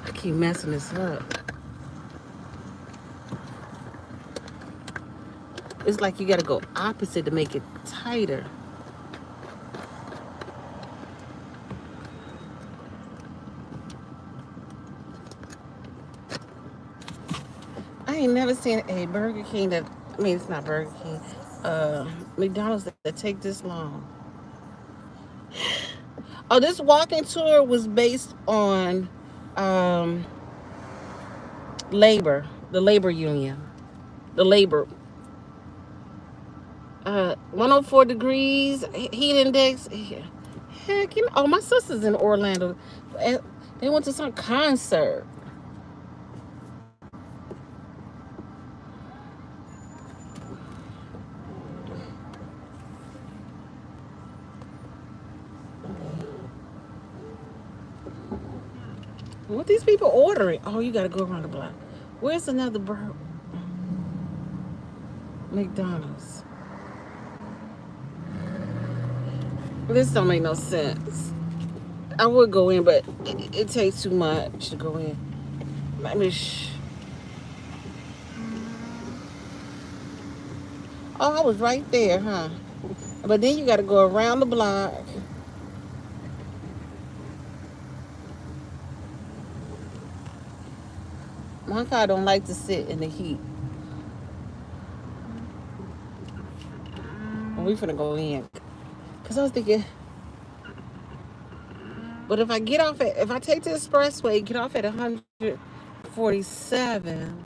I keep messing this up. It's like you gotta go opposite to make it tighter. I ain't never seen a Burger King it's not Burger King, McDonald's that take this long. Oh, this walking tour was based on labor, the labor union, the labor. 104 degrees, heat index. Heck, oh, my sister's in Orlando. They went to some concert. What these people ordering? Oh, you gotta go around the block. Where's another McDonald's? This don't make no sense. I would go in, but it takes too much to go in. Oh, I was right there, huh? But then you got to go around the block. My car don't like to sit in the heat. We finna go in. Cause I was thinking, but if I take the expressway, get off at 147,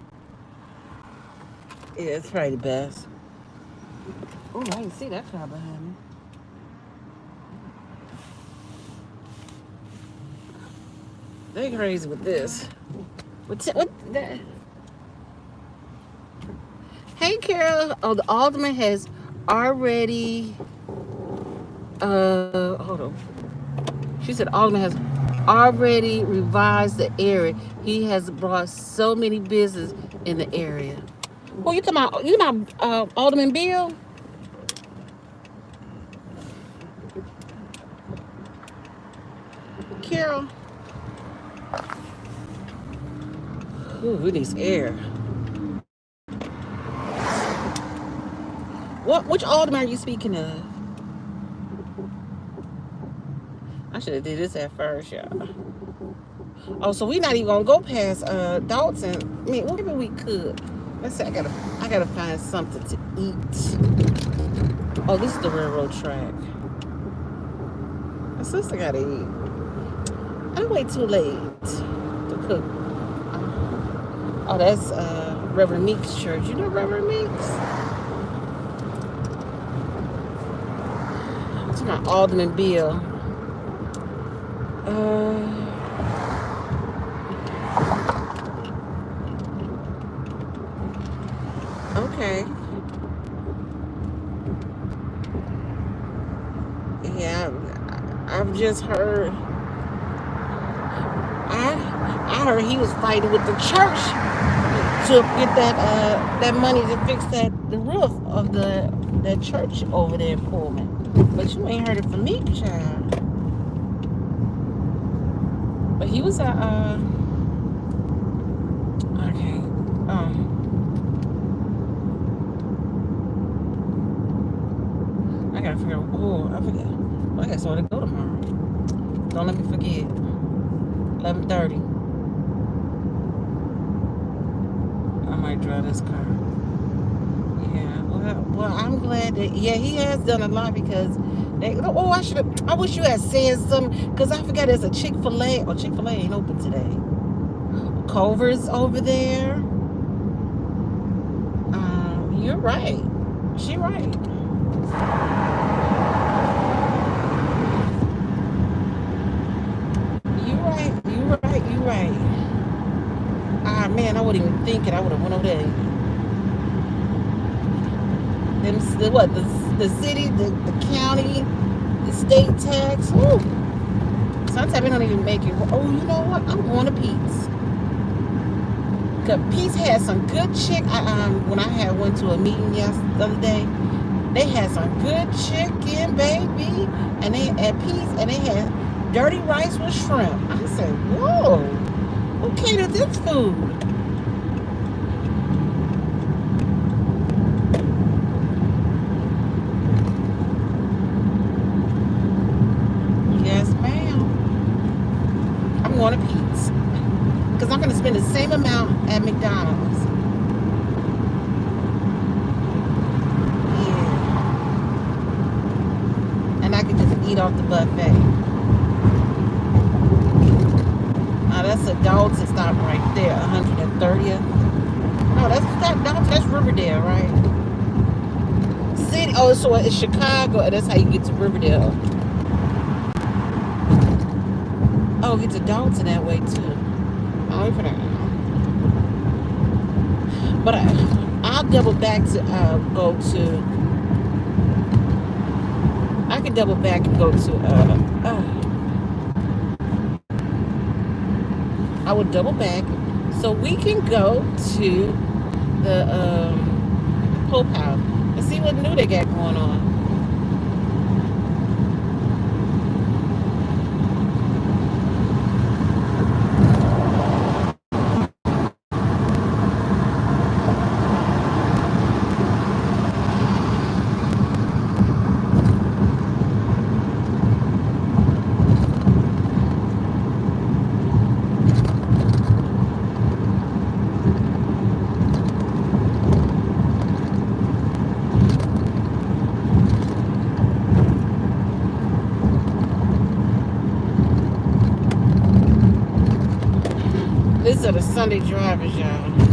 yeah, it's probably the best. Oh, I didn't see that car behind me. They crazy with this. What that? Hey, Carol. Oh, the alderman has already. Hold on. She said alderman has already revised the area. He has brought so many business in the area. Who you talking about? You know, Alderman Bill? Carol? Ooh, we need air. Which alderman are you speaking of? I should have did this at first, y'all. Oh, so we not even gonna go past Dalton. I mean, maybe we could. Let's see. I gotta find something to eat. Oh, this is the railroad track. My sister gotta eat. I wait too late to cook. Oh, that's Reverend Meeks' church. You know Reverend Meeks? It's my Alderman Bill. Okay. Yeah, I've just heard. I heard he was fighting with the church to get that money to fix the roof of that church over there in Pullman. But you ain't heard it from me, child. But he was okay. I gotta figure out. Oh, I forget. Well, I got somewhere to go tomorrow. Don't let me forget. 11:30. I might drive this car. Yeah. Well, I'm glad that. Yeah, he has done a lot because. I wish you had said something because I forgot there's a Chick-fil-A. Oh, Chick-fil-A ain't open today. Culver's over there. You're right. She right. you're right. Ah, man, I wouldn't even think it. I would have went over there. The city, the county, the state tax. Woo. Sometimes we don't even make it. Oh, you know what? I'm going to Pete's. Cause Pete's had some good chicken. When I went to a meeting the other day, they had some good chicken, baby, and they at Pete's, and they had dirty rice with shrimp. I said, whoa, who catered this food? Yes, ma'am. I'm going to Pete's because I'm going to spend the same amount at McDonald's. Yeah. And I can just eat off the buffet. Now that's adults. It stopped right there, 130th. No, that's Riverdale, right? City. Oh, so it's Chicago, and that's how you get to Riverdale. Oh, get to Dalton that way too. Oh, wait for that. But I'll double back to go to. I can double back and go to. I would double back so we can go to the Pope House and see what new they got going on. These are the Sunday drivers, y'all.